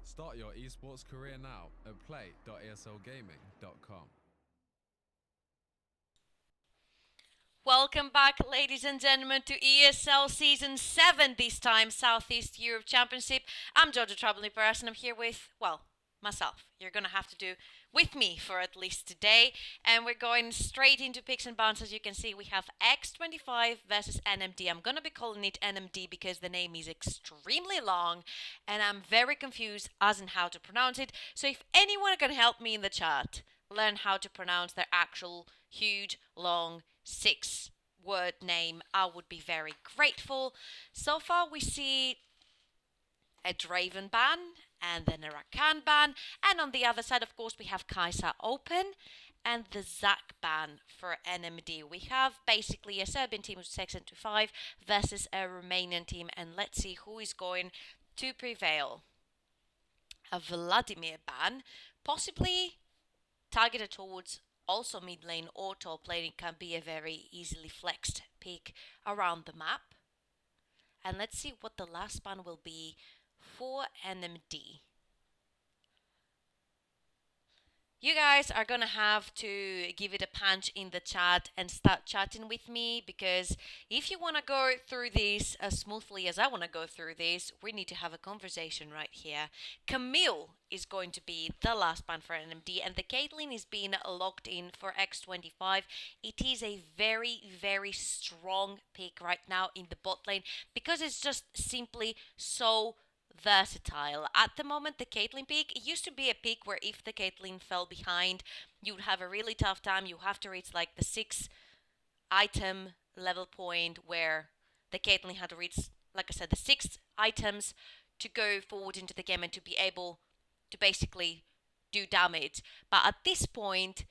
Start your esports career now at play.eslgaming.com. Welcome back, ladies and gentlemen, to ESL Season 7, this time Southeast Europe Championship. I'm Jojo Troubling Paras, and I'm here with, well, myself. You're going to have to do with me for at least today. And we're going straight into picks and bans. As you can see, we have X25 versus NMD. I'm going to be calling it NMD because the name is extremely long, and I'm very confused as in how to pronounce it. So if anyone can help me in the chat learn how to pronounce their actual huge, long, 6-word name, I would be very grateful. So far, we see a Draven ban and then a Rakan ban, and on the other side, of course, we have Kai'Sa Open and the Zac ban for NMD. We have basically a Serbian team who's 6-5 versus a Romanian team, and let's see who is going to prevail. A Vladimir ban, possibly targeted towards also mid lane or top lane. It can be a very easily flexed pick around the map. And let's see what the last ban will be for NMD. You guys are gonna have to give it a punch in the chat and start chatting with me, because if you want to go through this as smoothly as I want to go through this, we need to have a conversation right here. Camille is going to be the last ban for NMD, and the Caitlyn is being locked in for X25. It is a very, very strong pick right now in the bot lane because it's just simply so versatile. At the moment, the Caitlyn pick, it used to be a pick where if the Caitlyn fell behind, you would have a really tough time. You have to reach like the 6-item level point where the Caitlyn had to reach, like I said, the 6 items to go forward into the game and to be able to basically do damage. But at this point,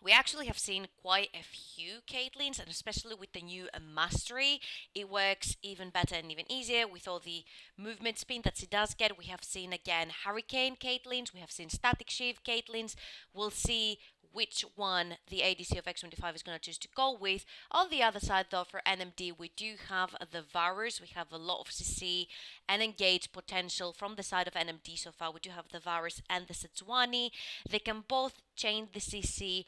we actually have seen quite a few Caitlyns, and especially with the new Mastery, it works even better and even easier with all the movement speed that she does get. We have seen again Hurricane Caitlyns, we have seen Static Shift Caitlyns. We'll see which one the ADC of X25 is going to choose to go with. On the other side, though, for NMD, we do have the Varus. We have a lot of CC and engage potential from the side of NMD so far. We do have the Varus and the Sejuani. They can both chain the CC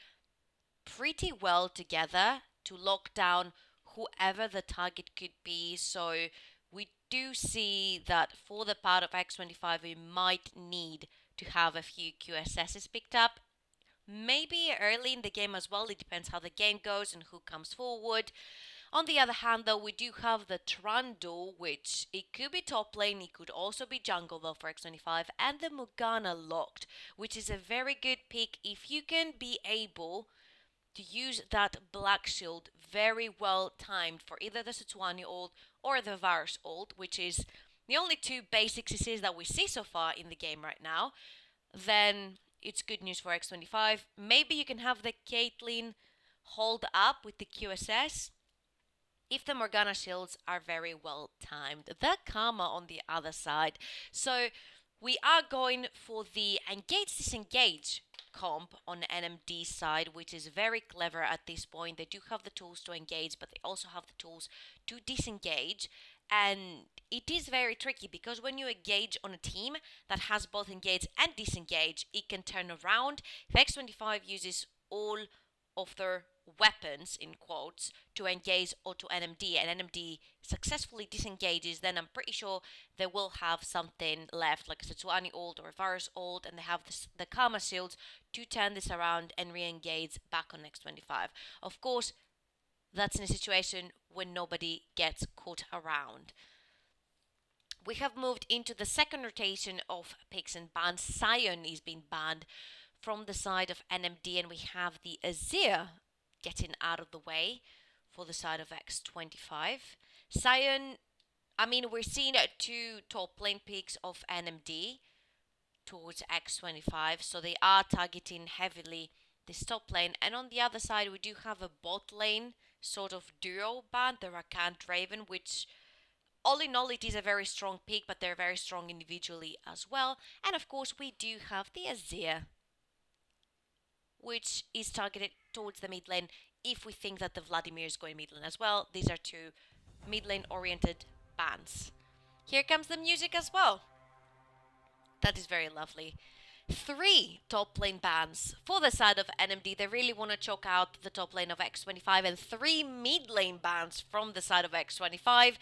pretty well together to lock down whoever the target could be. So we do see that for the part of X25, we might need to have a few QSSs picked up. Maybe early in the game as well. It depends how the game goes and who comes forward. On the other hand, though, we do have the Trundle, which it could be top lane, it could also be jungle, though, for X25, and the Morgana locked, which is a very good pick if you can be able to use that black shield very well timed for either the Sejuani ult or the Varus ult, which is the only two basic CCs that we see so far in the game right now, then it's good news for X25. Maybe you can have the Caitlyn hold up with the QSS if the Morgana shields are very well timed. The Karma on the other side. So we are going for the engage disengage comp on NMD side, which is very clever at this point. They do have the tools to engage, but they also have the tools to disengage. And it is very tricky because when you engage on a team that has both engage and disengage, it can turn around. If X25 uses all of their weapons, in quotes, to engage onto NMD, and NMD successfully disengages, then I'm pretty sure they will have something left, like a Sejuani ult or a Varus ult, and they have the Karma shields to turn this around and re-engage back on X25. Of course, that's in a situation when nobody gets caught around. We have moved into the second rotation of picks and bans. Sion is being banned from the side of NMD, and we have the Azir getting out of the way for the side of X25. Sion, I mean, we're seeing two top lane picks of NMD towards X25, so they are targeting heavily this top lane. And on the other side, we do have a bot lane sort of duo ban, the Rakan Draven, which all in all, it is a very strong pick, but they're very strong individually as well. And of course, we do have the Azir, which is targeted towards the mid lane if we think that the Vladimir is going mid lane as well. These are two mid lane oriented bans. Here comes the music as well. That is very lovely. 3 top lane bans for the side of NMD. They really want to choke out the top lane of X25, and 3 mid lane bans from the side of X25.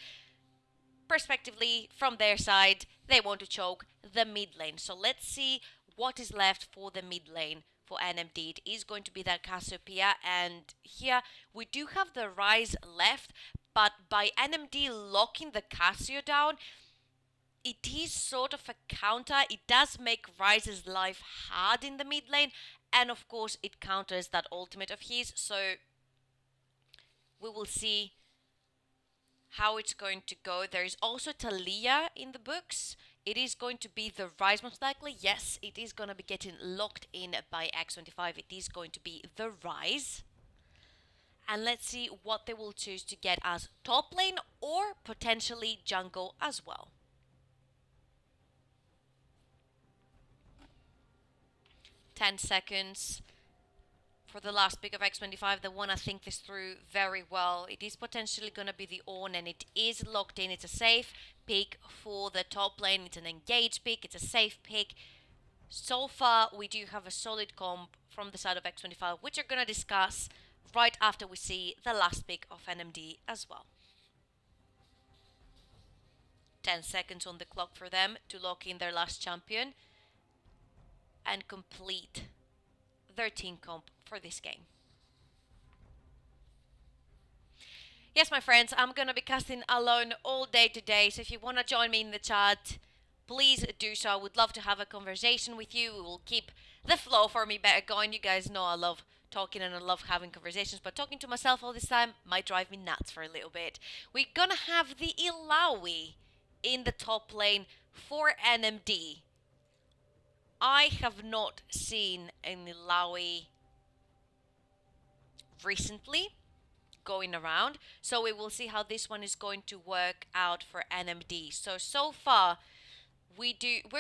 Perspectively, from their side, they want to choke the mid lane. So let's see what is left for the mid lane for NMD. It is going to be that Cassiopeia, and here we do have the Rise left, but by NMD locking the Cassio down, it is sort of a counter. It does make Rise's life hard in the mid lane, and of course it counters that ultimate of his, so we will see how it's going to go. There is also Talia in the books. It is going to be the Rise most likely. Yes, it is going to be getting locked in by X25. It is going to be the Rise. And let's see what they will choose to get as top lane or potentially jungle as well. 10 seconds for the last pick of X25. They want to think this through very well. It is potentially going to be the Ornn, and it is locked in. It's a safe pick for the top lane. It's an engaged pick. It's a safe pick. So far, we do have a solid comp from the side of X25, which we're going to discuss right after we see the last pick of NMD as well. 10 seconds on the clock for them to lock in their last champion and complete their team comp for this game. Yes, my friends, I'm gonna be casting alone all day today, so if you want to join me in the chat, please do so. I would love to have a conversation with you. We will keep the flow for me better going. You guys know I love talking and I love having conversations, but talking to myself all this time might drive me nuts for a little bit. We're gonna have the Illaoi in the top lane for NMD. I have not seen an Illaoi recently going around, so we will see how this one is going to work out for NMD. So far we're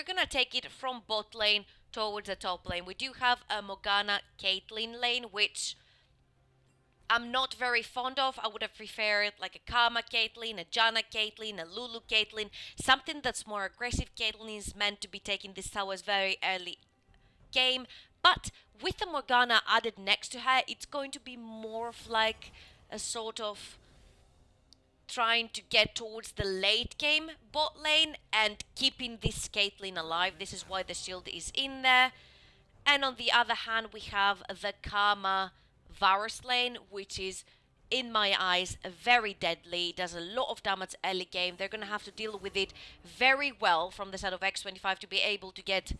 gonna take it from bot lane towards the top lane. We do have a Morgana Caitlyn lane, which I'm not very fond of. I would have preferred like a Karma Caitlyn, a Janna Caitlyn, a Lulu Caitlyn, something that's more aggressive. Caitlyn is meant to be taking these towers very early game, but with the Morgana added next to her, it's going to be more of like a sort of trying to get towards the late game bot lane and keeping this Caitlyn alive. This is why the shield is in there. And on the other hand, we have the Karma Varus lane, which is, in my eyes, very deadly. It does a lot of damage early game. They're going to have to deal with it very well from the side of X25 to be able to get,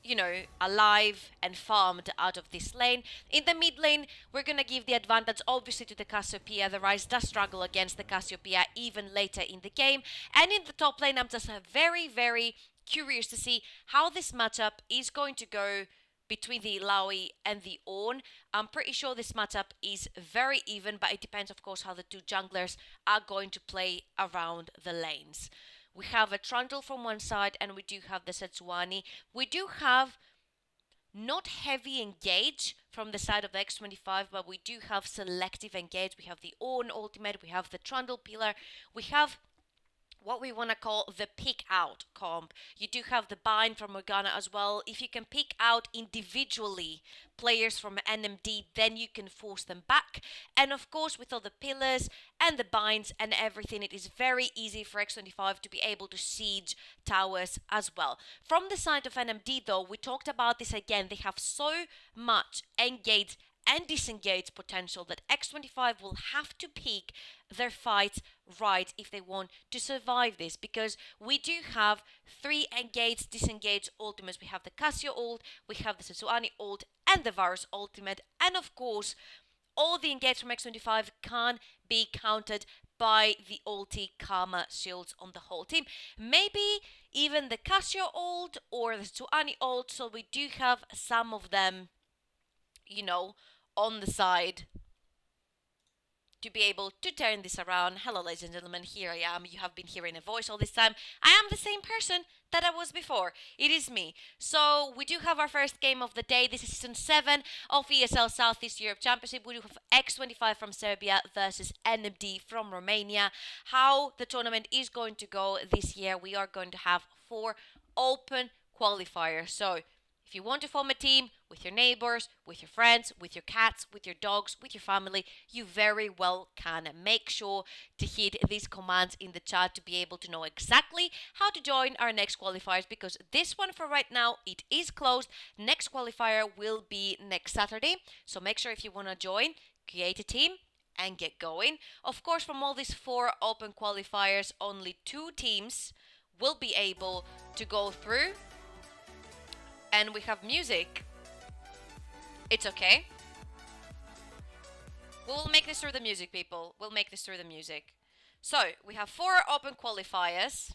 you know, alive and farmed out of this lane. In the mid lane, we're going to give the advantage obviously to the Cassiopeia. The Rise does struggle against the Cassiopeia even later in the game. And in the top lane, I'm just very, very curious to see how this matchup is going to go between the Illaoi and the Ornn. I'm pretty sure this matchup is very even, but it depends, of course, how the two junglers are going to play around the lanes. We have a Trundle from one side, and we do have the Sejuani. We do have not heavy engage from the side of the X25, but we do have selective engage. We have the Ornn ultimate, we have the Trundle pillar, we have what we want to call the pick out comp. You do have the bind from Morgana as well. If you can pick out individually players from NMD, then you can force them back. And of course, with all the pillars and the binds and everything, it is very easy for X25 to be able to siege towers as well. From the side of NMD though, we talked about this again, they have so much engaged and disengage potential that X25 will have to pick their fights right if they want to survive this, because we do have 3 engaged, disengaged ultimates. We have the Cassio ult, we have the Sejuani ult, and the Varus ultimate, and of course all the engage from X25 can be countered by the ulti Karma shields on the whole team. Maybe even the Cassio ult or the Sejuani ult, so we do have some of them, you know, on the side to be able to turn this around. Hello, ladies and gentlemen, here I am. You have been hearing a voice all this time. I am the same person that I was before. It is me. So we do have our first game of the day. This is season 7 of ESL Southeast Europe Championship. We do have X25 from Serbia versus NMD from Romania. How the tournament is going to go this year, we are going to have 4 open qualifier. So if you want to form a team with your neighbors, with your friends, with your cats, with your dogs, with your family, you very well can. Make sure to hit these commands in the chat to be able to know exactly how to join our next qualifiers, because this one for right now, it is closed. Next qualifier will be next Saturday. So make sure if you want to join, create a team and get going. Of course, from all these 4 open qualifiers, only 2 teams will be able to go through. And we have music. It's okay. We'll make this through the music, people. We'll make this through the music. So, we have 4 open qualifiers.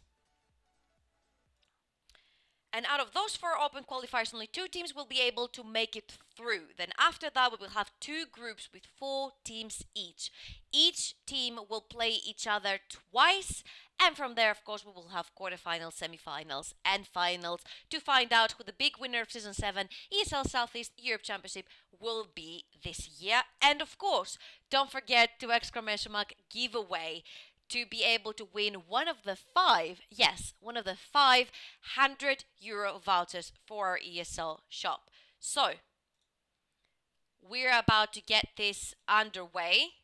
And out of those 4 open qualifiers, only 2 teams will be able to make it through. Then after that, we will have 2 groups with 4 teams each. Each team will play each other twice. And from there, of course, we will have quarterfinals, semifinals, and finals to find out who the big winner of Season 7 ESL Southeast Europe Championship will be this year. And of course, don't forget to exclamation mark giveaway to be able to win one of the 5 €100 vouchers for our ESL shop. So, we're about to get this underway.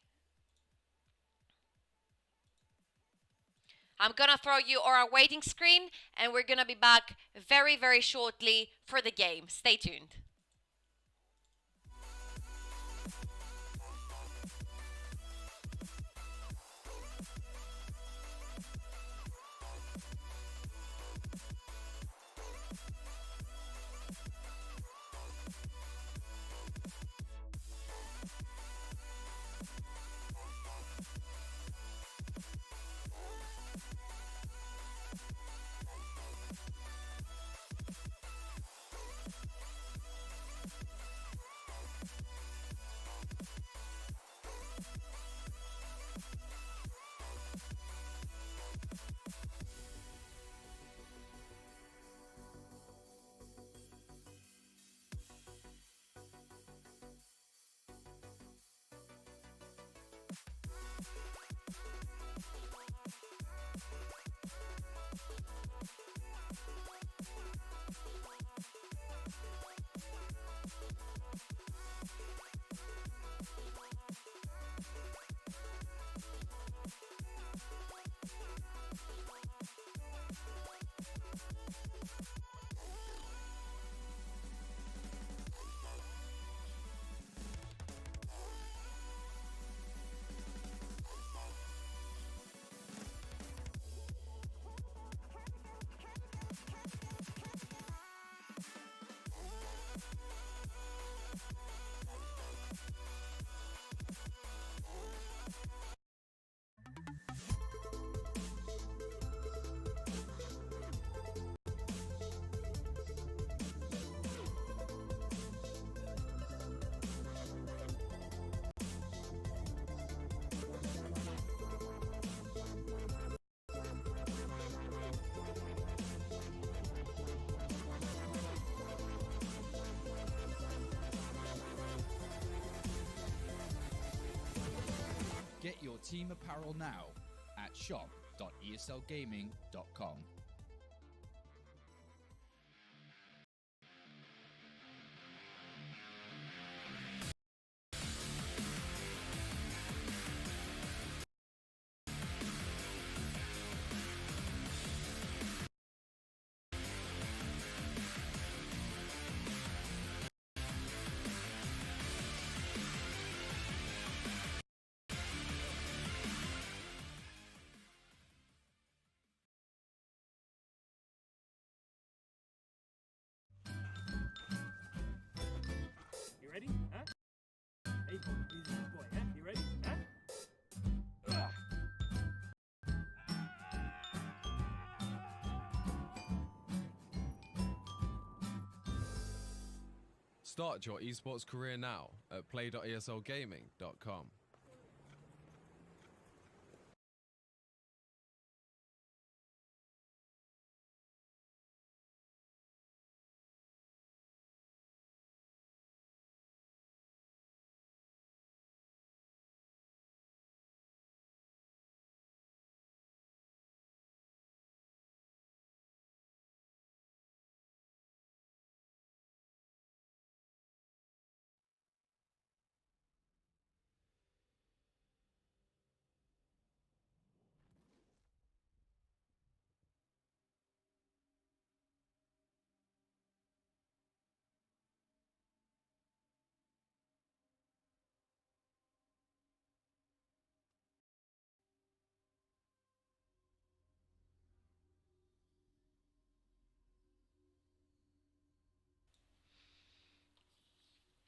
I'm gonna throw you on our waiting screen and we're gonna be back very, very shortly for the game. Stay tuned. Get your team apparel now at shop.eslgaming.com. You ready? Huh? Hey, easy boy, huh? You ready? Huh? Start your esports career now at play.eslgaming.com.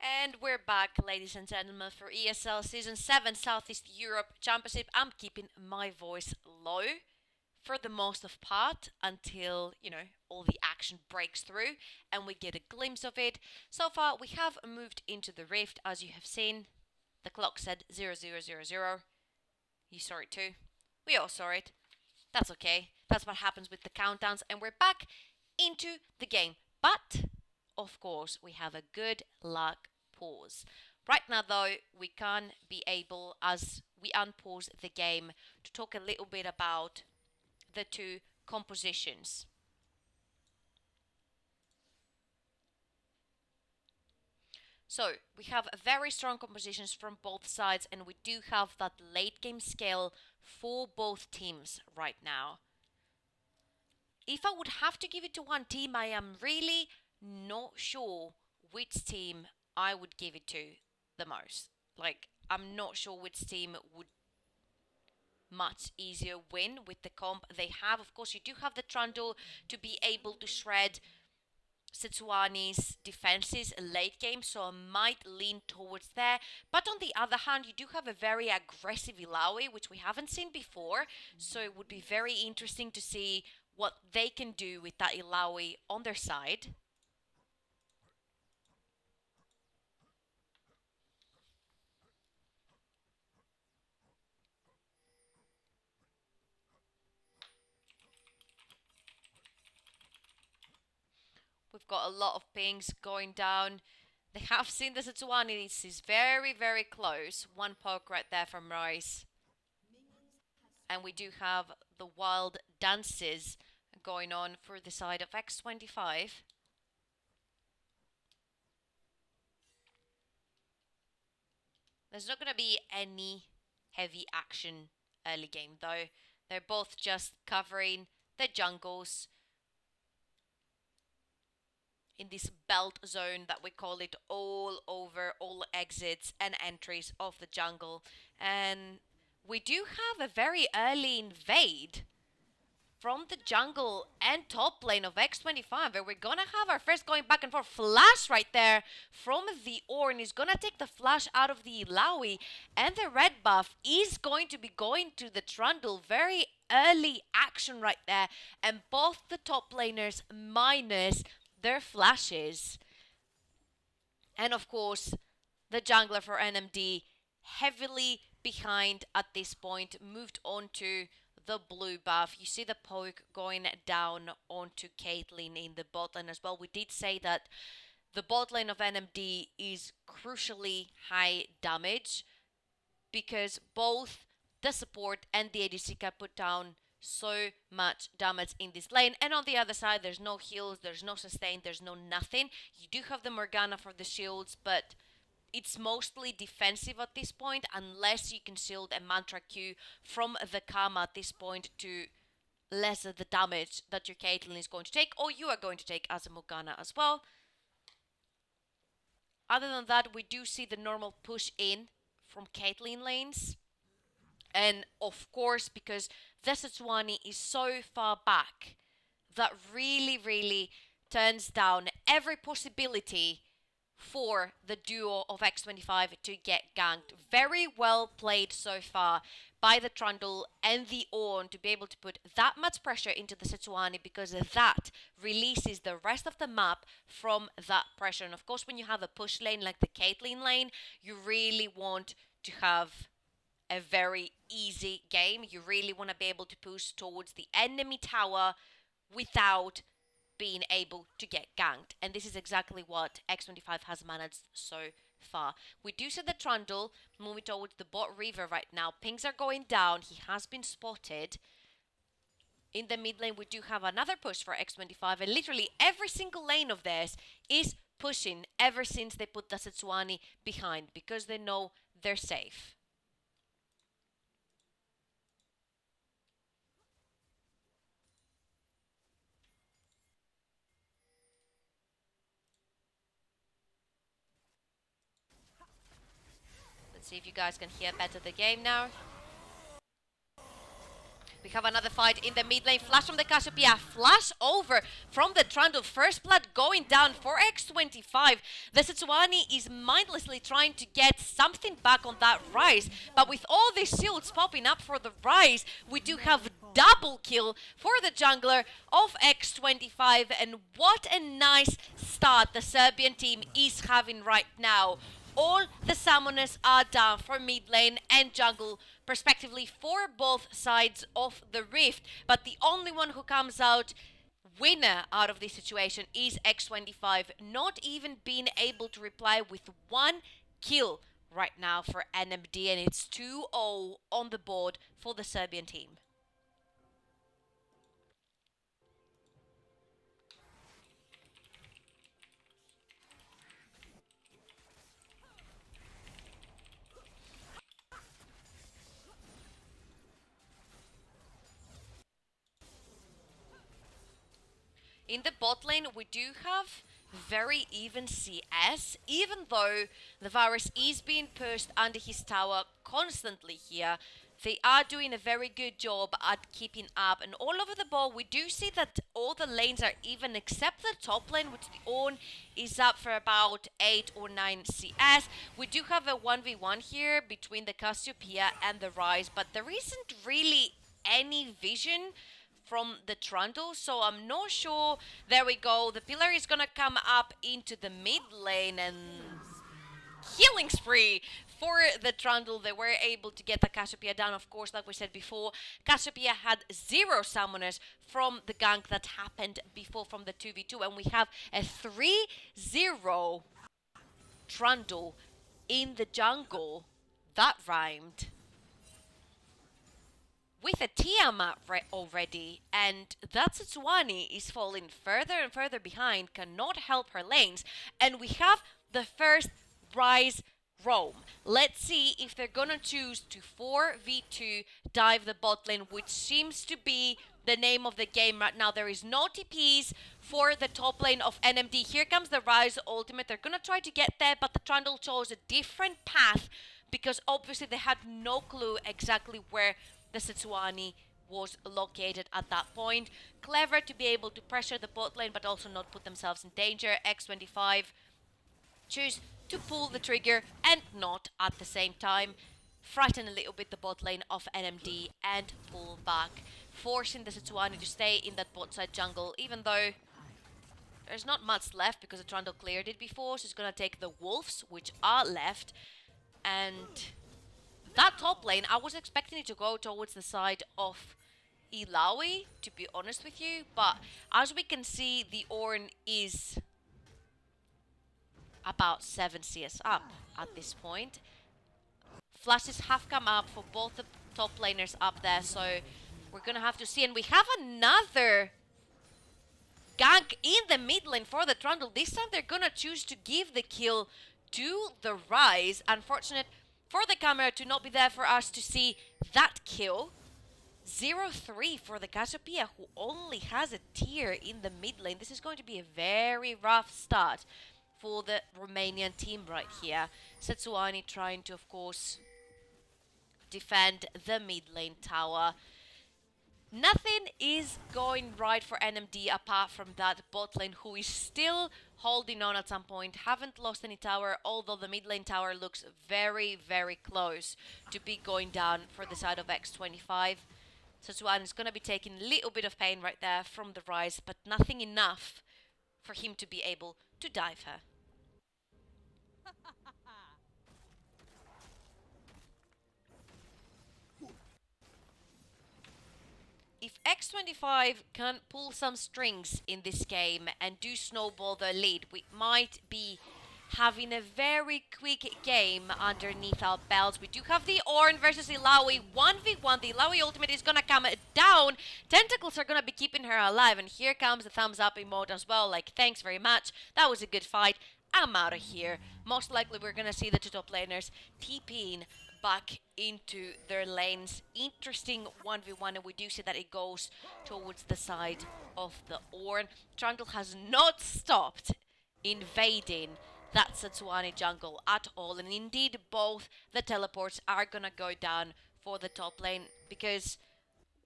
And we're back, ladies and gentlemen, for ESL Season 7 Southeast Europe Championship. I'm keeping my voice low for the most of part until, all the action breaks through and we get a glimpse of it. So far, we have moved into the Rift, as you have seen. The clock said 0000. You saw it too. We all saw it. That's okay. That's what happens with the countdowns, and we're back into the game. But, of course, we have a good luck pause. Right now, though, we can be able, as we unpause the game, to talk a little bit about the two compositions. So, we have very strong compositions from both sides, and we do have that late game skill for both teams right now. If I would have to give it to one team, I am really not sure which team I would give it to the most. Like, I'm not sure which team would much easier win with the comp they have. Of course, you do have the Trundle to be able to shred Setsuani's defenses late game, so I might lean towards there. But on the other hand, you do have a very aggressive Ilaoi, which we haven't seen before, so it would be very interesting to see what they can do with that Ilaoi on their side. We've got a lot of pings going down. They have seen the Setsuani. This is very, very close. One poke right there from Rice. And we do have the wild dances going on for the side of X25. There's not going to be any heavy action early game, though. They're both just covering the jungles in this belt zone that we call it, all over all exits and entries of the jungle. And we do have a very early invade from the jungle and top lane of X25, where we're gonna have our first going back and forth flash right there from the Ornn. Is gonna take the flash out of the Ilaoi, and the red buff is going to be going to the Trundle. Very early action right there, and both the top laners minus their flashes. And of course, the jungler for NMD heavily behind at this point, moved on to the blue buff. You see the poke going down onto Caitlyn in the bot lane as well. We did say that the bot lane of NMD is crucially high damage because both the support and the ADC can put down so much damage in this lane. And on the other side, there's no heals, there's no sustain, there's no nothing. You do have the Morgana for the shields, but it's mostly defensive at this point, unless you can shield a Mantra Q from the Kama at this point to lessen the damage that your Caitlyn is going to take, or you are going to take as a Morgana as well. Other than that, we do see the normal push in from Caitlyn lanes. And of course, because the Setsuani is so far back, that really turns down every possibility for the duo of X25 to get ganked. Very well played so far by the Trundle and the Ornn to be able to put that much pressure into the Setsuani, because that releases the rest of the map from that pressure. And of course, when you have a push lane like the Caitlyn lane, you really want to have a very easy game. You really want to be able to push towards the enemy tower without being able to get ganked. And this is exactly what X25 has managed so far. We do see the Trundle moving towards the bot river right now. Pings are going down. He has been spotted. In the mid lane, we do have another push for X25. And literally every single lane of theirs is pushing ever since they put the Setsuani behind, because they know they're safe. Let's see if you guys can hear better the game now. We have another fight in the mid lane. Flash from the Cassiopeia. Flash over from the Trundle. First blood going down for X25. The Setsuani is mindlessly trying to get something back on that Rise. But with all these shields popping up for the Rise, we do have double kill for the jungler of X25. And what a nice start the Serbian team is having right now. All the summoners are down for mid lane and jungle, respectively, for both sides of the rift. But the only one who comes out winner out of this situation is X25, not even being able to reply with one kill right now for NMD, and it's 2-0 on the board for the Serbian team. In the bot lane, we do have very even CS, even though the Varus is being pushed under his tower constantly here. They are doing a very good job at keeping up, and all over the ball we do see that all the lanes are even except the top lane, which the Ornn is up for about 8 or 9 CS. We do have a 1v1 here between the Cassiopeia and the Rise, but there isn't really any vision from the Trundle, so I'm not sure. There we go. The pillar is gonna come up into the mid lane, and healing spree for the Trundle. They were able to get the Cassiopeia down. Of course, like we said before, Cassiopeia had 0 summoners from the gank that happened before from the 2v2, and we have a 3-0 Trundle in the jungle. That rhymed. With a Tiamat already, and that Setsuani is falling further and further behind, cannot help her lanes, and we have the first Rise roam. Let's see if they're gonna choose to 4v2 dive the bot lane, which seems to be the name of the game right now. There is no TPs for the top lane of NMD. Here comes the Rise ultimate. They're gonna try to get there, but the Trundle chose a different path because obviously they had no clue exactly where the Setsuani was located at that point. Clever to be able to pressure the bot lane, but also not put themselves in danger. X25 choose to pull the trigger and not at the same time. Frighten a little bit the bot lane of NMD and pull back, forcing the Setsuani to stay in that bot side jungle, even though there's not much left because the Trundle cleared it before, so it's gonna take the Wolves, which are left. And that top lane, I was expecting it to go towards the side of Illaoi, to be honest with you, but as we can see, the Ornn is about 7 CS up at this point. Flashes have come up for both the top laners up there, so we're gonna have to see. And we have another gank in the mid lane for the Trundle. This time they're gonna choose to give the kill to the Rise. Unfortunate for the camera to not be there for us to see that kill. 0-3 for the Cassiopeia, who only has a tier in the mid lane. This is going to be a very rough start for the Romanian team right here. Setsuani trying to, of course, defend the mid lane tower. Nothing is going right for NMD apart from that bot lane, who is still holding on at some point. Haven't lost any tower, although the mid lane tower looks very, very close to be going down for the side of X25. Setsuani is going to be taking a little bit of pain right there from the Rise, but nothing enough for him to be able to dive her. If X25 can pull some strings in this game and do snowball their lead, we might be having a very quick game underneath our belts. We do have the Ornn versus Illaoi 1v1. The Illaoi ultimate is gonna come down. Tentacles are gonna be keeping her alive, and here comes the thumbs up emote as well, like, thanks very much, that was a good fight, I'm out of here. Most likely we're gonna see the two top laners TPing back into their lanes. Interesting 1v1, and we do see that it goes towards the side of the Ornn. Trundle has not stopped invading that Setsuani jungle at all, and indeed both the teleports are gonna go down for the top lane, because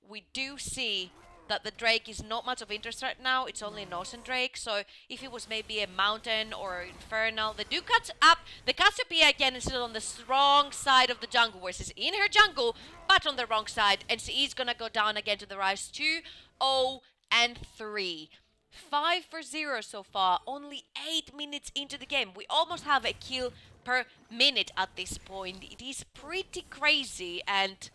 we do see that the Drake is not much of interest right now. It's only an Ocean Drake, so if it was maybe a Mountain or Infernal, they do cut up. The Cassiopeia again is still on the wrong side of the jungle, where she's in her jungle, but on the wrong side, and she is gonna go down again to the Rise 2-0 and 3. 5 for 0 so far, only 8 minutes into the game. We almost have a kill per minute at this point. It is pretty crazy, and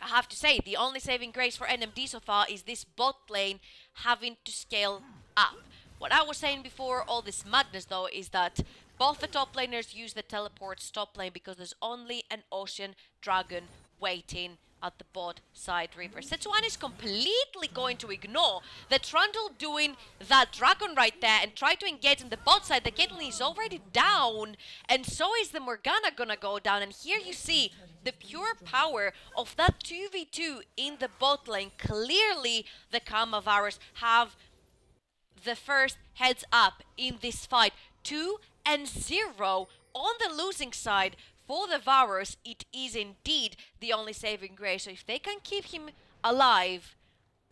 I have to say, the only saving grace for NMD so far is this bot lane having to scale up. What I was saying before all this madness though is that both the top laners use the teleports top lane because there's only an Ocean Dragon waiting at the bot side river. Sejuani is completely going to ignore the Trundle doing that dragon right there and try to engage in the bot side. The Caitlyn is already down, and so is the Morgana gonna go down. And here you see the pure power of that 2v2 in the bot lane. Clearly, the Kamavars have the first heads up in this fight. 2-0 on the losing side. For the Varus, it is indeed the only saving grace. So if they can keep him alive,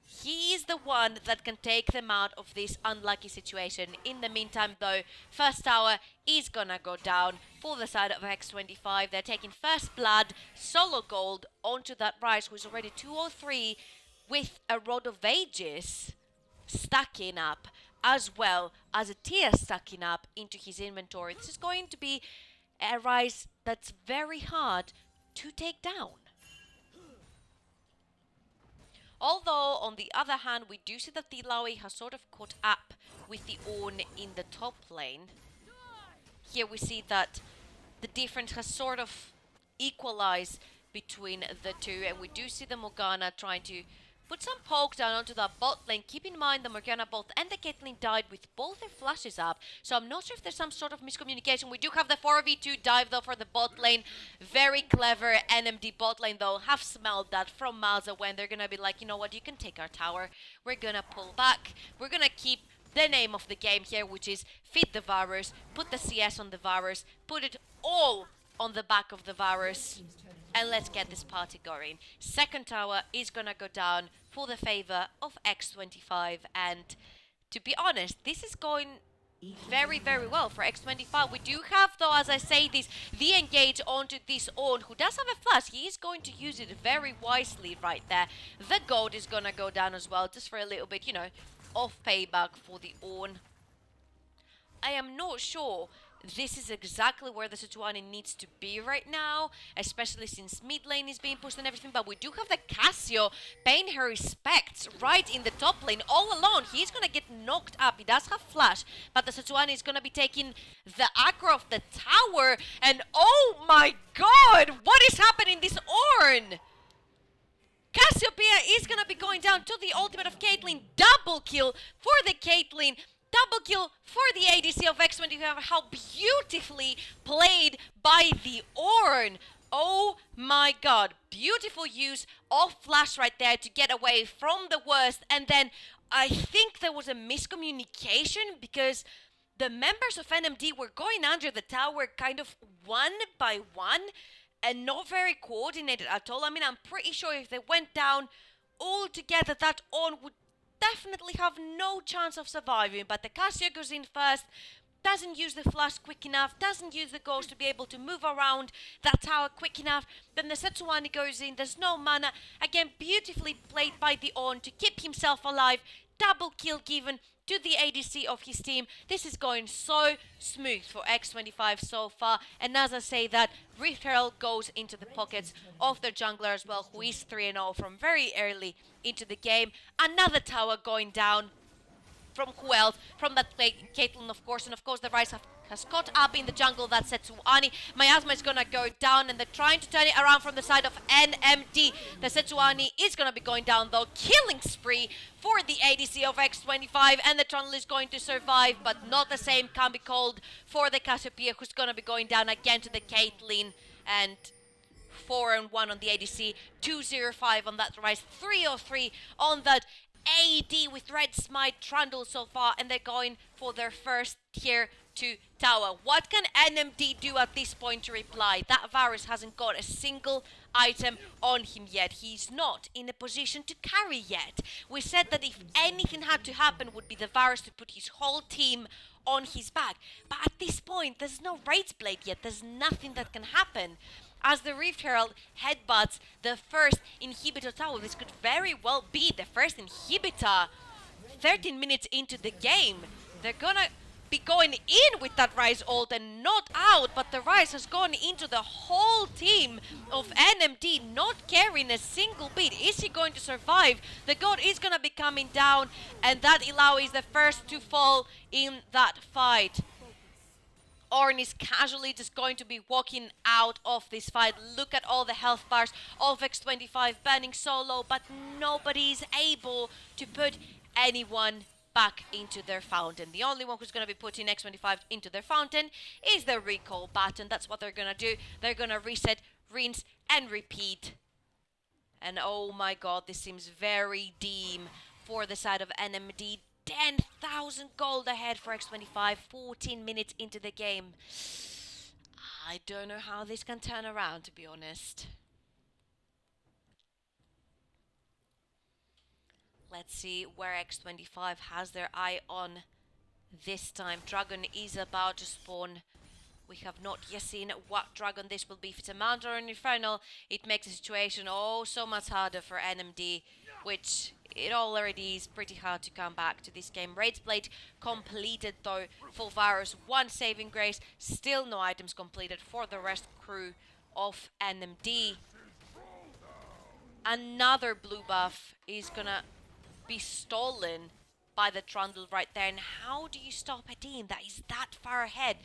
he is the one that can take them out of this unlucky situation. In the meantime, though, first tower is gonna go down for the side of X25. They're taking first blood, solo gold onto that Rise, who's already 203 with a Rod of Ages stacking up, as well as a Tia stacking up into his inventory. This is going to be a Rise that's very hard to take down. Although, on the other hand, we do see that the Illaoi has sort of caught up with the Ornn in the top lane. Here we see that the difference has sort of equalized between the two, and we do see the Morgana trying to put some poke down onto that bot lane. Keep in mind the Morgana both and the Caitlyn died with both their flashes up, so I'm not sure if there's some sort of miscommunication. We do have the 4v2 dive though for the bot lane. Very clever NMD bot lane though. Have smelled that from miles away, and they're gonna be like, you know what, you can take our tower. We're gonna pull back. We're gonna keep the name of the game here, which is feed the Varus, put the CS on the Varus, put it all on the back of the Varus, and let's get this party going. Second tower is gonna go down for the favor of X25, and to be honest, this is going very, very well for X25. We do have, though, as I say this, the engage onto this Ornn, who does have a flash. He is going to use it very wisely right there. The gold is gonna go down as well, just for a little bit, you know, of payback for the Ornn. I am not sure this is exactly where the Sejuani needs to be right now, especially since mid lane is being pushed and everything, but we do have the Cassio paying her respects right in the top lane all alone. He's gonna get knocked up. He does have flash, but the Sejuani is gonna be taking the aggro of the tower, and oh my god, what is happening this Ornn? Cassiopeia is gonna be going down to the ultimate of Caitlyn. Double kill for the Caitlyn. Double kill for the ADC of X25. How beautifully played by the Ornn. Oh my god. Beautiful use of flash right there to get away from the worst. And then I think there was a miscommunication because the members of NMD were going under the tower kind of one by one and not very coordinated at all. I mean, I'm pretty sure if they went down all together, that Ornn would definitely have no chance of surviving. But the Cassio goes in first, doesn't use the flash quick enough, doesn't use the ghost to be able to move around that tower quick enough. Then the Sejuani goes in, there's no mana. Again, beautifully played by the Ornn to keep himself alive. Double kill given to the ADC of his team. This is going so smooth for X25 so far. And as I say that, Rift Herald goes into the pockets of their jungler as well, who is 3-0 from very early into the game. Another tower going down from who else? From that Caitlyn, of course. And of course, the Rise has caught up in the jungle. That's Sejuani. Miasma is gonna go down, and they're trying to turn it around from the side of NMD. The Sejuani is gonna be going down, though. Killing spree for the ADC of X25, and the Trundle is going to survive, but not the same can be called for the Cassiopeia, who's gonna be going down again to the Caitlyn. And 4-1 on the ADC, 205 on that Rise, 303 on that AD with Red Smite Trundle so far, and they're going for their first tier 2 tower. What can NMD do at this point to reply? That Varus hasn't got a single item on him yet. He's not in a position to carry yet. We said that if anything had to happen would be the Varus to put his whole team on his back. But at this point, there's no Rage Blade yet. There's nothing that can happen. As the Rift Herald headbutts the first inhibitor tower, this could very well be the first inhibitor 13 minutes into the game. They're gonna be going in with that Rise ult and not out, but the Rise has gone into the whole team of NMD, not carrying a single beat. Is he going to survive? The God is gonna be coming down, and that Illaoi is the first to fall in that fight. Ornn is casually just going to be walking out of this fight. Look at all the health bars of X25 burning so low, but nobody is able to put anyone back into their fountain. The only one who's going to be putting X25 into their fountain is the recall button. That's what they're going to do. They're going to reset, rinse, and repeat. And oh my god, this seems very dim for the side of NMD. 10,000 gold ahead for X25, 14 minutes into the game. I don't know how this can turn around, to be honest. Let's see where X25 has their eye on this time. Dragon is about to spawn. We have not yet seen what dragon this will be. If it's a Mount or an Infernal, it makes the situation oh so much harder for NMD, which it already is pretty hard to come back to this game. Rage Blade completed though for Varus. 1 saving grace, still no items completed for the rest crew of NMD. Another blue buff is gonna be stolen by the Trundle right there. And how do you stop a team that is that far ahead,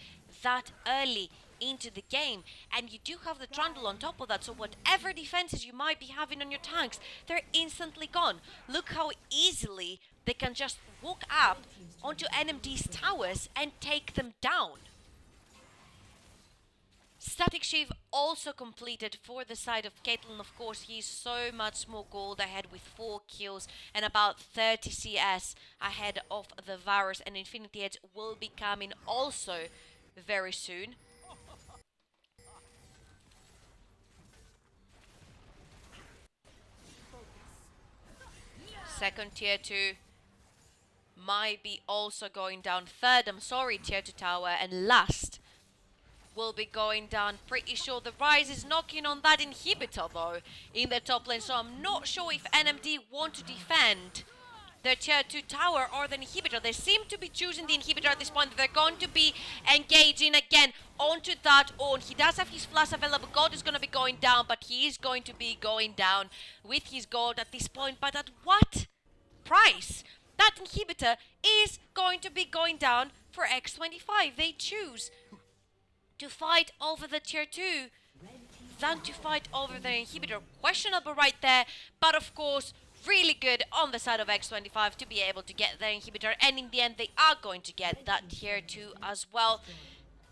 that early into the game? And you do have the Trundle on top of that, so whatever defenses you might be having on your tanks, they're instantly gone. Look how easily they can just walk up onto NMD's towers and take them down. Static Shiv also completed for the side of Caitlyn. Of course, he's so much more gold ahead with 4 kills and about 30 CS ahead of the Varus, and Infinity Edge will be coming also very soon. Second tier 2 might be also going down. Third, I'm sorry, tier 2 tower, and last will be going down. Pretty sure the Rise is knocking on that inhibitor though in the top lane, so I'm not sure if NMD want to defend the tier 2 tower or the inhibitor. They seem to be choosing the inhibitor at this point. They're going to be engaging again onto that on. He does have his flash available. God is going to be going down, but he is going to be going down with his gold at this point. But at what price? That inhibitor is going to be going down for X25. They choose to fight over the tier 2 than to fight over the inhibitor. Questionable right there, but of course really good on the side of X25 to be able to get the inhibitor, and in the end they are going to get that tier 2 as well.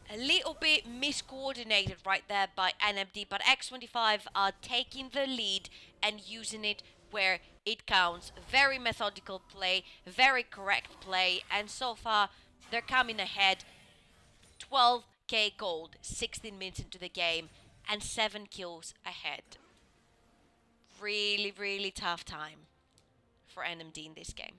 A little bit miscoordinated right there by NMD, but X25 are taking the lead and using it where it counts. Very methodical play, very correct play, and so far they're coming ahead. 12k gold, 16 minutes into the game, and 7 kills ahead. Really, really tough time for NMD in this game.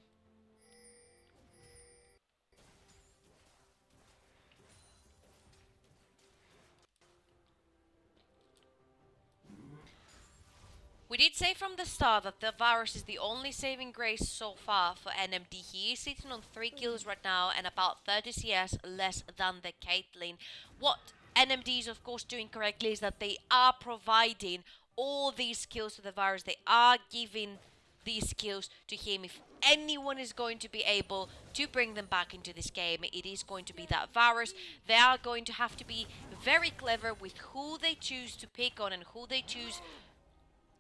We did say from the start that the Varus is the only saving grace so far for NMD. He is sitting on 3 kills right now and about 30 CS less than the Caitlyn. What NMD is of course doing correctly is that they are providing all these skills to the Varus. They are giving these skills to him. If anyone is going to be able to bring them back into this game, it is going to be that Varus. They are going to have to be very clever with who they choose to pick on and who they choose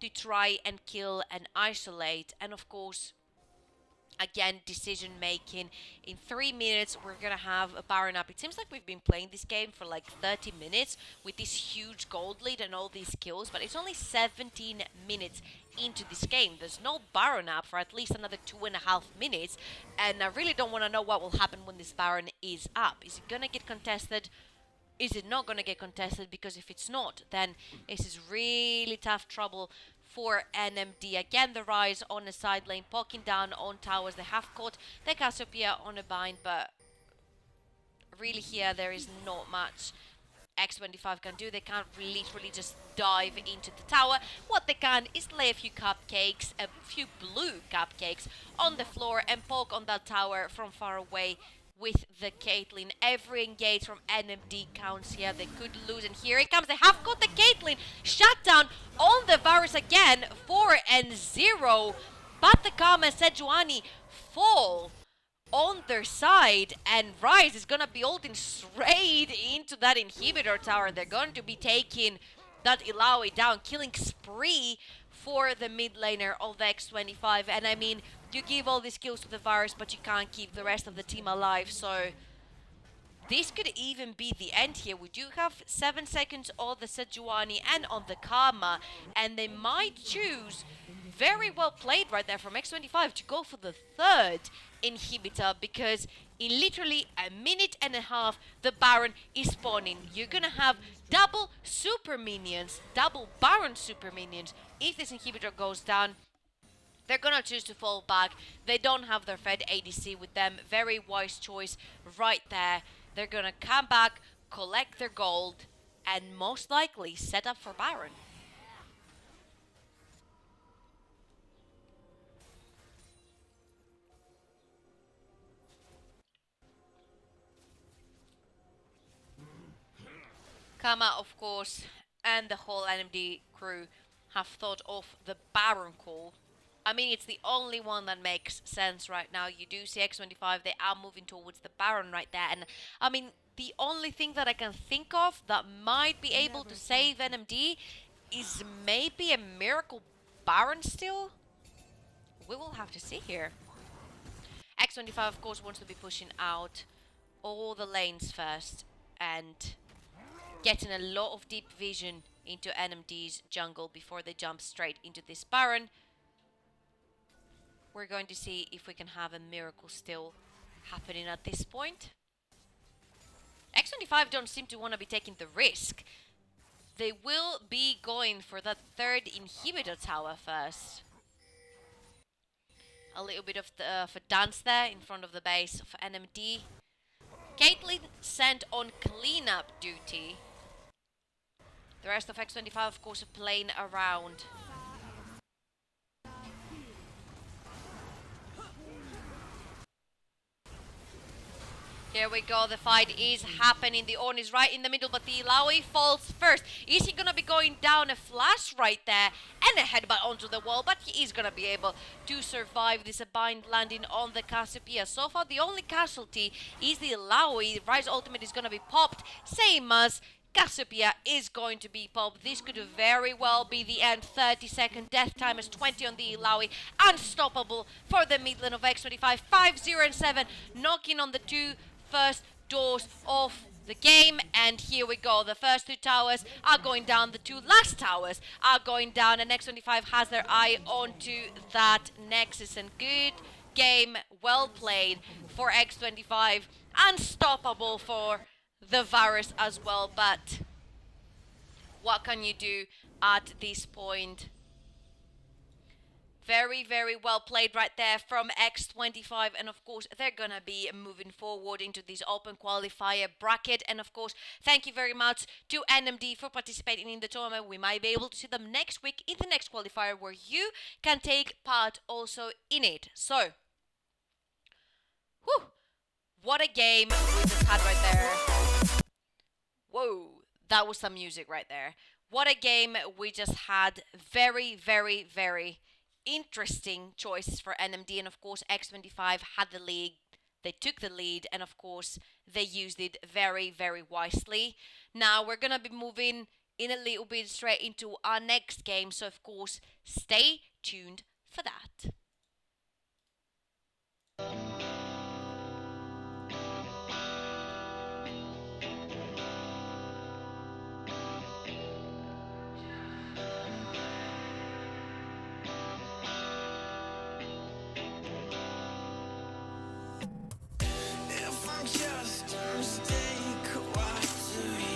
to try and kill and isolate. And of course, again, decision making. In 3 minutes we're gonna have a Baron up. It seems like we've been playing this game for like 30 minutes with this huge gold lead and all these kills, but it's only 17 minutes into this game. There's no Baron up for at least another 2.5 minutes, and I really don't want to know what will happen when this Baron is up. Is it gonna get contested? is it not going to get contested? Because if it's not, then this is really tough trouble for NMD. Again, the Rise on the side lane, poking down on towers. They have caught the Cassiopeia on a bind, but really here there is not much X25 can do. They can't literally just dive into the tower. What they can is lay a few cupcakes, a few blue cupcakes on the floor and poke on that tower from far away with the Caitlyn. Every engage from NMD counts here. They could lose, and here it comes. They have got the Caitlyn shut down on the Varus again, 4-0. But the Karma and Sejuani fall on their side, and Rise is gonna be ulting straight into that inhibitor tower. They're going to be taking that Illaoi down, killing spree for the mid laner of the X25. And I mean, you give all these kills to the Varus, but you can't keep the rest of the team alive, so this could even be the end here. We do have 7 seconds on the Sejuani and on the Karma, and they might choose, very well played right there from X25, to go for the third inhibitor, because in literally a minute and a half the Baron is spawning. You're gonna have double super minions, double Baron super minions. If this inhibitor goes down, they're gonna choose to fall back. They don't have their Fed ADC with them. Very wise choice right there. They're gonna come back, collect their gold, and most likely set up for Baron. Kama, of course, and the whole NMD crew have thought of the Baron call. I mean, it's the only one that makes sense right now. You do see X25, they are moving towards the Baron right there. And I mean, the only thing that I can think of that might be able to save NMD is maybe a Miracle Baron still. We will have to see here. X25, of course, wants to be pushing out all the lanes first and getting a lot of deep vision into NMD's jungle before they jump straight into this Baron. We're going to see if we can have a miracle still happening at this point. X25 don't seem to want to be taking the risk. They will be going for that third inhibitor tower first. A little bit of a dance there in front of the base of NMD. Caitlyn sent on cleanup duty. The rest of X25, of course, are playing around. Here we go, the fight is happening. The Ornn is right in the middle, but the Illaoi falls first. Is he gonna be going down? A flash right there and a headbutt onto the wall, but he is gonna be able to survive this bind landing on the Cassiopeia. So far, the only casualty is the Illaoi. Rise ultimate is gonna be popped, same as Cassiopeia is going to be popped. This could very well be the end. 30-second death time is 20 on the Illaoi. Unstoppable for the mid lane of X25. 5-0 and 7, knocking on the two first doors of the game, and here we go. The first two towers are going down, the two last towers are going down, and X25 has their eye onto that Nexus. And good game, well played for X25. Unstoppable for the Varus as well, but what can you do at this point? Very, very well played right there from X25. And of course, they're gonna be moving forward into this open qualifier bracket. And of course, thank you very much to NMD for participating in the tournament. We might be able to see them next week in the next qualifier, where you can take part also in it. So, whew, what a game we just had right there. Whoa, that was some music right there. What a game we just had. Very, very, very interesting choices for NMD, and of course X25 had the lead. They took the lead, and of course they used it very, very wisely. Now we're gonna be moving in a little bit straight into our next game, so of course stay tuned for that. Just a mistake, why do you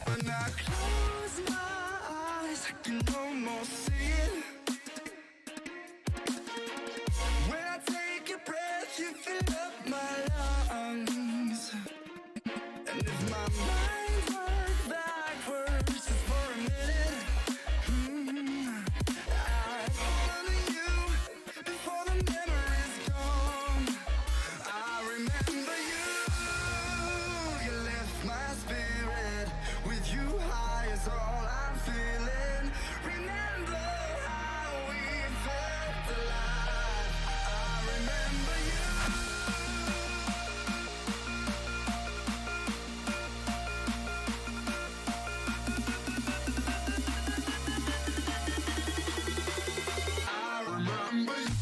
When I close my eyes, I can almost see it. When I take a breath, you fill up my lungs. And if my mind worked backwards just for a minute, I honor you before the memory's gone. I remember you, you lift my spirit. With you high is all I'm feeling. Remember how we felt alive. I remember you. I remember you.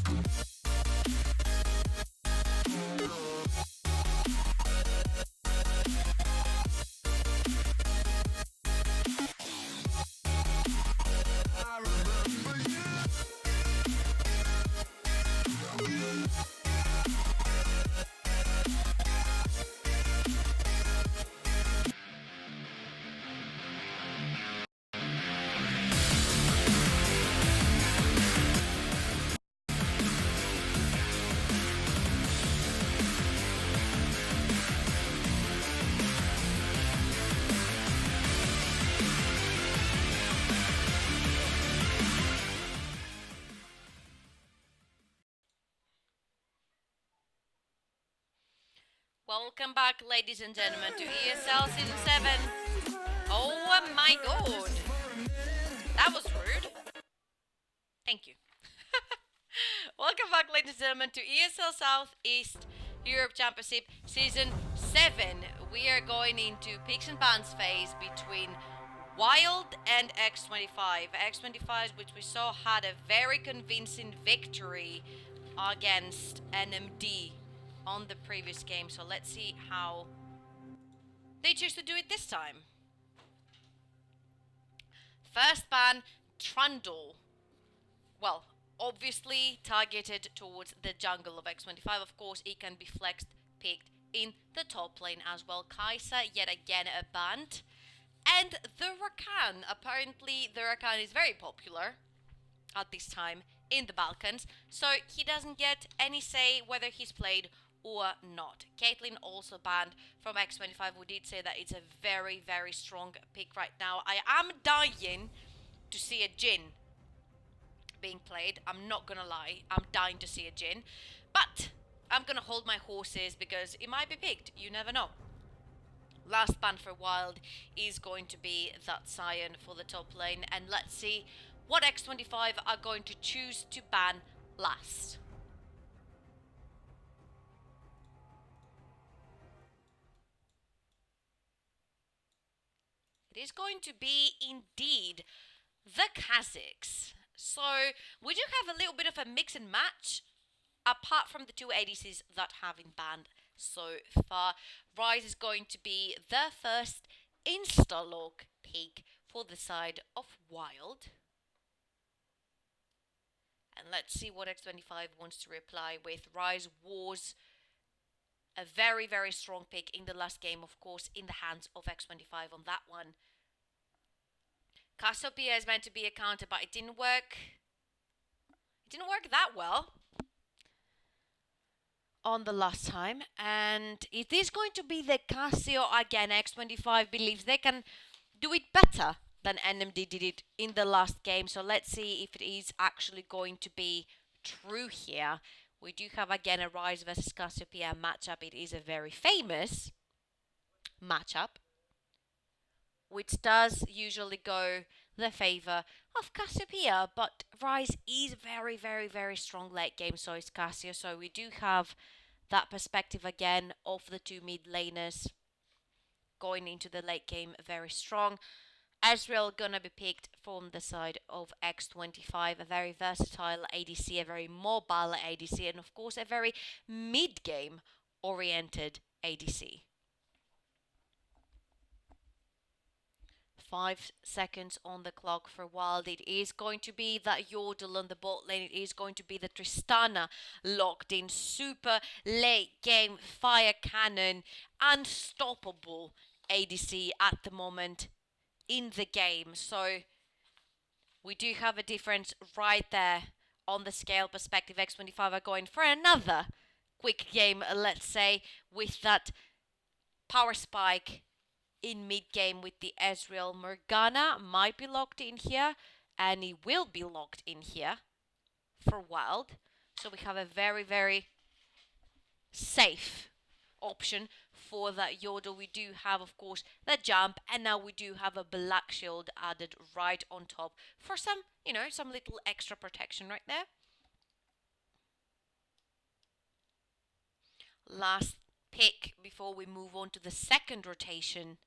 I remember you. Welcome back, ladies and gentlemen, to ESL Season 7. Oh my god! That was rude. Thank you. Welcome back, ladies and gentlemen, to ESL Southeast Europe Championship Season 7. We are going into picks and bans phase between Wild and X25. X25, which we saw had a very convincing victory against NMD on the previous game. So let's see how they choose to do it this time. First ban, Trundle. Well, obviously targeted towards the jungle of X25. Of course, it can be flexed, picked in the top lane as well. Kai'Sa, yet again a band. And the Rakan. Apparently, the Rakan is very popular at this time in the Balkans. So he doesn't get any say whether he's played or not. Caitlyn also banned from X25. We did say that it's a very, very strong pick right now. I am dying to see a Jhin being played. I'm not gonna lie. I'm dying to see a Jhin. But I'm gonna hold my horses because it might be picked. You never know. Last ban for Wild is going to be that Sion for the top lane. And let's see what X25 are going to choose to ban last. It is going to be indeed the Kazakhs. So we do have a little bit of a mix and match, apart from the two ADCs that have been banned so far. Rise is going to be the first insta-lock pick for the side of Wild. And let's see what X25 wants to reply with. Rise was a very, very strong pick in the last game, of course, in the hands of X25 on that one. Cassiopeia is meant to be a counter, but it didn't work. It didn't work that well on the last time. And it is going to be the Cassio again. X25 believes they can do it better than NMD did it in the last game. So let's see if it is actually going to be true here. We do have again a Rise versus Cassiopeia matchup. It is a very famous matchup, which does usually go the favor of Cassiopeia, but Rise is very, very, very strong late game, so is Cassio. So we do have that perspective again of the two mid laners going into the late game very strong. Ezreal gonna be picked from the side of X25, a very versatile ADC, a very mobile ADC, and of course a very mid-game oriented ADC. 5 seconds on the clock for Wild. It is going to be that Yordle on the bot lane. It is going to be the Tristana locked in. Super late game fire cannon. Unstoppable ADC at the moment in the game. So we do have a difference right there on the scale perspective. X25 are going for another quick game, let's say, with that power spike in mid-game with the Ezreal. Morgana might be locked in here, and he will be locked in here for Wild. So we have a very, very safe option for that Yordle. We do have, of course, the jump, and now we do have a Black Shield added right on top for some, you know, some little extra protection right there. Last pick before we move on to the second rotation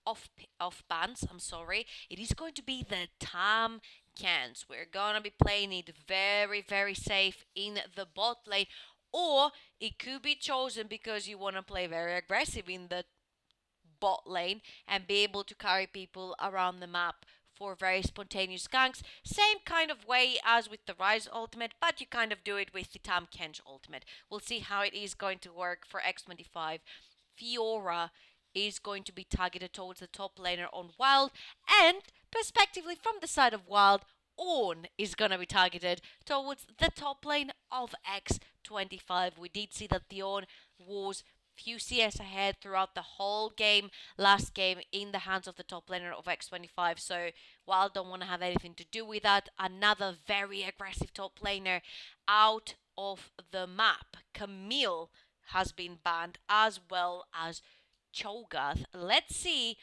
of bans, I'm sorry. It is going to be the Tam Cans. We're gonna be playing it very, very safe in the bot lane, or it could be chosen because you want to play very aggressive in the bot lane and be able to carry people around the map for very spontaneous ganks. Same kind of way as with the Rise ultimate, but you kind of do it with the Tam Kench ultimate. We'll see how it is going to work for X25. Fiora is going to be targeted towards the top laner on Wild, and perspectively from the side of Wild, Ornn is going to be targeted towards the top lane of X25. We did see that the Ornn was few CS ahead throughout the whole game, last game in the hands of the top laner of X25, so Wild don't want to have anything to do with that. Another very aggressive top laner out of the map. Camille has been banned, as well as Cho'Gath. Let's see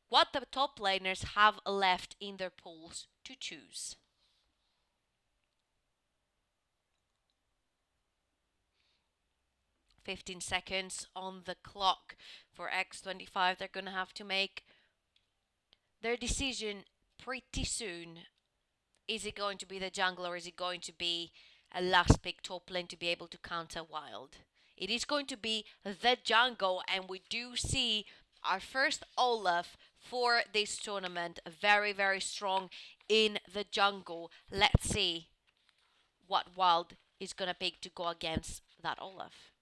what the top laners have left in their pools to choose. "15 seconds on the clock for X25. They're going to have to make their decision pretty soon. Is it going to be the jungle, or is it going to be a last pick top lane to be able to counter Wild? It is going to be the jungle, and we do see our first Olaf for this tournament. Very, very strong in the jungle. Let's see what Wild is going to pick to go against that Olaf.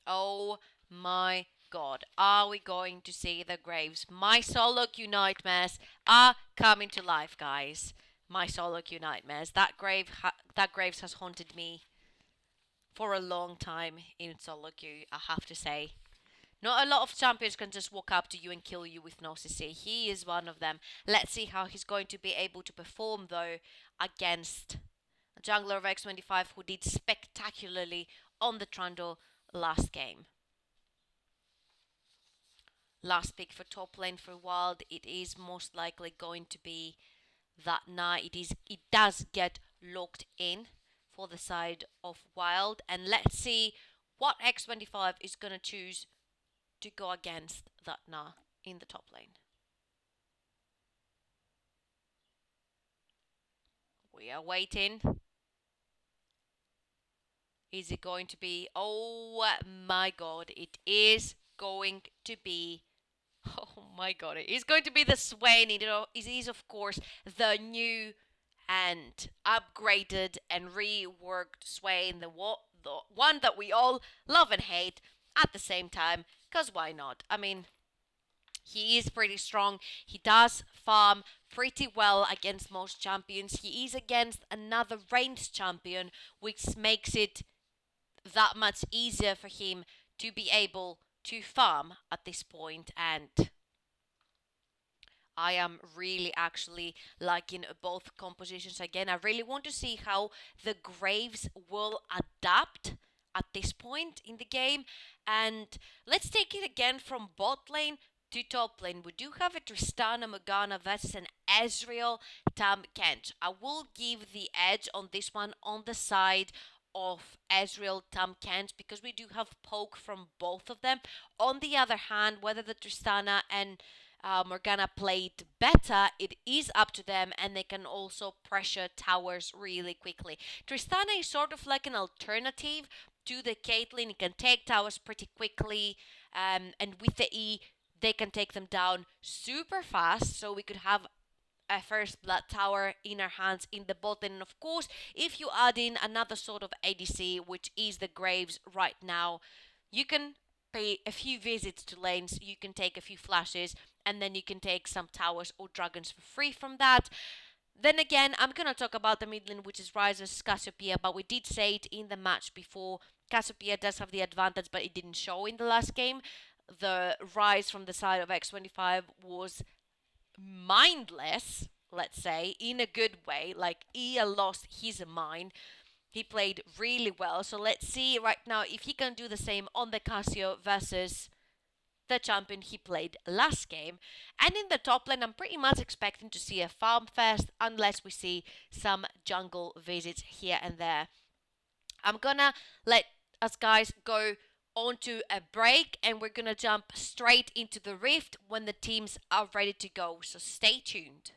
Oh my god, are we going to see the Graves? My solo queue nightmares are coming to life, guys. My solo queue nightmares. That Graves has haunted me for a long time in solo queue, I have to say. Not a lot of champions can just walk up to you and kill you with no CC. He is one of them. Let's see how he's going to be able to perform, though, against a jungler of X25 who did spectacularly on the Trundle last game. Last pick for top lane for Wild. It is most likely going to be that Knight. It does get locked in for the side of Wild, and let's see what X25 is going to choose to go against that Na in the top lane. We are waiting. Is it going to be? Oh my god, it is going to be. Oh my god, it is going to be the Swain. It is, of course, the new and upgraded and reworked Swain, the one that we all love and hate at the same time. Because why not? I mean, he is pretty strong. He does farm pretty well against most champions. He is against another ranged champion, which makes it that much easier for him to be able to farm at this point. And I am really actually liking both compositions. Again, I really want to see how the Graves will adapt at this point in the game. And let's take it again from bot lane to top lane. We do have a Tristana Morgana versus an Ezreal Tam Kench. I will give the edge on this one on the side of Ezreal Tam Kench because we do have poke from both of them. On the other hand, whether the Tristana and Morgana played better, it is up to them, and they can also pressure towers really quickly. Tristana is sort of like an alternative to the Caitlyn. It can take towers pretty quickly, and with the E, they can take them down super fast, so we could have a first blood tower in our hands in the bot lane. And of course, if you add in another sort of ADC, which is the Graves right now, you can pay a few visits to lanes, you can take a few flashes, and then you can take some towers or dragons for free from that. Then again, I'm going to talk about the mid lane, which is Ryze versus Cassiopeia, but we did say it in the match before. Cassiopeia does have the advantage, but it didn't show in the last game. The Ryze from the side of X25 was mindless, let's say, in a good way. Like, he lost his mind. He played really well. So let's see right now if he can do the same on the Casio versus the champion he played last game. And in the top lane, I'm pretty much expecting to see a farm fest unless we see some jungle visits here and there. I'm gonna let us guys go on to a break, and we're gonna jump straight into the rift when the teams are ready to go, so stay tuned.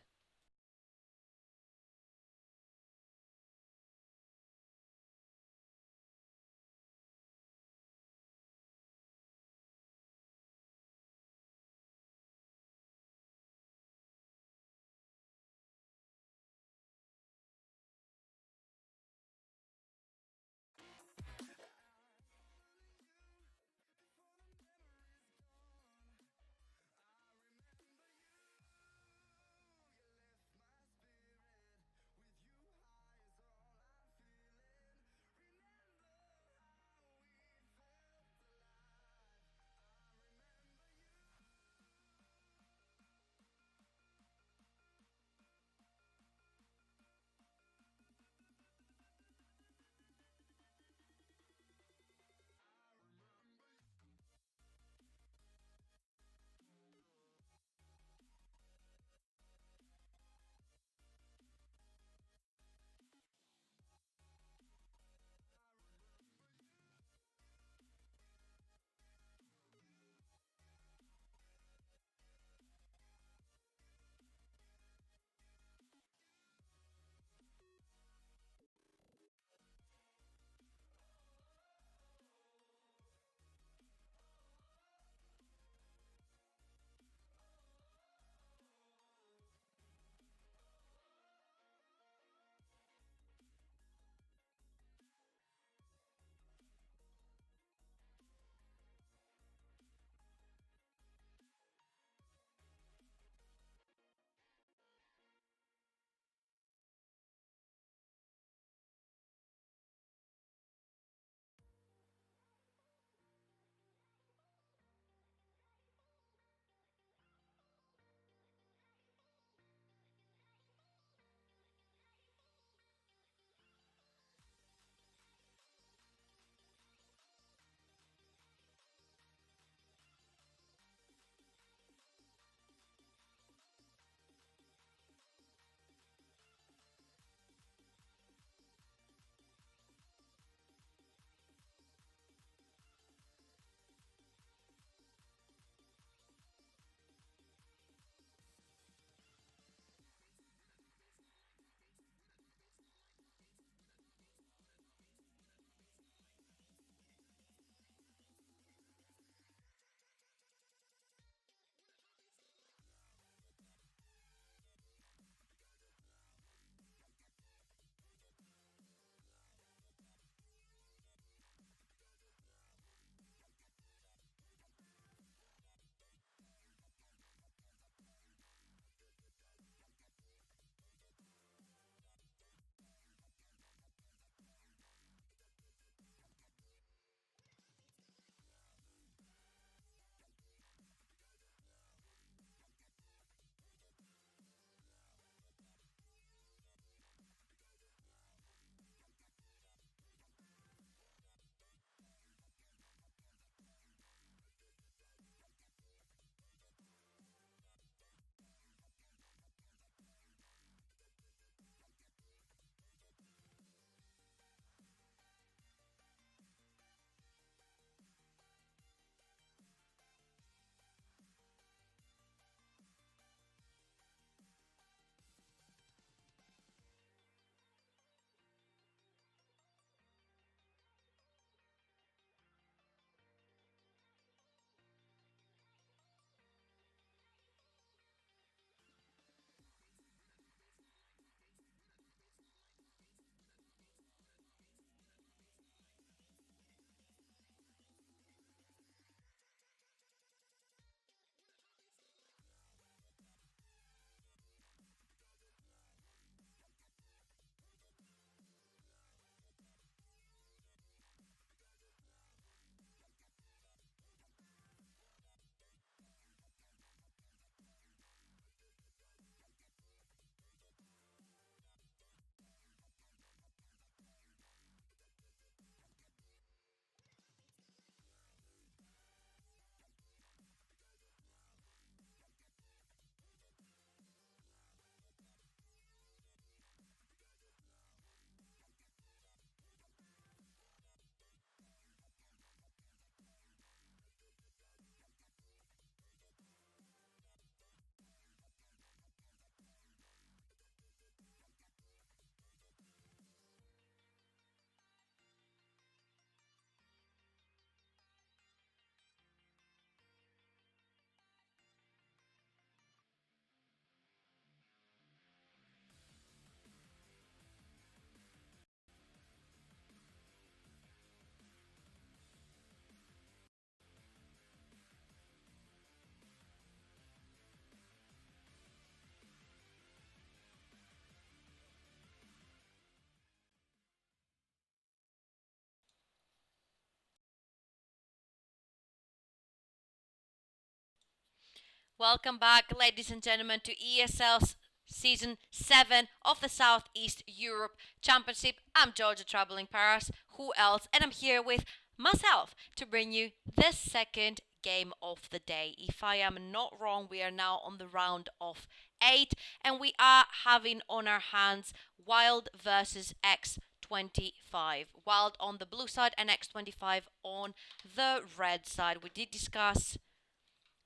Welcome back, ladies and gentlemen, to ESL's Season 7 of the Southeast Europe Championship. I'm Georgia Traveling Paras. Who else? And I'm here with myself to bring you the second game of the day. If I am not wrong, we are now on the round of 8, and we are having on our hands Wild versus X25. Wild on the blue side and X25 on the red side. We did discuss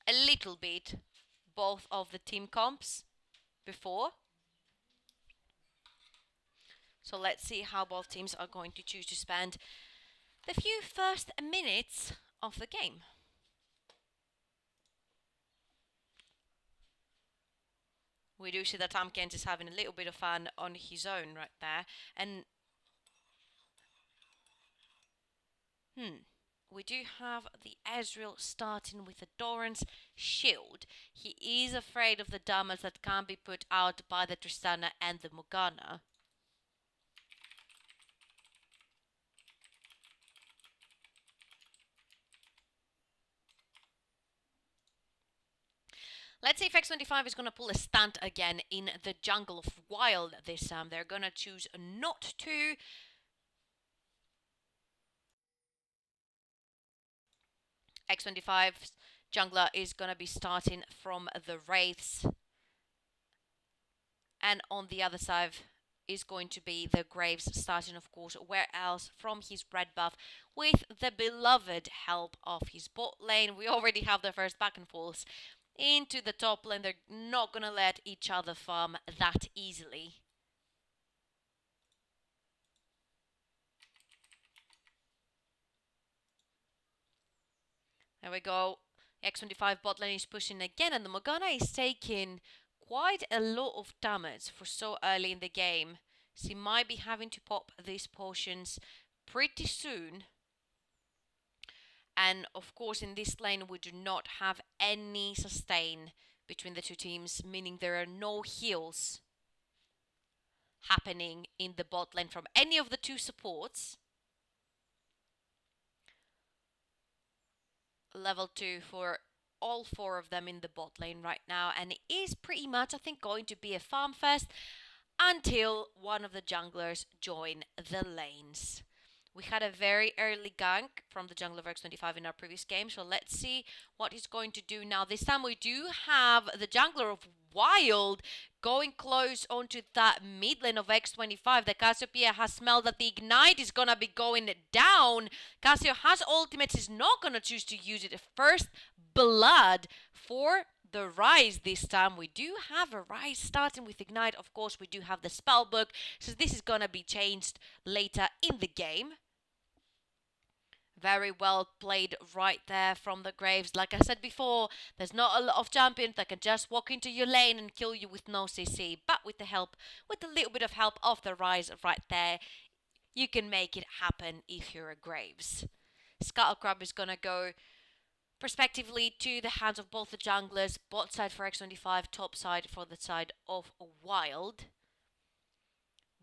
a little bit both of the team comps before. So let's see how both teams are going to choose to spend the few first minutes of the game. We do see that Tom Kent is having a little bit of fun on his own right there. And we do have the Ezreal starting with a Doran's shield. He is afraid of the damage that can be put out by the Tristana and the Morgana. Let's see if X25 is going to pull a stunt again in the jungle of Wild this time. They're going to choose not to. X25's jungler is going to be starting from the Wraiths. And on the other side is going to be the Graves starting, of course, where else from his red buff with the beloved help of his bot lane. We already have the first back and forth into the top lane. They're not going to let each other farm that easily. There we go. X25 bot lane is pushing again, and the Morgana is taking quite a lot of damage for so early in the game. She might be having to pop these potions pretty soon. And of course, in this lane, we do not have any sustain between the two teams, meaning there are no heals happening in the bot lane from any of the two supports. Level 2 for all 4 of them in the bot lane right now, and it is pretty much, I think, going to be a farm fest until one of the junglers join the lanes. We had a very early gank from the jungler of X25 in our previous game, so let's see what he's going to do now. This time we do have the jungler of Wild going close onto that mid lane of X25. The Cassiopeia has smelled that the ignite is gonna be going down. Cassio has ultimate, is not gonna choose to use it. First blood for the Rise this time. We do have a Rise starting with ignite. Of course, we do have the spell book, so this is gonna be changed later in the game. Very well played right there from the Graves. Like I said before, there's not a lot of champions that can just walk into your lane and kill you with no CC. But with the help, with a little bit of help of the Rise right there, you can make it happen if you're a Graves. Scuttlecrab is going to go prospectively to the hands of both the junglers. Bot side for X25, top side for the side of Wild.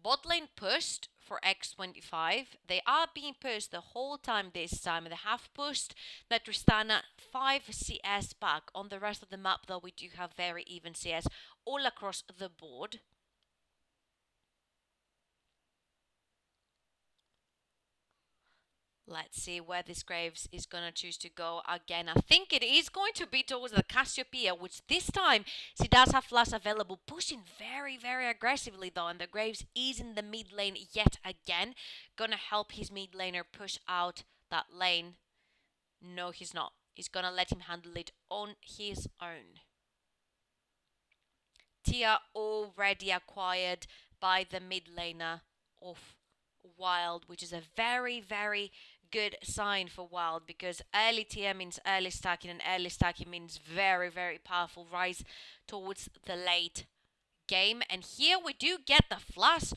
Bot lane pushed for X25. They are being pushed the whole time this time. They have pushed the Tristana 5 CS back. On the rest of the map, though, we do have very even CS all across the board. Let's see where this Graves is going to choose to go again. I think it is going to be towards the Cassiopeia, which this time she does have flash available. Pushing very, very aggressively though. And the Graves is in the mid lane yet again. Going to help his mid laner push out that lane. No, he's not. He's going to let him handle it on his own. Tia already acquired by the mid laner of Wild, which is a very, very good sign for Wild, because early TM means early stacking, and early stacking means very, very powerful rise towards the late game. And here we do get the flash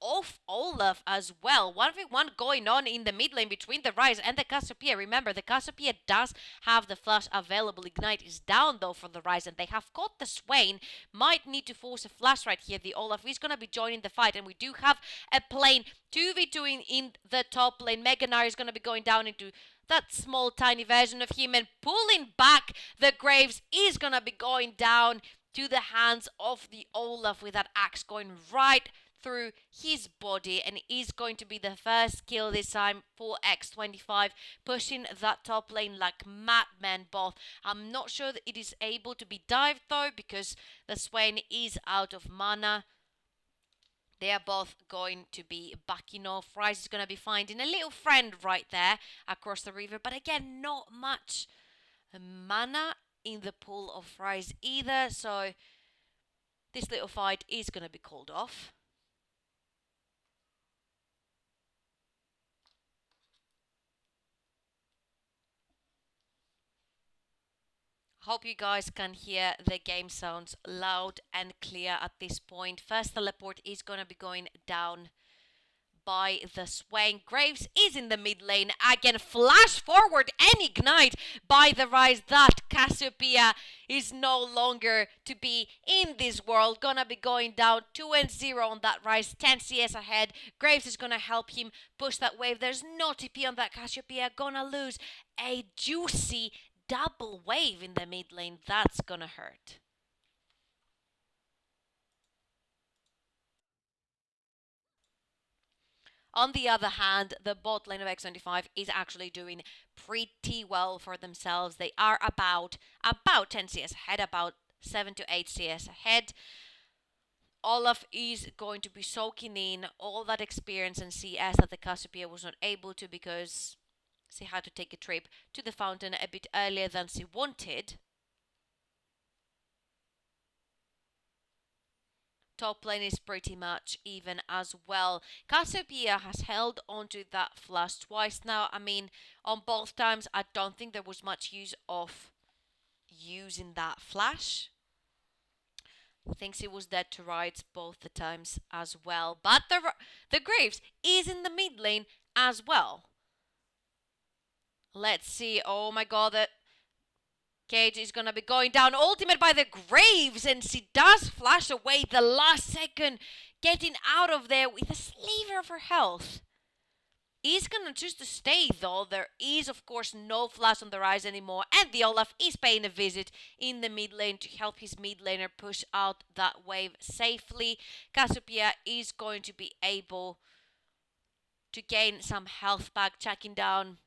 of Olaf as well. 1v1 going on in the mid lane between the Rise and the Cassiopeia. Remember, the Cassiopeia does have the flash available. Ignite is down though for the Rise, and they have got the Swain. Might need to force a flash right here. The Olaf is going to be joining the fight, and we do have a plane 2v2 in the top lane. Meganar is going to be going down into that small tiny version of him and pulling back the Graves is gonna be going down to the hands of the Olaf with that axe going right through his body, and is going to be the first kill this time for X25, pushing that top lane like madmen both. I'm not sure that it is able to be dived though, because the Swain is out of mana. They are both going to be backing off. Rise is going to be finding a little friend right there across the river, but again, not much mana in the pool of Rise either, so this little fight is going to be called off. Hope you guys can hear the game sounds loud and clear at this point. First teleport is going to be going down by the Swain. Graves is in the mid lane. Again, flash forward and ignite by the Rise. That Cassiopeia is no longer to be in this world. Gonna be going down 2-0 on that Rise. 10 CS ahead. Graves is gonna help him push that wave. There's no TP on that Cassiopeia. Gonna lose a juicy double wave in the mid lane. That's gonna hurt. On the other hand, the bot lane of X25 is actually doing pretty well for themselves. They are about 10 CS ahead, about 7 to 8 CS ahead. Olaf is going to be soaking in all that experience and CS that the Cassiopeia was not able to, because she had to take a trip to the fountain a bit earlier than she wanted. Top lane is pretty much even as well. Cassiopeia has held onto that flash twice now. I mean, on both times, I don't think there was much use of using that flash. I think she was dead to rights both the times as well. But the Graves is in the mid lane as well. Let's see. Oh my god, that Cage is going to be going down. Ultimate by the Graves, and she does flash away the last second, getting out of there with a sliver of her health. Is going to choose to stay though. There is of course no flash on the Rise anymore, and the Olaf is paying a visit in the mid lane to help his mid laner push out that wave safely. Cassiopeia is going to be able to gain some health back, checking down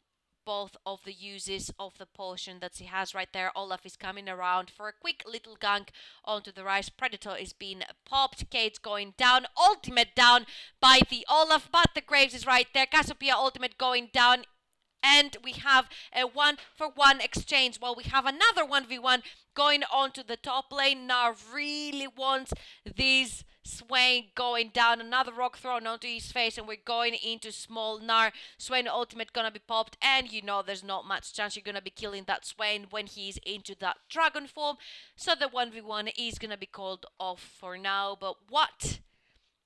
both of the uses of the potion that she has right there. Olaf is coming around for a quick little gank onto the Rise. Predator is being popped. Kate's going down. Ultimate down by the Olaf, but the Graves is right there. Cassiopeia ultimate going down. And we have a 1-for-1 exchange. Well, we have another 1v1 going on to the top lane. Now really wants this Swain going down. Another rock thrown onto his face, and we're going into small Nar. Swain ultimate gonna be popped, and you know there's not much chance you're gonna be killing that Swain when he's into that dragon form. So the 1v1 is gonna be called off for now. But what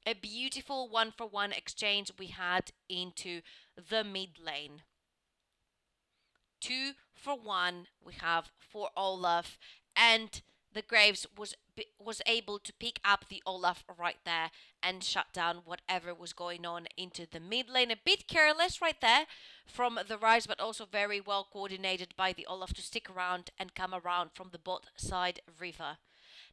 a beautiful 1-for-1 exchange we had into the mid lane. 2-for-1 we have for Olaf, and the Graves was able to pick up the Olaf right there and shut down whatever was going on into the mid lane. A bit careless right there from the Rise, but also very well coordinated by the Olaf to stick around and come around from the bot side river.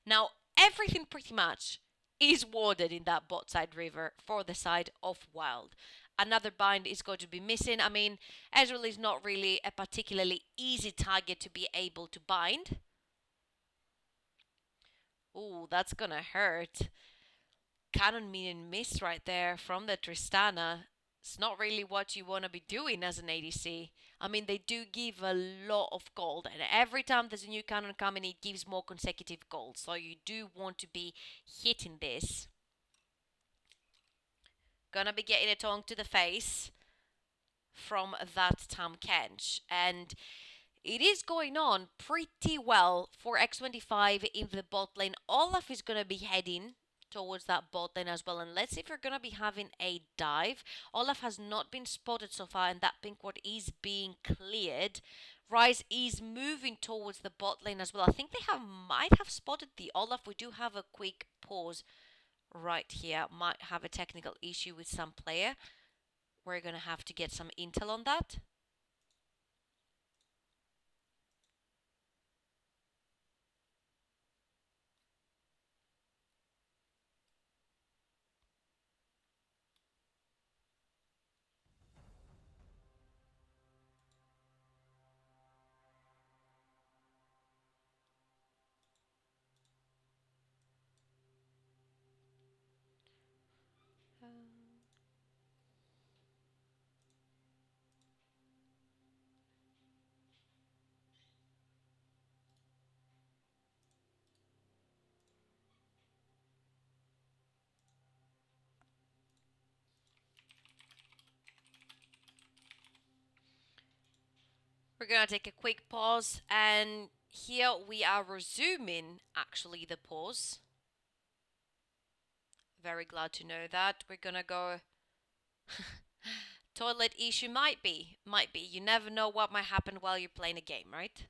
Now everything pretty much is warded in that bot side river for the side of Wild. Another bind is going to be missing. I mean, Ezreal is not really a particularly easy target to be able to bind. Ooh, that's gonna hurt. Cannon minion miss right there from the Tristana. It's not really what you want to be doing as an ADC. I mean, they do give a lot of gold, and every time there's a new cannon coming, it gives more consecutive gold. So you do want to be hitting this. Gonna be getting a tongue to the face from that Tam Kench, and it is going on pretty well for X25 in the bot lane. Olaf is gonna be heading towards that bot lane as well, and let's see if we're gonna be having a dive. Olaf has not been spotted so far, and that pink ward is being cleared. Rise is moving towards the bot lane as well. I think they might have spotted the Olaf. We do have a quick pause right here. Might have a technical issue with some player. We're gonna have to get some intel on that. We're gonna take a quick pause, and here we are resuming actually the pause. Very glad to know that. We're gonna go. Toilet issue might be. You never know what might happen while you're playing a game, right?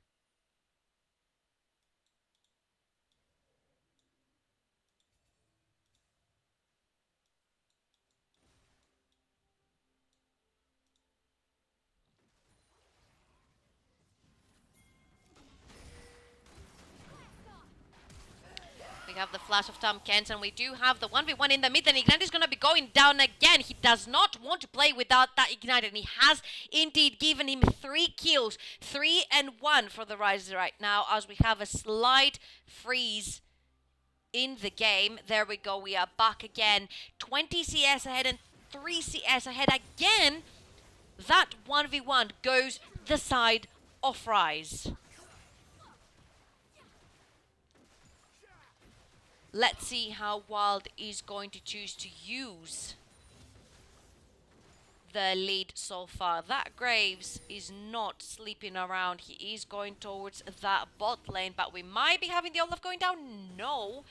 We have the flash of Tom Kent, and we do have the 1v1 in the mid, and Ignite is going to be going down again. He does not want to play without that Ignite, and he has indeed given him 3 kills. 3 and 1 for the Rise right now, as we have a slight freeze in the game. There we go, we are back again. 20 CS ahead and 3 CS ahead again. That 1v1 goes the side of Rise. Let's see how Wild is going to choose to use the lead so far. That Graves is not sleeping around. He is going towards that bot lane, but we might be having the Olaf going down. No,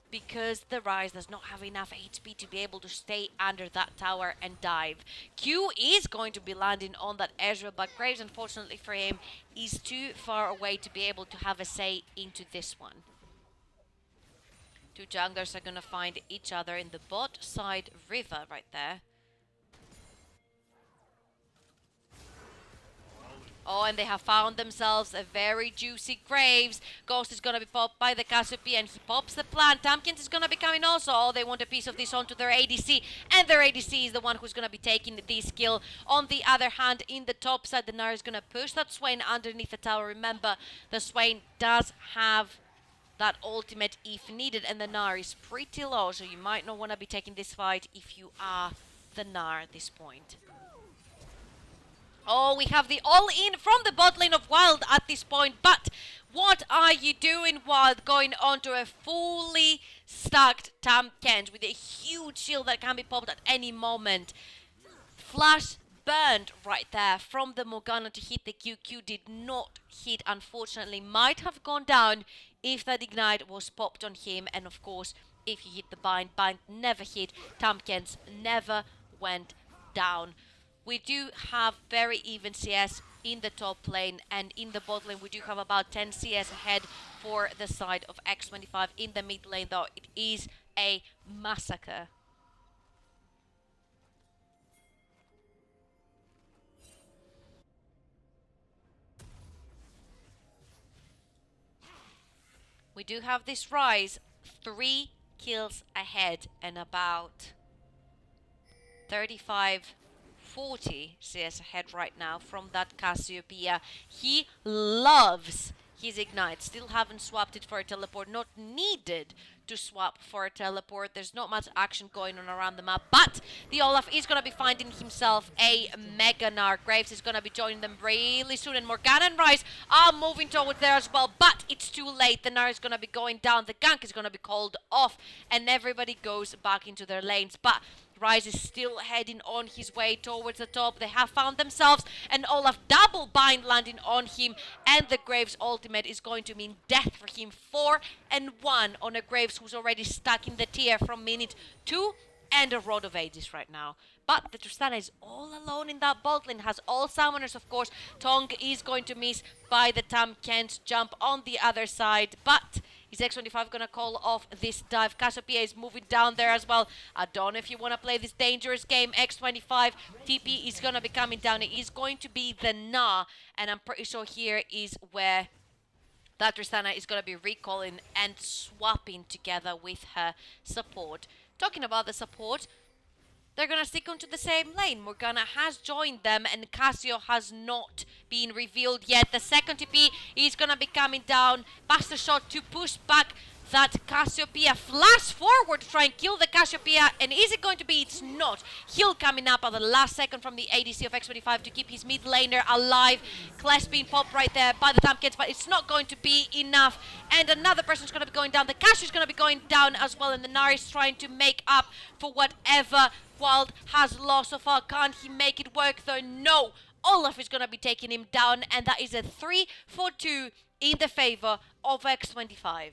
because the Rise does not have enough HP to be able to stay under that tower and dive. Q is going to be landing on that Ezreal, but Graves, unfortunately for him, is too far away to be able to have a say into this one. 2 junglers are gonna find each other in the bot side river right there. Oh, and they have found themselves a very juicy Graves. Ghost is gonna be popped by the Cassiopeia, and he pops the plant. Tamkins is gonna be coming also. Oh, they want a piece of this onto their ADC, and their ADC is the one who's gonna be taking this kill. On the other hand, in the top side, the Nara is gonna push that Swain underneath the tower. Remember, the Swain does have that ultimate if needed, and the Gnar is pretty low, so you might not want to be taking this fight if you are the Gnar at this point. Oh, we have the all-in from the bot lane of Wild at this point, but what are you doing, Wild, going onto a fully stacked Tam Kench with a huge shield that can be popped at any moment? Flash burned right there from the Morgana to hit the QQ, did not hit, unfortunately. Might have gone down if that Ignite was popped on him, and of course if he hit the bind never hit. Tamkins never went down. We do have very even CS in the top lane, and in the bot lane we do have about 10 CS ahead for the side of X25. In the mid lane though, it is a massacre. We do have this Rise 3 kills ahead and about 35-40 CS ahead right now from that Cassiopeia. He loves his Ignite. Still haven't swapped it for a teleport. Not needed to swap for a teleport. There's not much action going on around the map, but the Olaf is going to be finding himself a Mega Gnar. Graves is going to be joining them really soon, and Morgana and Rise are moving towards there as well, but it's too late. The Gnar is going to be going down. The gank is going to be called off, and everybody goes back into their lanes, but Rise is still heading on his way towards the top. They have found themselves an Olaf double bind landing on him, and the Graves ultimate is going to mean death for him. 4 and 1 on a Graves who's already stuck in the tier from minute 2 and a Rod of Ages right now. But the Tristana is all alone in that bot lane, has all summoners of course. Tong is going to miss by the Tam Kent jump on the other side, but is X25 gonna call off this dive? Cassiopeia is moving down there as well. I don't know if you want to play this dangerous game. X25 TP is gonna be coming down. It is going to be the Na, and I'm pretty sure here is where that Tristana is gonna be recalling and swapping together with her support. Talking about the support, they're gonna stick onto the same lane. Morgana has joined them, and Cassio has not been revealed yet. The second TP is gonna be coming down. Buster shot to push back that Cassiopeia. Flash forward to try and kill the Cassiopeia, and is it going to be? It's not. Heal coming up at the last second from the ADC of X25 to keep his mid laner alive. Clash being popped right there by the Tamkins, but it's not going to be enough, and another person's going to be going down. The Cash is going to be going down as well, and the Nari is trying to make up for whatever Wild has lost so far. Can't he make it work though? No. Olaf is going to be taking him down, and that is a 3-4-2 in the favor of X25.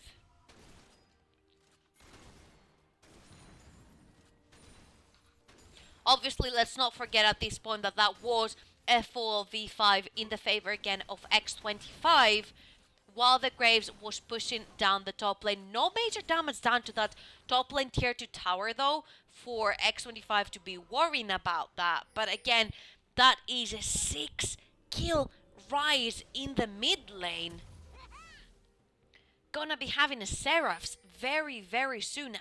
Obviously, let's not forget at this point that that was a 4v5 in the favor again of X25, while the Graves was pushing down the top lane. No major damage down to that top lane tier 2 tower though, for X25 to be worrying about that. But again, that is a 6 kill rise in the mid lane. Gonna be having a Seraphs very soon.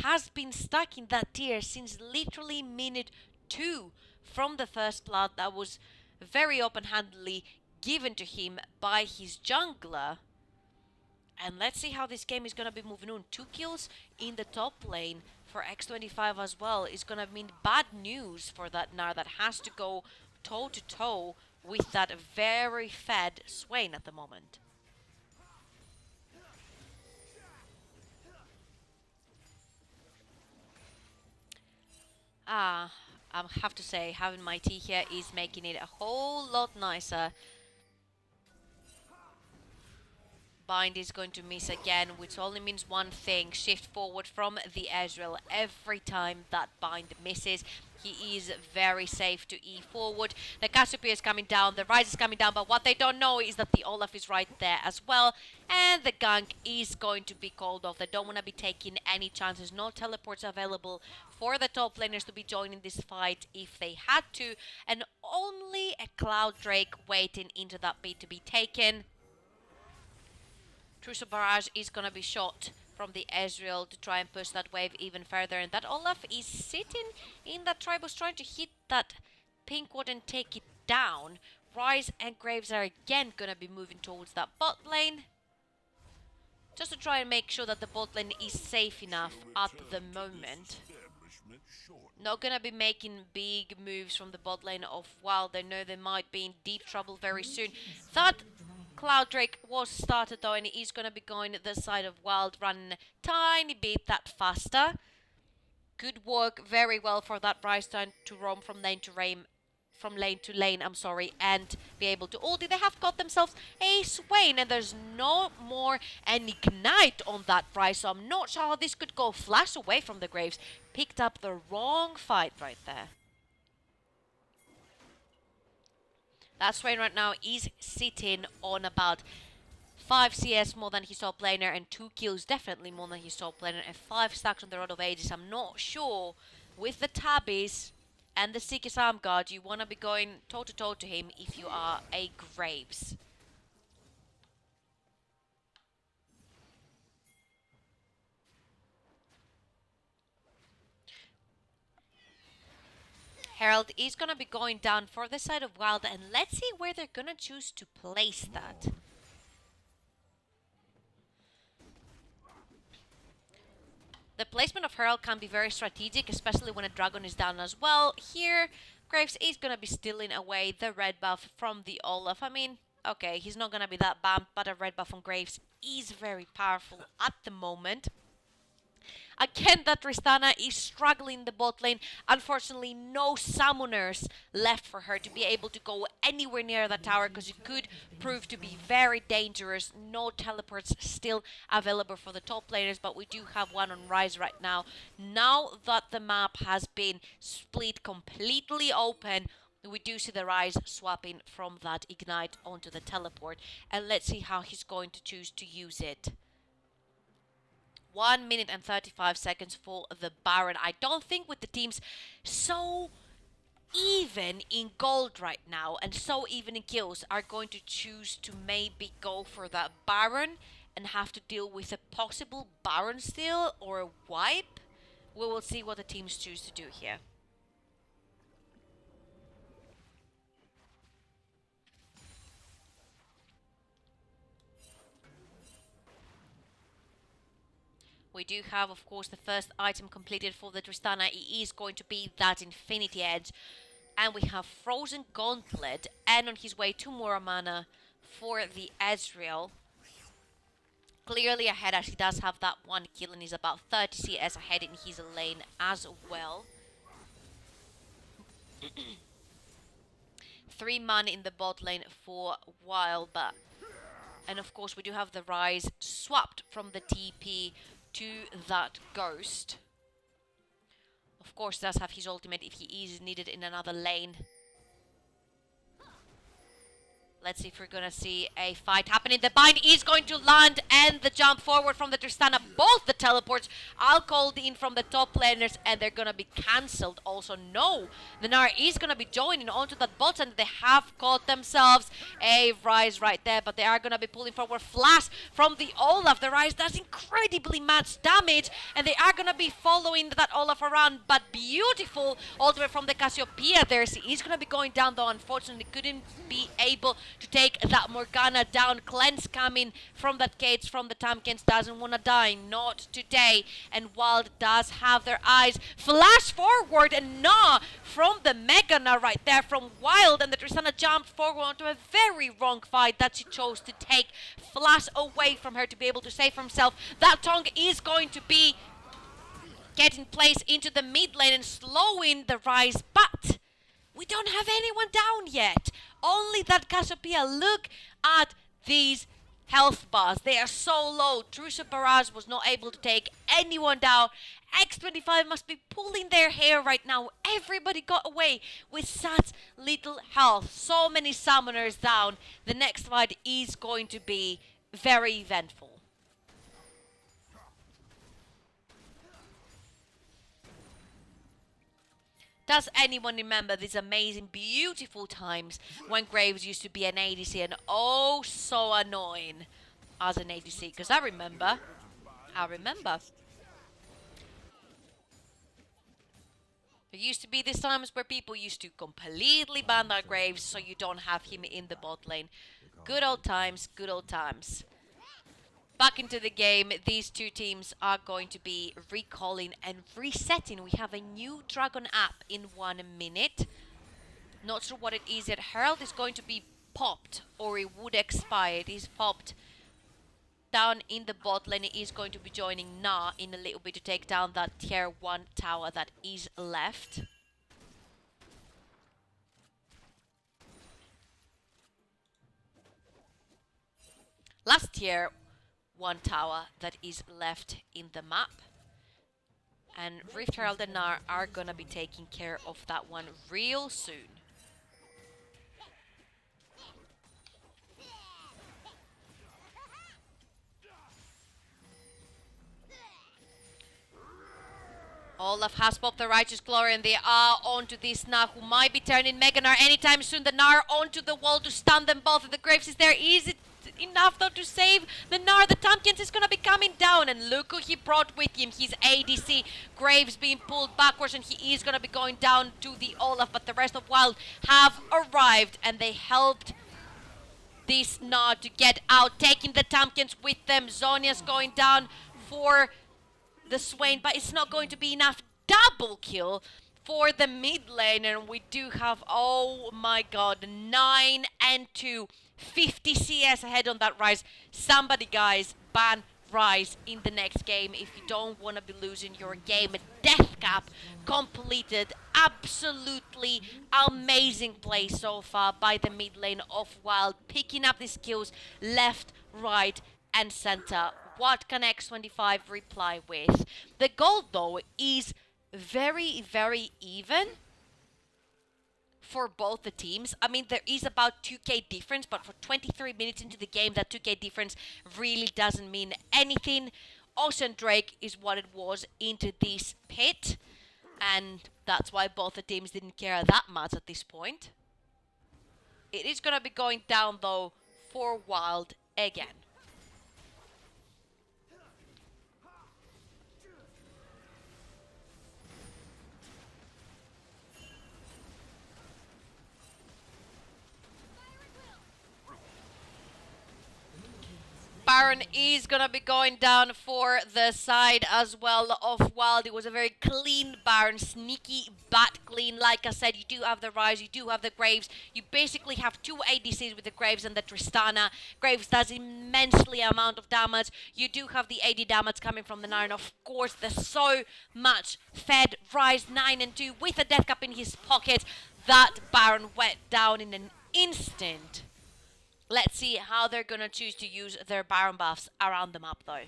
Has been stuck in that tier since literally minute 2 from the first blood that was very open-handedly given to him by his jungler. And let's see how this game is gonna be moving on. 2 kills in the top lane for X25 as well is gonna mean bad news for that Gnar that has to go toe-to-toe with that very fed Swain at the moment. I have to say, having my tea here is making it a whole lot nicer. Bind is going to miss again, which only means one thing: shift forward from the Ezreal. Every time that Bind misses, he is very safe to E forward. The Cassiopeia is coming down, the Rise is coming down, but what they don't know is that the Olaf is right there as well. And the gank is going to be called off. They don't want to be taking any chances. No teleports available for the top laners to be joining this fight if they had to. And only a Cloud Drake waiting into that beat to be taken. Truso Barrage is going to be shot from the Ezreal to try and push that wave even further. And that Olaf is sitting in that Tribus trying to hit that pink ward and take it down. Rise and Graves are again going to be moving towards that bot lane, just to try and make sure that the bot lane is safe enough at the moment. Not going to be making big moves from the bot lane of Wild. They know they might be in deep trouble very soon. That Cloud Drake was started though, and he is going to be going the side of Wild, running a tiny bit that faster. Good work, very well for that Bryce to roam from lane to lane, and be able to ulti. They have got themselves a Swain, and there's no more an Ignite on that Bryce, so I'm not sure how this could go. Flash away from the Graves. Picked up the wrong fight right there. That Swain right now is sitting on about 5 CS more than his top laner, and 2 kills definitely more than his top laner, and 5 stacks on the Rod of Ages. I'm not sure with the Tabbies and the Seeker's Arm Guard you want to be going toe-to-toe to him if you are a Graves. Herald is going to be going down for the side of Wild, and let's see where they're going to choose to place that. The placement of Herald can be very strategic, especially when a dragon is down as well. Here, Graves is going to be stealing away the red buff from the Olaf. I mean, okay, he's not going to be that bad, but a red buff on Graves is very powerful at the moment. Again, that Tristana is struggling in the bot lane. Unfortunately, no summoners left for her to be able to go anywhere near the tower, because it could prove to be very dangerous. No teleports still available for the top laners, but we do have one on Rise right now. Now that the map has been split completely open, we do see the Rise swapping from that Ignite onto the teleport. And let's see how he's going to choose to use it. 1 minute and 35 seconds for the Baron. I don't think with the teams so even in gold right now and so even in kills are going to choose to maybe go for that Baron and have to deal with a possible Baron steal or a wipe. We will see what the teams choose to do here. We do have, of course, the first item completed for the Tristana. It is going to be that Infinity Edge. And we have Frozen Gauntlet. And on his way, 2 more mana for the Ezreal. Clearly ahead, as he does have that 1 kill and he's about 30 CS ahead in his lane as well. 3-man in the bot lane for a while, but... And of course we do have the Rise swapped from the TP to that Ghost. Of course does have his ultimate if he is needed in another lane. Let's see if we're gonna see a fight happening. The bind is going to land and the jump forward from the Tristana. Both the teleports are called in from the top laners and they're gonna be cancelled. Also, no, the Gnar is gonna be joining onto that bot and they have caught themselves a Rise right there. But they are gonna be pulling forward Flash from the Olaf. The Rise does incredibly much damage and they are gonna be following that Olaf around. But beautiful ultimate from the Cassiopeia there. She is gonna be going down though. Unfortunately, couldn't be able to take that Morgana down. Cleanse coming from that cage from the Tamkins. Doesn't want to die. Not today. And Wild does have their eyes. Flash forward and Gnaw from the Megana right there from Wild. And the Tristana jumped forward onto a very wrong fight that she chose to take Flash away from her to be able to save himself. That tongue is going to be getting placed into the mid lane and slowing the Rise. But we don't have anyone down yet. Only that Cassiopeia. Look at these health bars. They are so low. Trusa Barrage was not able to take anyone down. X25 must be pulling their hair right now. Everybody got away with such little health. So many summoners down. The next fight is going to be very eventful. Does anyone remember these amazing, beautiful times when Graves used to be an ADC and oh so annoying as an ADC? Because I remember. There used to be these times where people used to completely ban that Graves so you don't have him in the bot lane. Good old times, good old times. Back into the game, these two teams are going to be recalling and resetting. We have a new Dragon app in 1 minute. Not sure what it is yet. Herald is going to be popped, or it would expire. It is popped down in the bot lane. It is going to be joining Gnar in a little bit to take down that tier 1 tower that is left. Last tier 1 tower that is left in the map. And Rift Herald and Gnar are gonna be taking care of that one real soon. Olaf has popped the Righteous Glory and they are onto this Gnar who might be turning Mega Gnar anytime soon. The Gnar onto the wall to stun them both. The Graves is there. Is it enough though to save the Gnar? The Tamkins is gonna be coming down and look who he brought with him. His ADC. Graves being pulled backwards and he is gonna be going down to the Olaf, but the rest of Wild have arrived and they helped this Gnar to get out, taking the Tamkins with them. Zhonya's going down for the Swain, but it's not going to be enough. Double kill for the mid lane, and we do have, oh my god, 9 and 2, 50 CS ahead on that Rise. Somebody, guys, ban Rise in the next game if you don't want to be losing your game. Death cap completed. Absolutely amazing play so far by the mid lane of Wild, picking up these kills left, right and center. What can X25 reply with? The gold though is very, very even for both the teams. I mean, there is about 2k difference, but for 23 minutes into the game, that 2k difference really doesn't mean anything. Ocean Drake is what it was into this pit, and that's why both the teams didn't care that much at this point. It is gonna be going down though for Wild again. Baron is gonna be going down for the side as well of Wild. It was a very clean Baron, sneaky but clean. Like I said, you do have the Rise, you do have the Graves. You basically have two ADCs with the Graves and the Tristana. Graves does immensely amount of damage. You do have the AD damage coming from the Nine. Of course, there's so much fed. Rise 9 and 2 with a Death Cup in his pocket. That Baron went down in an instant. Let's see how they're gonna choose to use their Baron buffs around the map though.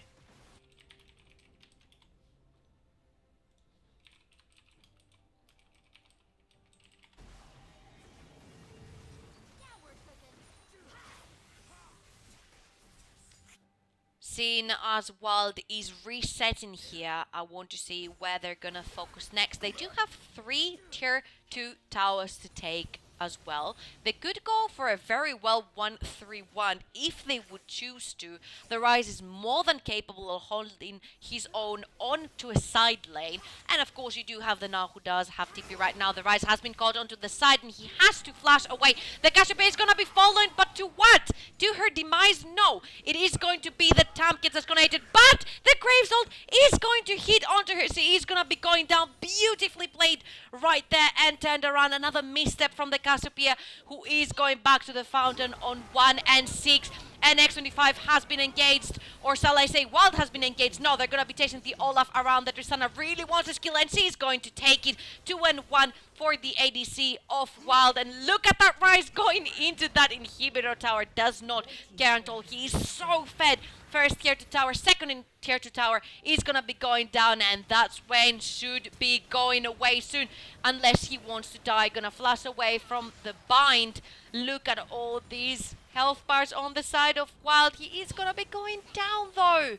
Seeing as Wild is resetting here, I want to see where they're gonna focus next. They do have 3 tier 2 towers to take as well. They could go for a very well 1-3-1 if they would choose to. The Rise is more than capable of holding his own onto a side lane. And of course you do have the Na who does have TP right now. The Rise has been caught onto the side and he has to flash away. The Cassiopeia is gonna be followed, but to what? To her demise? No. It is going to be the Tamkins that's gonna hit it, but the Graves ult is going to hit onto her. So he's gonna be going down. Beautifully played right there and turned around. Another misstep from the Cassiopeia, who is going back to the fountain on 1 and 6. And X25 has been engaged, or shall I say Wild has been engaged. No, they're going to be chasing the Olaf around. The Tristana really wants a skill and she's going to take it. 2 and 1 for the ADC of Wild. And look at that Rise going into that inhibitor tower. Does not care at all. He is so fed. First tier 2 tower, second in tier 2 tower is gonna be going down, and that's when should be going away soon, unless he wants to die. Gonna flash away from the bind. Look at all these health bars on the side of Wild. He is gonna be going down though,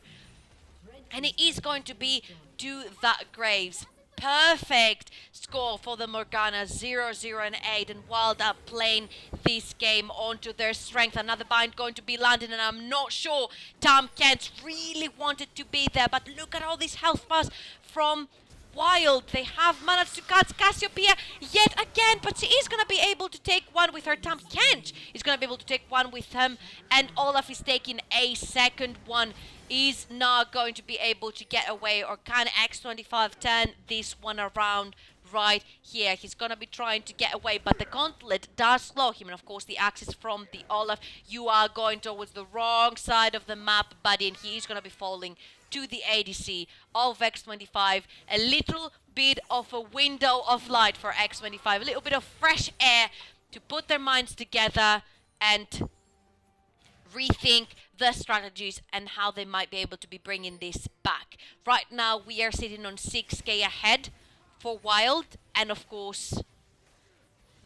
and it is going to be to that Graves. Perfect score for the Morgana, 0-0 and 8, and Wild are playing this game onto their strength. Another bind going to be landing, and I'm not sure Tom Kent really wanted to be there, but look at all these health bars from Wild. They have managed to catch Cassiopeia yet again, but she is going to be able to take one with her. Tom Kent is going to be able to take one with him, and Olaf is taking a second one. Is not going to be able to get away, or can X25 turn this one around right here? He's gonna be trying to get away, but the gauntlet does slow him, and of course the axis from the Olaf. You are going towards the wrong side of the map, buddy, and he is gonna be falling to the ADC of X25. A little bit of a window of light for X25, a little bit of fresh air to put their minds together and rethink the strategies and how they might be able to be bringing this back. Right now we are sitting on 6k ahead for Wild, and of course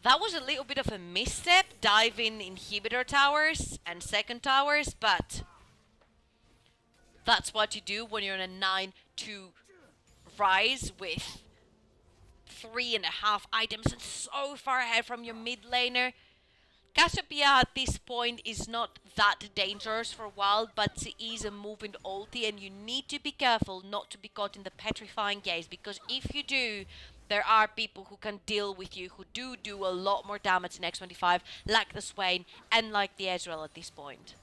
that was a little bit of a misstep, diving inhibitor towers and second towers, but that's what you do when you're in a 9-2 Rise with 3.5 items and so far ahead from your mid laner. Cassiopeia at this point is not that dangerous for Wild, but she is a moving ulti, and you need to be careful not to be caught in the petrifying gaze, because if you do, there are people who can deal with you, who do a lot more damage in X25, like the Swain and like the Ezreal at this point.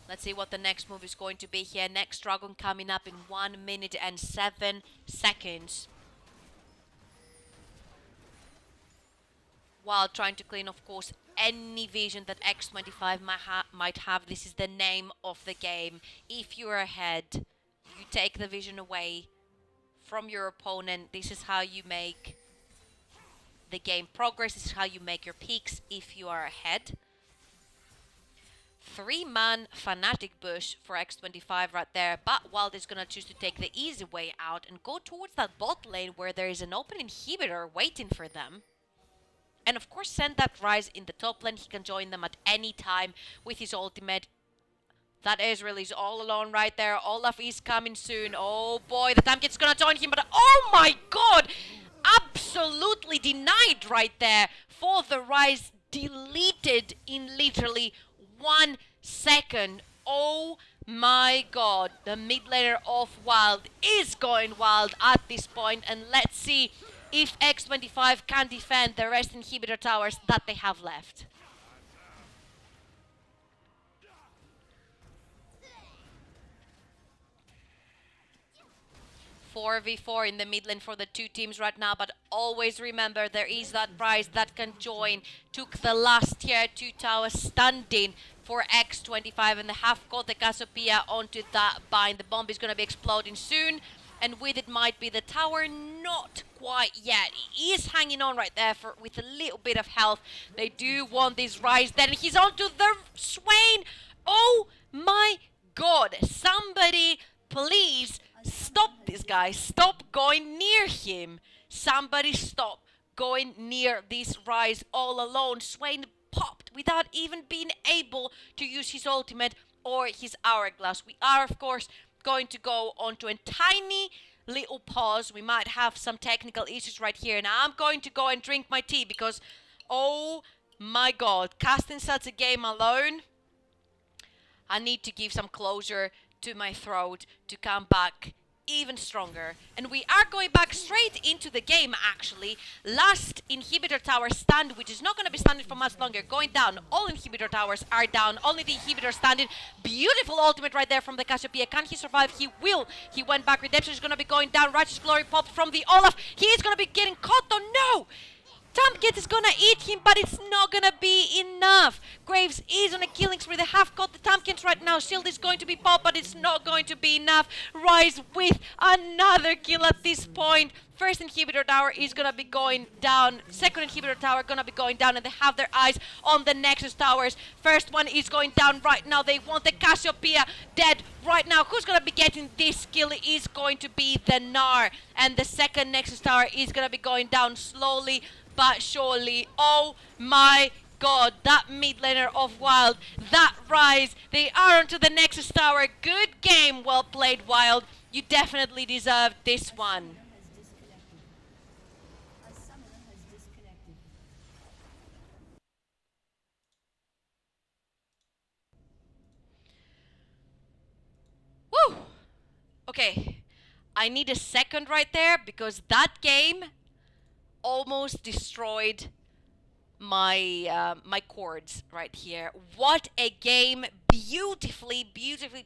Let's see what the next move is going to be here. Next dragon coming up in 1 minute and 7 seconds. While trying to clean, of course, any vision that X25 might have. This is the name of the game. If you're ahead, you take the vision away from your opponent. This is how you make the game progress. This is how you make your peaks if you are ahead. 3-man Fnatic Bush for X25 right there, but Wild is going to choose to take the easy way out and go towards that bot lane where there is an open inhibitor waiting for them. And of course send that Rise in the top lane. He can join them at any time with his ultimate. That Ezreal is all alone right there. Olaf is coming soon. Oh boy, the Tamkins going to join him, but oh my god! Absolutely denied right there for the Rise. Deleted in literally 1 second. Oh My god, the mid laner of Wild is going wild at this point, and let's see if X25 can defend the rest inhibitor towers that they have left. 4v4 in the mid lane for the two teams right now, but always remember there is that Rise that can join. Took the last tier 2 tower standing for X25, and they have got the Cassiopeia onto that bind. The bomb is going to be exploding soon, and with it might be the tower. Not quite yet. He is hanging on right there with a little bit of health. They do want this Rise. Then he's onto the Swain. Oh my god, somebody please stop this guy. Stop going near him. Somebody stop going near this Rise all alone. Swain popped without even being able to use his ultimate or his hourglass. We are, of course, going to go onto a tiny little pause. We might have some technical issues right here. And I'm going to go and drink my tea because, oh my god, casting such a game alone, I need to give some closure to my throat to come back even stronger. And we are going back straight into the game, actually. Last inhibitor tower stand, which is not going to be standing for much longer, going down. All inhibitor towers are down, only the inhibitor standing. Beautiful ultimate right there from the Cassiopeia. Can he survive? He will. He went back. Redemption is going to be going down. Righteous Glory popped from the Olaf. He is going to be getting caught though. No! Tomkins is gonna eat him, but it's not gonna be enough. Graves is on a killing spree. They have got the Tomkins right now. Shield is going to be popped, but it's not going to be enough. Rise with another kill at this point. First inhibitor tower is gonna be going down. Second inhibitor tower gonna be going down, and they have their eyes on the Nexus towers. First one is going down right now. They want the Cassiopeia dead right now. Who's gonna be getting this kill is going to be the Gnar, and the second Nexus tower is gonna be going down slowly but surely. Oh my god, that mid laner of Wild, that Rise, they are onto the Nexus tower. Good game, well played Wild. You definitely deserved this one. Woo! Okay, I need a second right there because that game almost destroyed my chords right here. What a game. Beautifully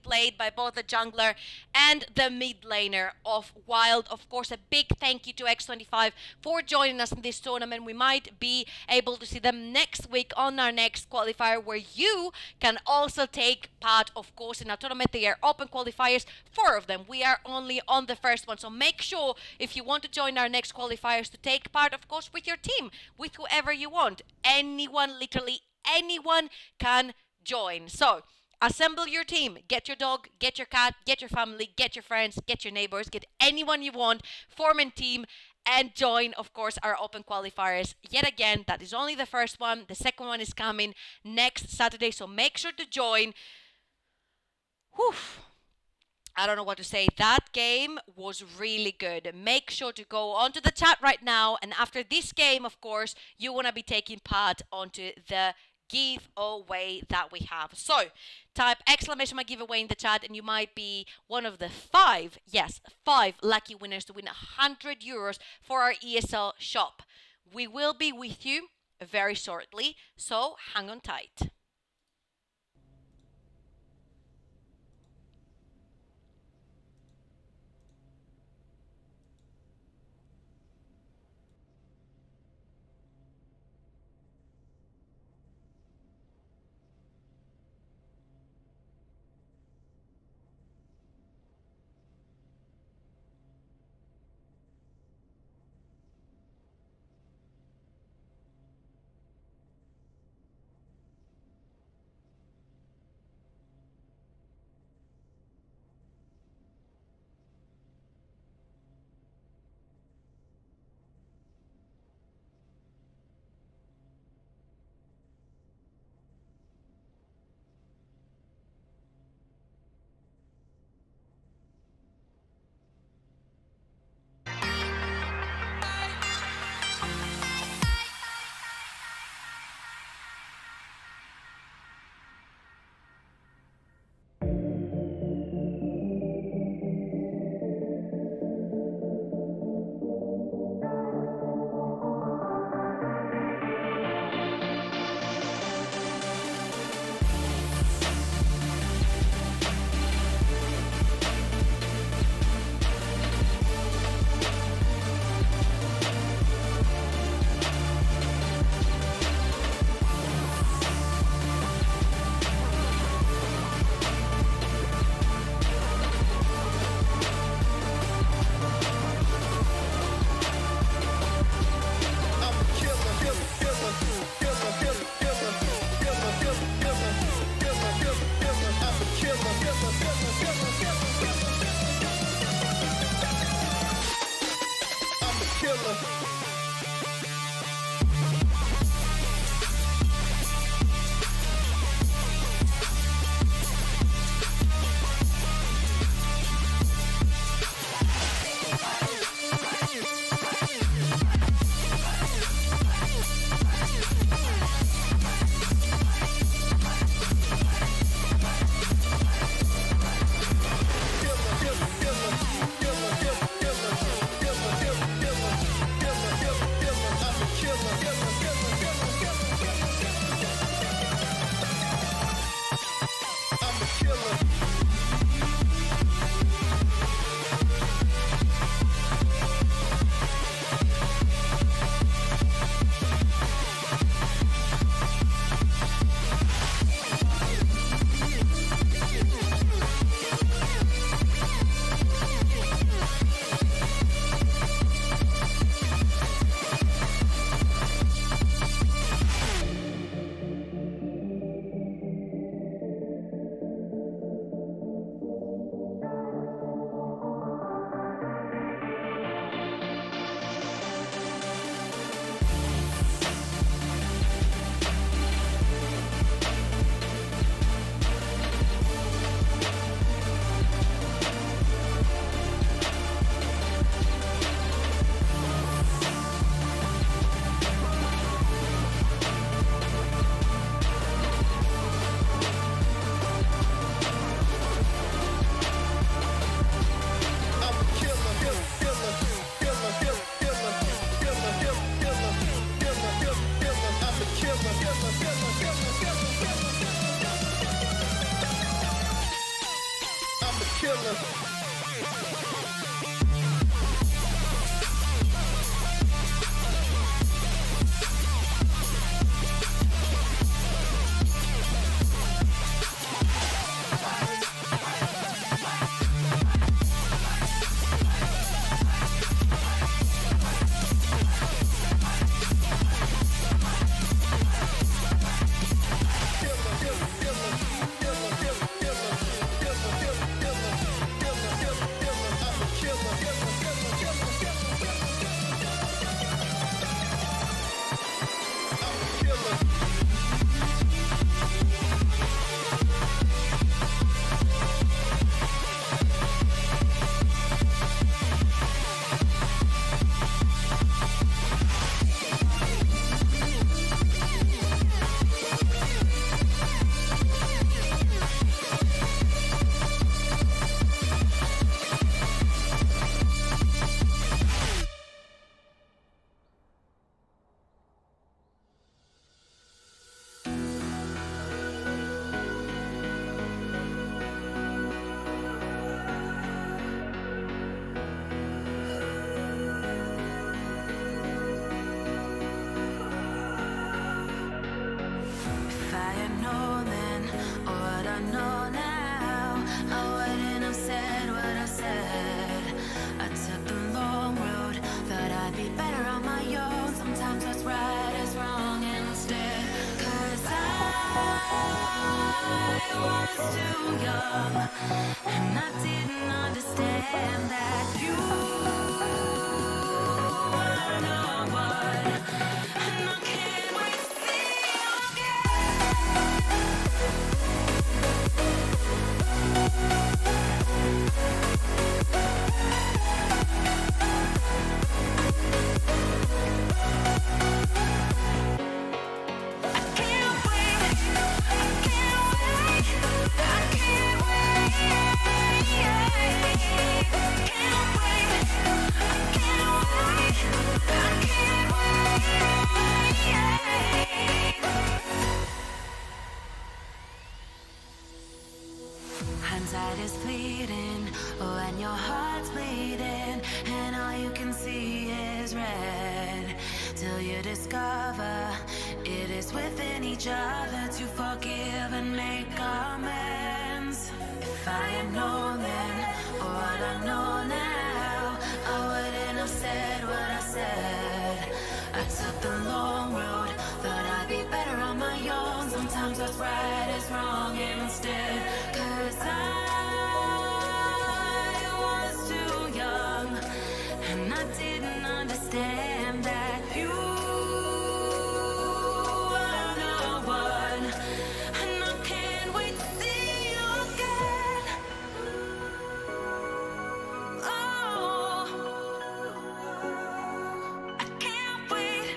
played by both the jungler and the mid laner of Wild. Of course, a big thank you to X25 for joining us in this tournament. We might be able to see them next week on our next qualifier, where you can also take part, of course, in our tournament. They are open qualifiers, 4 of them. We are only on the first one, so make sure if you want to join our next qualifiers to take part, of course, with your team, with whoever you want. Anyone, literally anyone can join. So assemble your team. Get your dog, get your cat, get your family, get your friends, get your neighbors, get anyone you want, form a team, and join, of course, our open qualifiers. Yet again, that is only the first one. The second one is coming next Saturday, so make sure to join. Whew. I don't know what to say. That game was really good. Make sure to go onto the chat right now. And after this game, of course, you want to be taking part onto the giveaway that we have. So type exclamation mark giveaway in the chat and you might be one of the 5 lucky winners to win 100 euros for our ESL shop. We will be with you very shortly, so hang on tight. I'm a killer. If I had known then what I know now, I wouldn't have said what I said. I took the long road, thought I'd be better on my own. Sometimes what's right is wrong instead. 'Cause I was too young, and I didn't understand that you were no one. And I can't wait to see you again. Hindsight is fleeting when your heart's bleeding and all you can see is red. Till you discover it is within each other to forgive and make amends. If I had known then what I know now, I wouldn't have said what I said. I took the long road, thought I'd be better on my own. Sometimes what's right is wrong instead. 'Cause I was too young, and I didn't understand that you were no one. And I can't wait to see you again. Oh, I can't wait.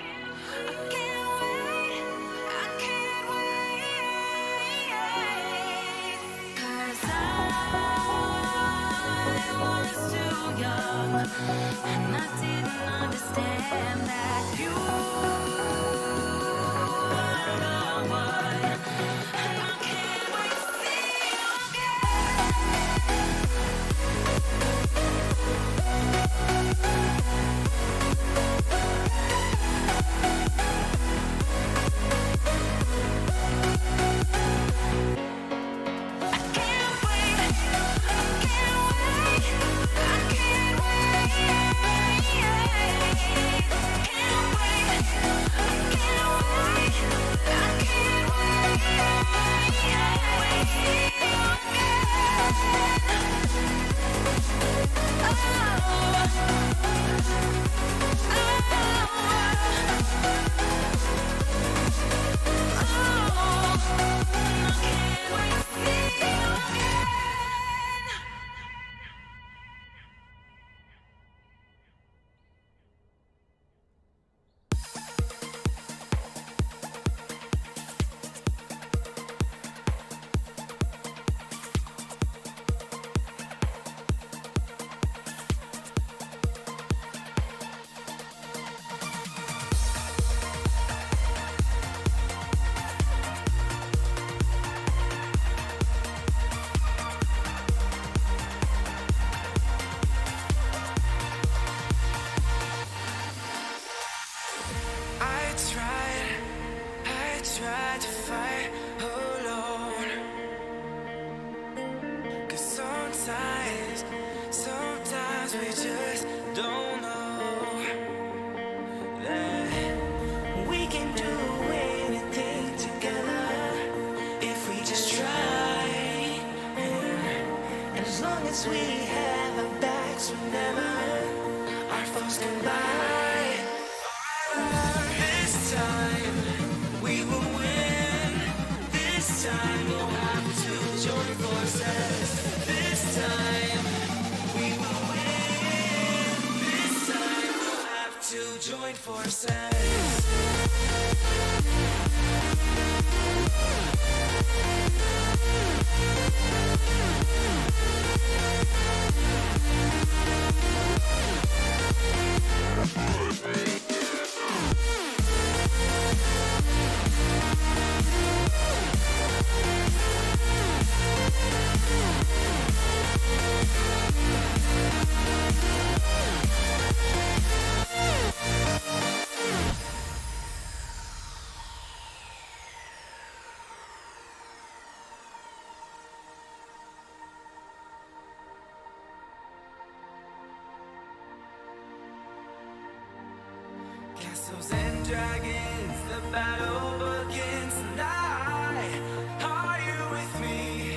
I can't wait. I can't wait. 'Cause I was too young, and I didn't as we have our backs, whenever our foes come by. This time we will win. This time we'll have to join forces. This time we will win. This time we'll have to join forces. Castles and dragons, the battle begins tonight. Are you with me?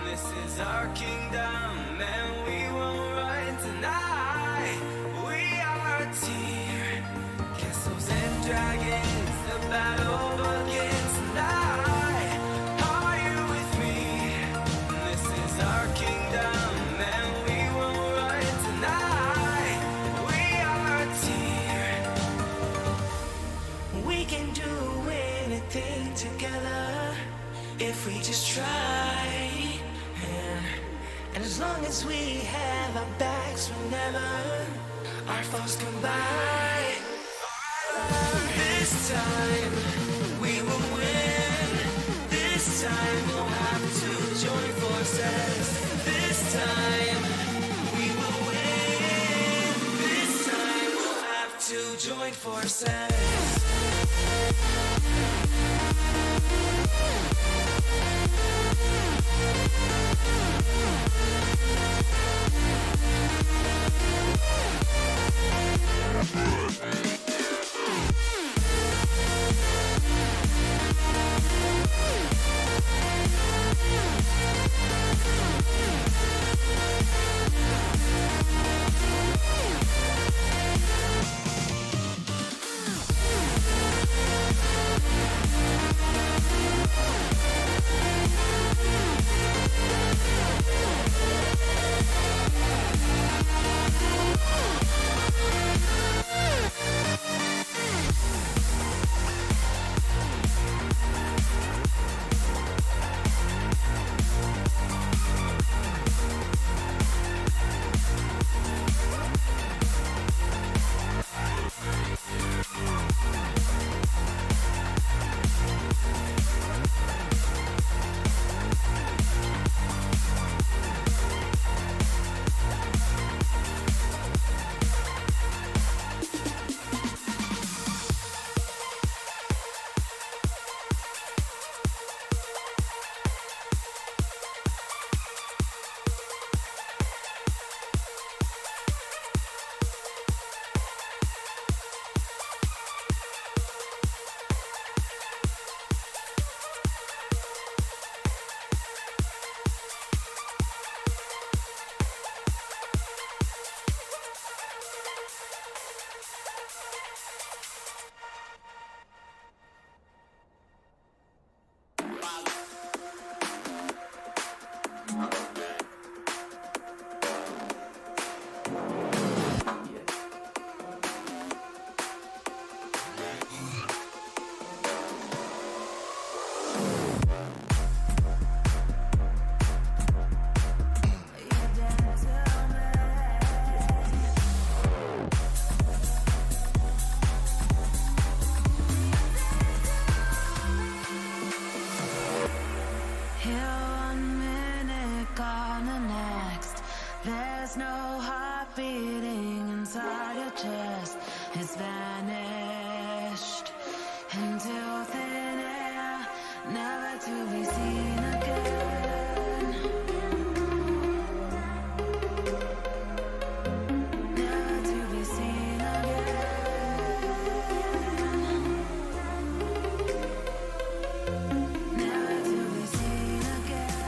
This is our kingdom, and we won't run tonight. We are a team. Castles and dragons, the battle begins tonight. Are you with me? This is our kingdom, and we won't run tonight. We are a team. We can do anything together if we just try. And as long as we have our backs, whenever our foes come by. This time we will win. This time we'll have to join forces. This time we will win. This time we'll have to join forces. There's no heart beating inside your chest. It's vanished into thin air, never to be seen again. Never to be seen again. Never to be seen again.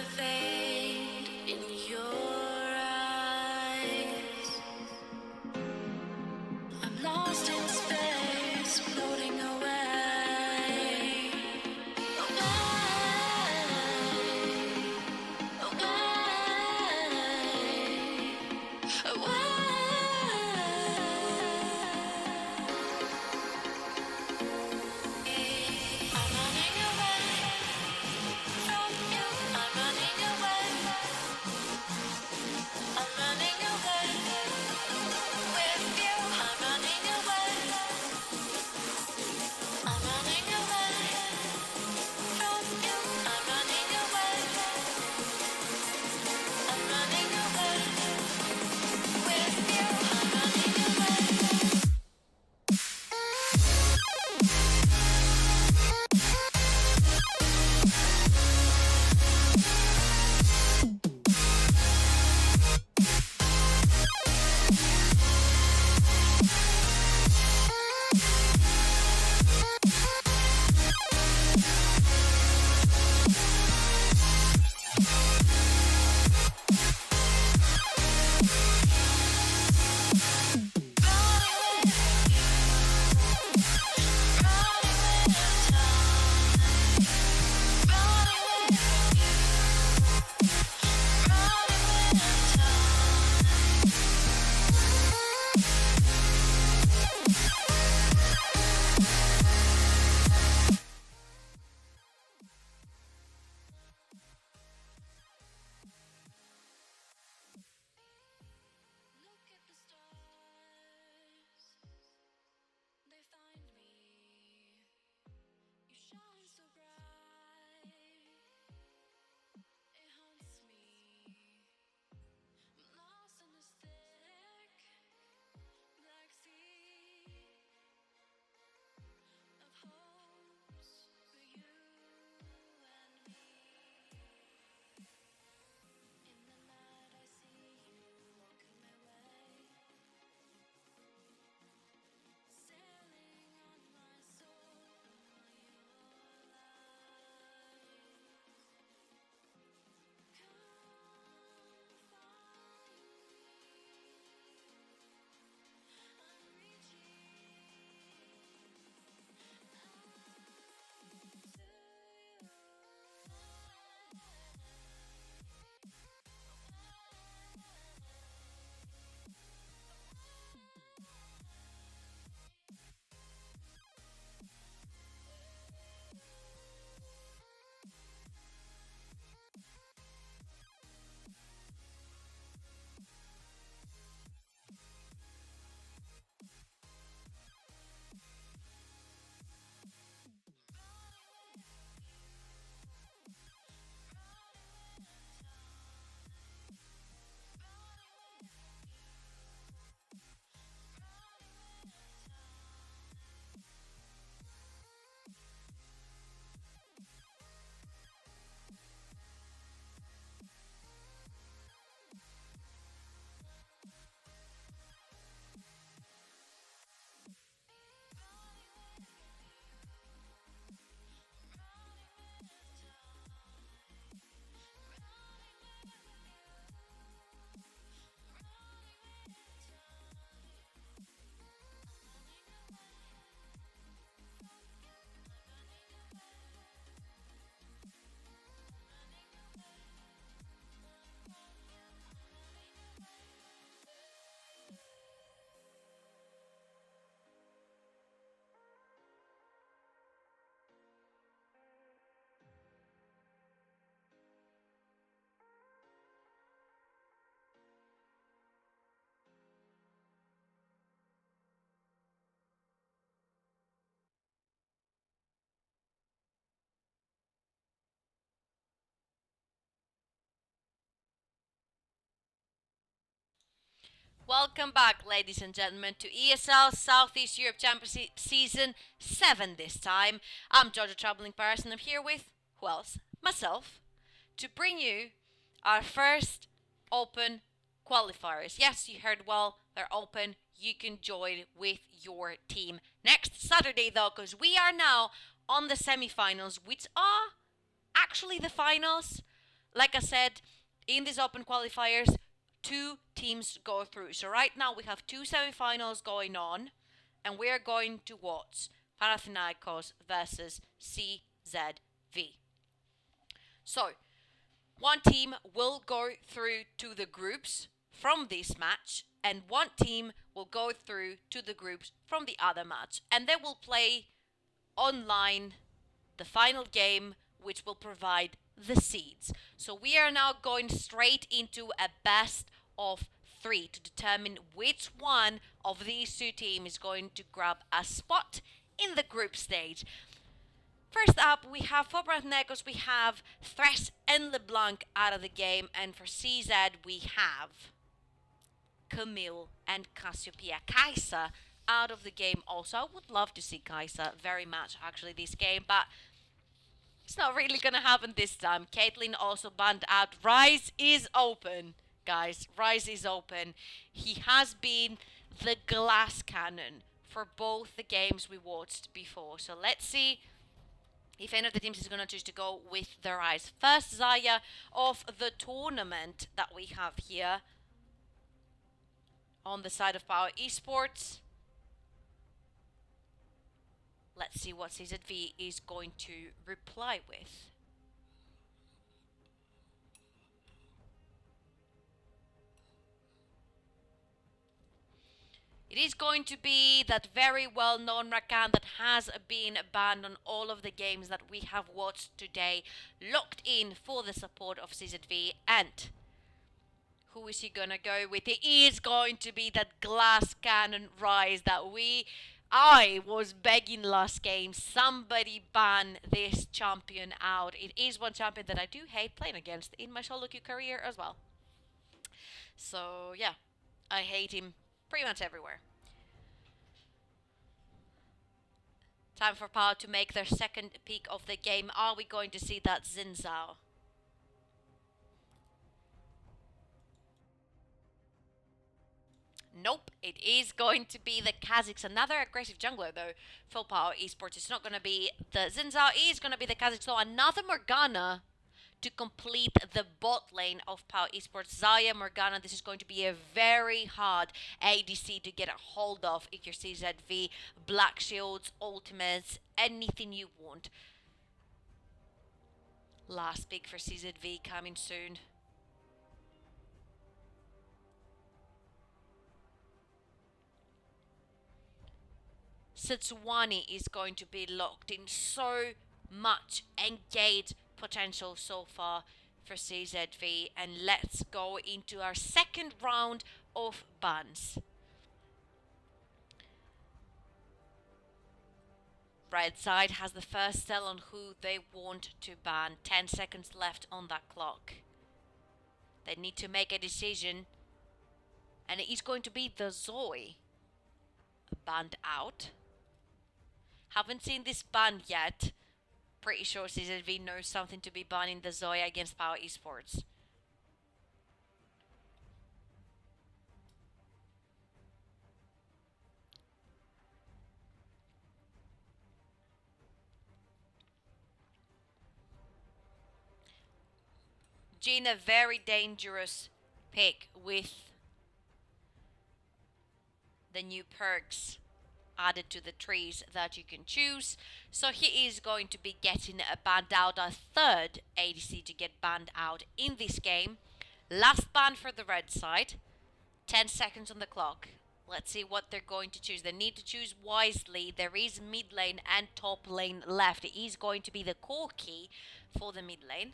the fade in your eyes. I'm lost in space, floating away. Away. I'm running away from you. I'm running away. I'm running away with you. I'm running away. I'm running away from you. I'm running away. I'm running away with you. I'm running away. Look at the stars, they find me. You shine so bright, it haunts me. I'm lost in this thick black sea of hopes for you and me. In the night I see you walking my way, sailing on my soul, on your light. Come find me. I'm reaching out to Welcome back, ladies and gentlemen, to ESL Southeast Europe Championship Season 7 this time. I'm Georgia Troubling Person. I'm here with, who else? Myself, to bring you our first open qualifiers. Yes, you heard well, they're open. You can join with your team next Saturday, though, because we are now on the semi-finals, which are actually the finals. like I said, in these open qualifiers, 2 teams go through. So right now we have 2 semi-finals going on, and we are going to watch Panathinaikos versus CZV. So, one team will go through to the groups from this match, and one team will go through to the groups from the other match, and they will play online the final game, which will provide the seeds. So we are now going straight into a best of 3 to determine which one of these 2 teams is going to grab a spot in the group stage. First up, we have for Panathinaikos, we have Thresh and LeBlanc out of the game, and for CZ we have Camille and Cassiopeia. Kaisa out of the game also. I would love to see Kaisa very much actually this game, but it's not really gonna happen this time. Caitlyn also banned out. Rise is open, guys. Rise is open. He has been the glass cannon for both the games we watched before. So let's see if any of the teams is going to choose to go with the Rise. First Zaya of the tournament that we have here on the side of Power Esports. Let's see what CZV is going to reply with. It is going to be that very well-known Rakan that has been banned on all of the games that we have watched today, locked in for the support of CZV. And who is he gonna go with? It is going to be that glass cannon Rise that I was begging last game. Somebody ban this champion out. It is one champion that I do hate playing against in my solo queue career as well. So yeah, I hate him pretty much everywhere. Time for Power to make their second pick of the game. Are we going to see that Xin Zhao? Nope, it is going to be the Kazakhs. Another aggressive jungler though for Power Esports. It's not going to be the Xin Zhao, it is going to be the Kazakhs. So another Morgana to complete the bot lane of Power Esports. Zaya, Morgana, this is going to be a very hard ADC to get a hold of if you're CZV. Black Shields, ultimates, anything you want. Last pick for CZV coming soon. Setsuwani is going to be locked in. So much engaged potential so far for CZV, and let's go into our second round of bans. Red side has the first tell on who they want to ban. 10 seconds left on that clock. They need to make a decision, and it is going to be the Zoe banned out. Haven't seen this ban yet. Pretty sure CZV knows something to be banning the Zoya against Power Esports. Gina, very dangerous pick with the new perks added to the trees that you can choose. So he is going to be getting banned out, a third ADC to get banned out in this game. Last ban for the red side. 10 seconds on the clock. Let's see what they're going to choose. They need to choose wisely. There is mid lane and top lane left. It is going to be the core key for the mid lane.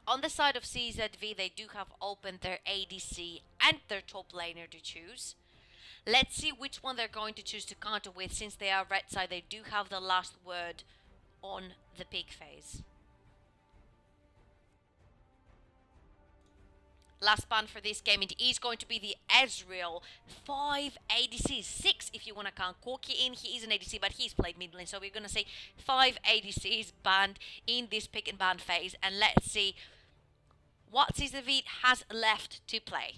On the side of CZV, they do have open their ADC and their top laner to choose. Let's see which one they're going to choose to counter with. Since they are red side, they do have the last word on the pick phase. Last ban for this game, it is going to be the Ezreal. 5 ADCs, 6 if you want to count Corki in. He is an ADC, but he's played mid lane, so we're going to say 5 ADCs banned in this pick and ban phase. And let's see what CZV has left to play.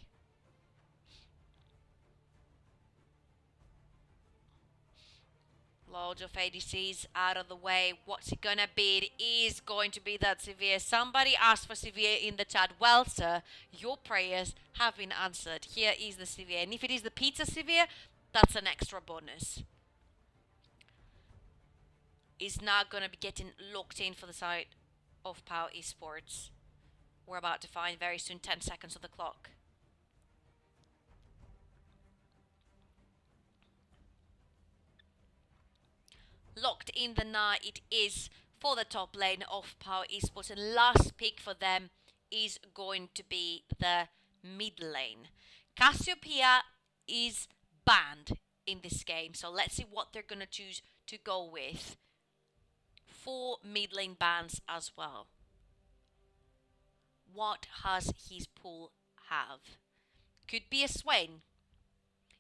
Loads of ADCs out of the way. What's it gonna be? It is going to be that Severe. Somebody asked for Severe in the chat. Well, sir, your prayers have been answered. Here is the Severe. And if it is the Pizza Severe, that's an extra bonus. Is now gonna be getting locked in for the side of Power Esports. We're about to find very soon. 10 seconds on the clock. Locked in the Na, it is for the top lane of Power Esports, and last pick for them is going to be the mid lane. Cassiopeia is banned in this game, so let's see what they're gonna choose to go with. 4 mid lane bans as well. What has his pool have? Could be a Swain.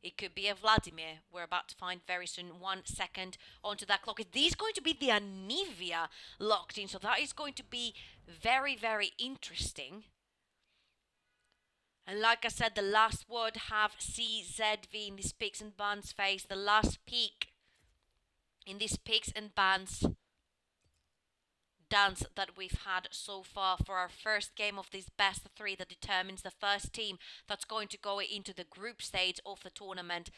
It could be a Vladimir. We're about to find very soon. 1 second onto that clock. Is this going to be the Anivia locked in? So that is going to be very, very interesting. And like I said, the last word have CZV in this picks and bans phase. The last peak in this picks and bans dance that we've had so far for our first game of this best of 3 that determines the first team that's going to go into the group stage of the tournament.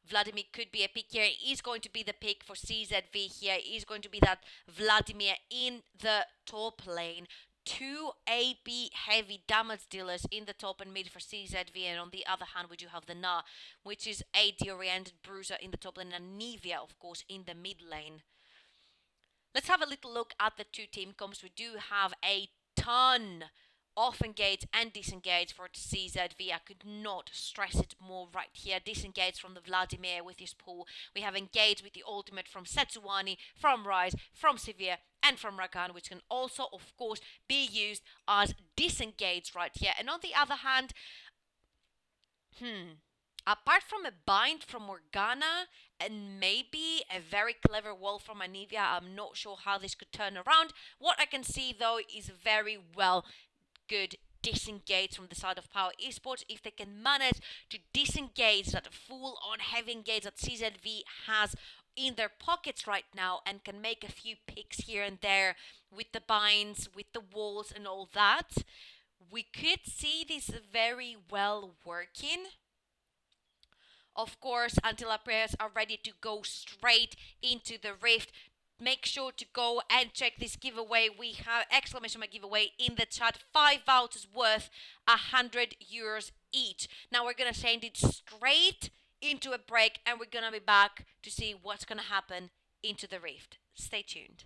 Vladimir could be a pick here. It is going to be the pick for CZV here. It is going to be that Vladimir in the top lane. 2 AP heavy damage dealers in the top and mid for CZV, and on the other hand we do have the Na, which is AD oriented bruiser in the top lane, and Nivea of course in the mid lane. Let's have a little look at the 2 team comps. We do have a ton of engage and disengage for CZV. I could not stress it more right here. Disengage from the Vladimir with his pull. We have engage with the ultimate from Setsuwani, from Rise, from Severe, and from Rakan, which can also, of course, be used as disengage right here. And on the other hand, apart from a bind from Morgana and maybe a very clever wall from Anivia, I'm not sure how this could turn around. What I can see though is very well good disengage from the side of Power Esports. If they can manage to disengage that full on heavy engage that CZV has in their pockets right now and can make a few picks here and there with the binds, with the walls and all that, we could see this very well working. Of course, until our players are ready to go straight into the Rift, make sure to go and check this giveaway. We have exclamation mark giveaway in the chat. 5 vouchers worth €100 each. Now we're going to send it straight into a break and we're going to be back to see what's going to happen into the Rift. Stay tuned.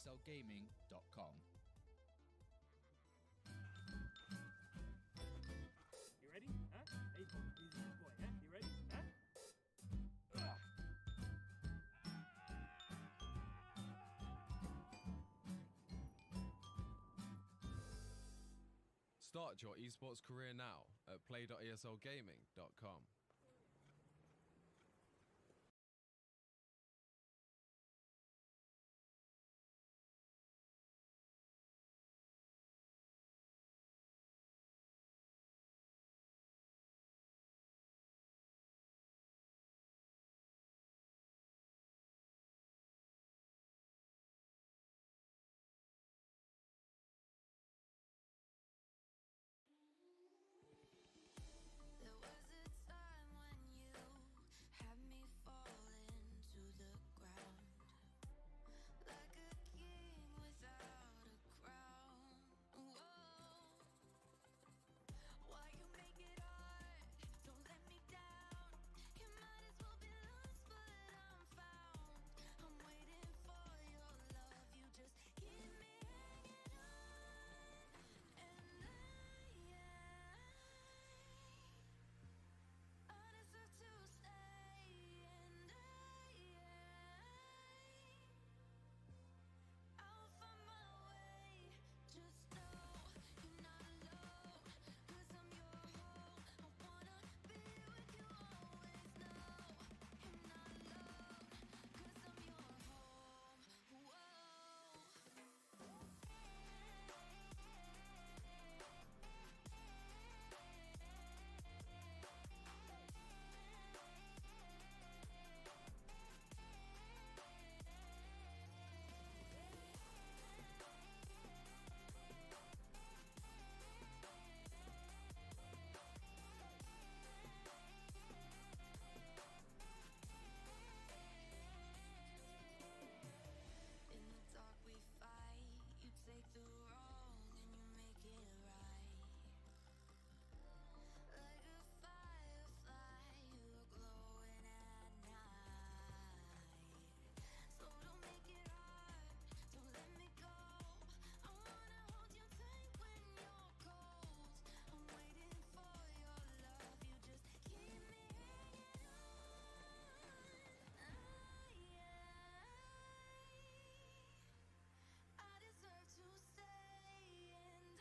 ESLgaming.com. You ready? Huh? Hey, boy, huh? You ready? Huh? Start your esports career now at play.eslgaming.com. There was a time when you had me falling to the ground, like a king without a crown. Whoa, why you make it hard? Don't let me down. You might as well be lost, but I'm found. I'm waiting for your love. You just keep me hanging on, and I deserve to stay, and I'll find my way. Just know you're not alone, 'cause I'm your home. I wanna be with you always. Know you're not alone, 'cause I'm your home. Whoa. In the dark we fight, you take the wrong and you make it right. Like a firefly, you are glowing at night. So don't make it hard, don't let me go. I wanna hold you tight when you're cold. I'm waiting for your love, you just keep me hanging on. I deserve to stay, and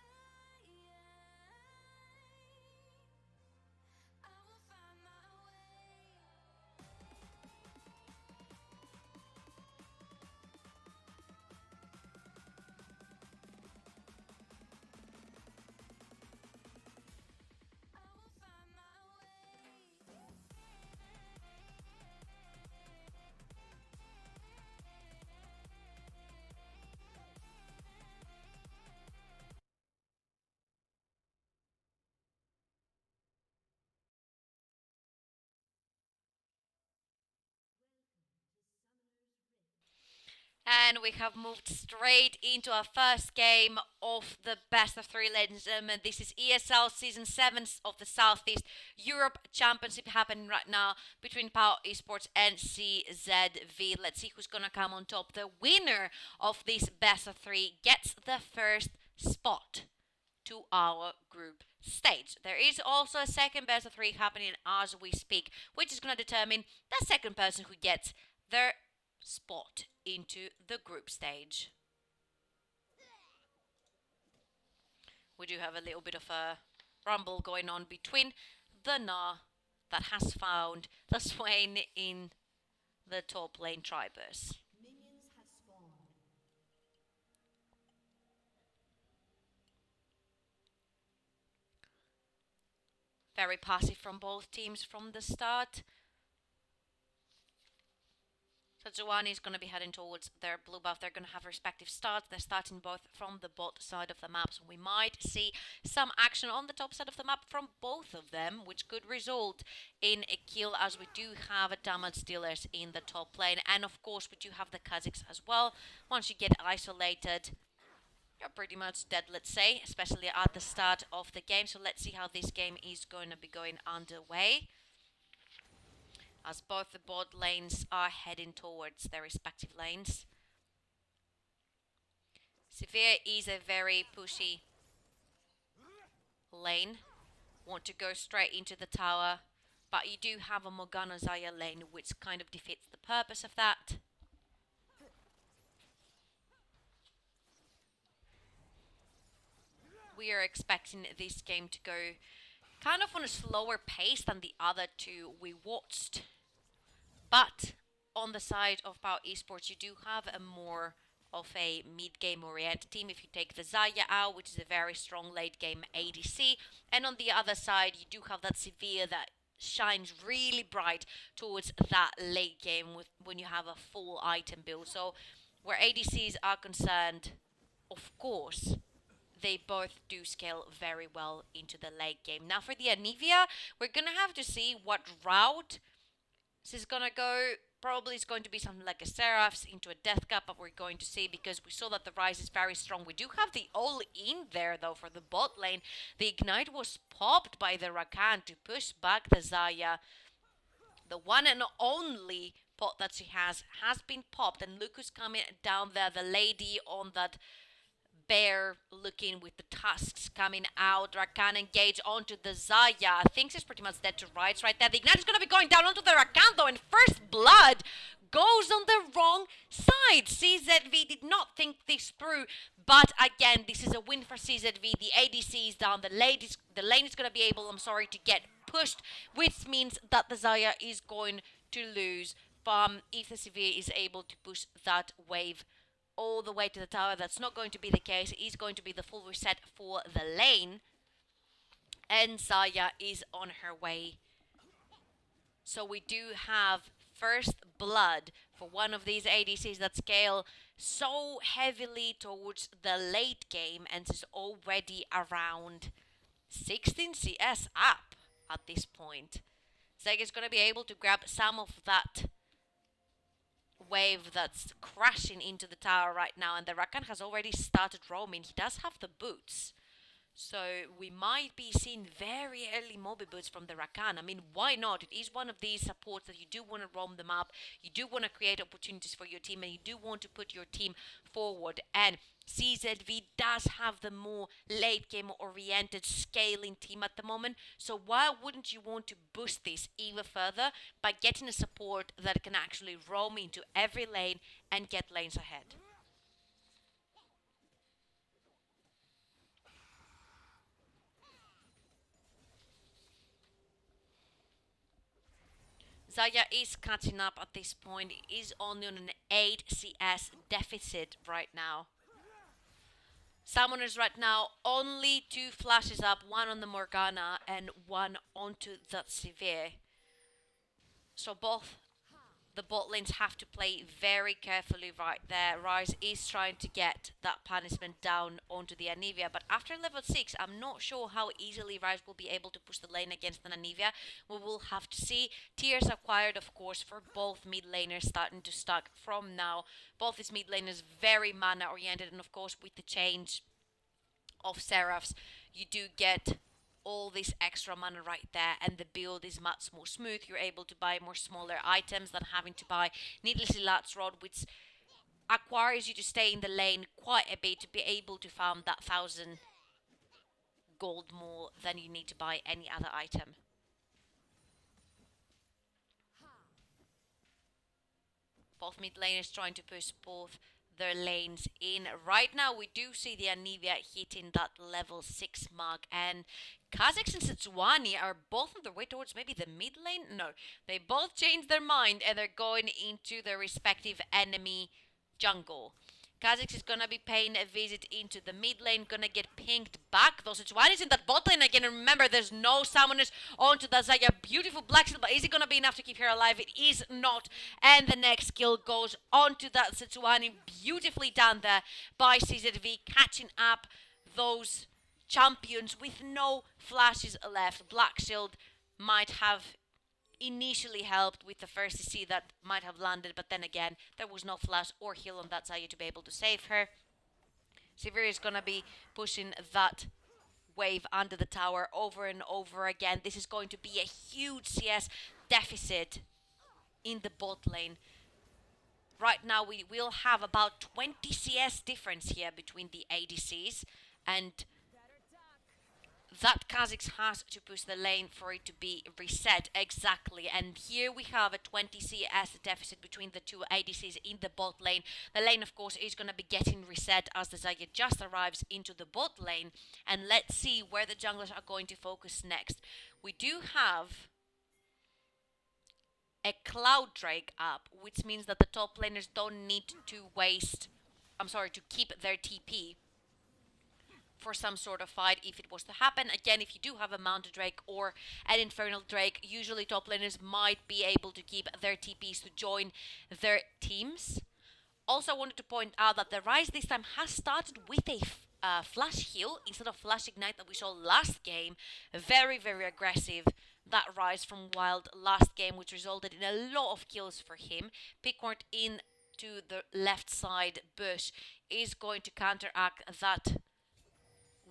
I will find my way. I will find my way. And we have moved straight into our first game of the best of three, ladies and gentlemen. This is ESL Season 7 of the Southeast Europe Championship happening right now between Power Esports and CZV. Let's see who's going to come on top. The winner of this best of three gets the first spot to our group stage. There is also a second best of three happening as we speak, which is going to determine the second person who gets their spot into the group stage. We do have a little bit of a rumble going on between the Na that has found the Swain in the top lane Tribers. Minions have spawned. Very passive from both teams from the start. So Joanne is going to be heading towards their blue buff. They're going to have respective starts. They're starting both from the bot side of the map. So we might see some action on the top side of the map from both of them, which could result in a kill, as we do have damage dealers in the top lane. And of course, we do have the Kazakhs as well. Once you get isolated, you're pretty much dead, let's say, especially at the start of the game. So let's see how this game is going to be going underway, as both the bot lanes are heading towards their respective lanes. Severe is a very pushy lane. Want to go straight into the tower, but you do have a Morgana Zarya lane, which kind of defeats the purpose of that. We are expecting this game to go kind of on a slower pace than the other two we watched. But on the side of Power Esports, you do have a more of a mid-game oriented team. If you take the Zarya out, which is a very strong late-game ADC, and on the other side, you do have that Severe that shines really bright towards that late game when you have a full item build. So where ADCs are concerned, of course, they both do scale very well into the late game. Now for the Anivia, we're gonna have to see what route this is gonna go. Probably it's going to be something like a Seraphs into a Death Cup, but we're going to see, because we saw that the Rise is very strong. We do have the all-in there though for the bot lane. The Ignite was popped by the Rakan to push back the Zarya. The one and only pot that she has been popped, and look who's coming down there, the lady on that bear looking with the tusks coming out. Rakan engage onto the Zarya. Thinks it's pretty much dead to rights right there. The Ignite is going to be going down onto the Rakan though, and first blood goes on the wrong side. CZV did not think this through, but again, this is a win for CZV. The ADC is down. The lane is going to be able, to get pushed, which means that the Zarya is going to lose. If the Severe is able to push that wave all the way to the tower, that's not going to be the case. It is going to be the full reset for the lane, and Zarya is on her way. So we do have first blood for one of these ADCs that scale so heavily towards the late game and is already around 16 CS up at this point. Zeg is going to be able to grab some of that wave that's crashing into the tower right now, and the Rakan has already started roaming. He does have the boots, so we might be seeing very early Mobi boots from the Rakan. I mean, why not? It is one of these supports that you do want to roam them up, you do want to create opportunities for your team, and you do want to put your team forward. And CZV does have the more late game oriented scaling team at the moment, so why wouldn't you want to boost this even further by getting a support that can actually roam into every lane and get lanes ahead? Zarya is catching up at this point. It is only on an 8 CS deficit right now. Summoners right now, only 2 flashes up, one on the Morgana and one onto the Severe. So both the bot lanes have to play very carefully right there. Rise is trying to get that punishment down onto the Anivia, but after level 6, I'm not sure how easily Rise will be able to push the lane against an Anivia. We will have to see. Tiers acquired, of course, for both mid laners starting to stack from now. Both these mid laners very mana oriented, and of course with the change of Seraphs, you do get all this extra mana right there, and the build is much more smooth. You're able to buy more smaller items than having to buy needlessly large rod, which acquires you to stay in the lane quite a bit to be able to farm that 1,000 gold more than you need to buy any other item. Both mid laners trying to push both their lanes in. Right now we do see the Anivia hitting that level 6 mark, and Kha'Zix and Sejuani are both on their way towards maybe the mid lane. No, they both changed their mind and they're going into their respective enemy jungle. Kha'Zix is gonna be paying a visit into the mid lane, gonna get pinged back. Though Sejuani's in that bot lane again, and remember there's no summoners onto the Zarya. Beautiful black shield, but is it gonna be enough to keep her alive? It is not, and the next skill goes onto that Sejuani. Beautifully done there by CZV, catching up those champions with no flashes left. Black shield might have initially helped with the first CC that might have landed, but then again, there was no flash or heal on that Zarya to be able to save her. Severe is gonna be pushing that wave under the tower over and over again. This is going to be a huge CS deficit in the bot lane. Right now we will have about 20 CS difference here between the ADCs, and that Kha'Zix has to push the lane for it to be reset exactly. And here we have a 20 CS deficit between the two ADCs in the bot lane. The lane, of course, is going to be getting reset as the Zarya just arrives into the bot lane. And let's see where the junglers are going to focus next. We do have a Cloud Drake up, which means that the top laners don't need to to keep their TP for some sort of fight if it was to happen. Again, if you do have a Mounted Drake or an Infernal Drake, usually top laners might be able to keep their TPs to join their teams. Also, I wanted to point out that the Ryze this time has started with a flash heal instead of flash ignite that we saw last game. Very, very aggressive, that Ryze from Wild last game, which resulted in a lot of kills for him. Pickmort in to the left side bush is going to counteract that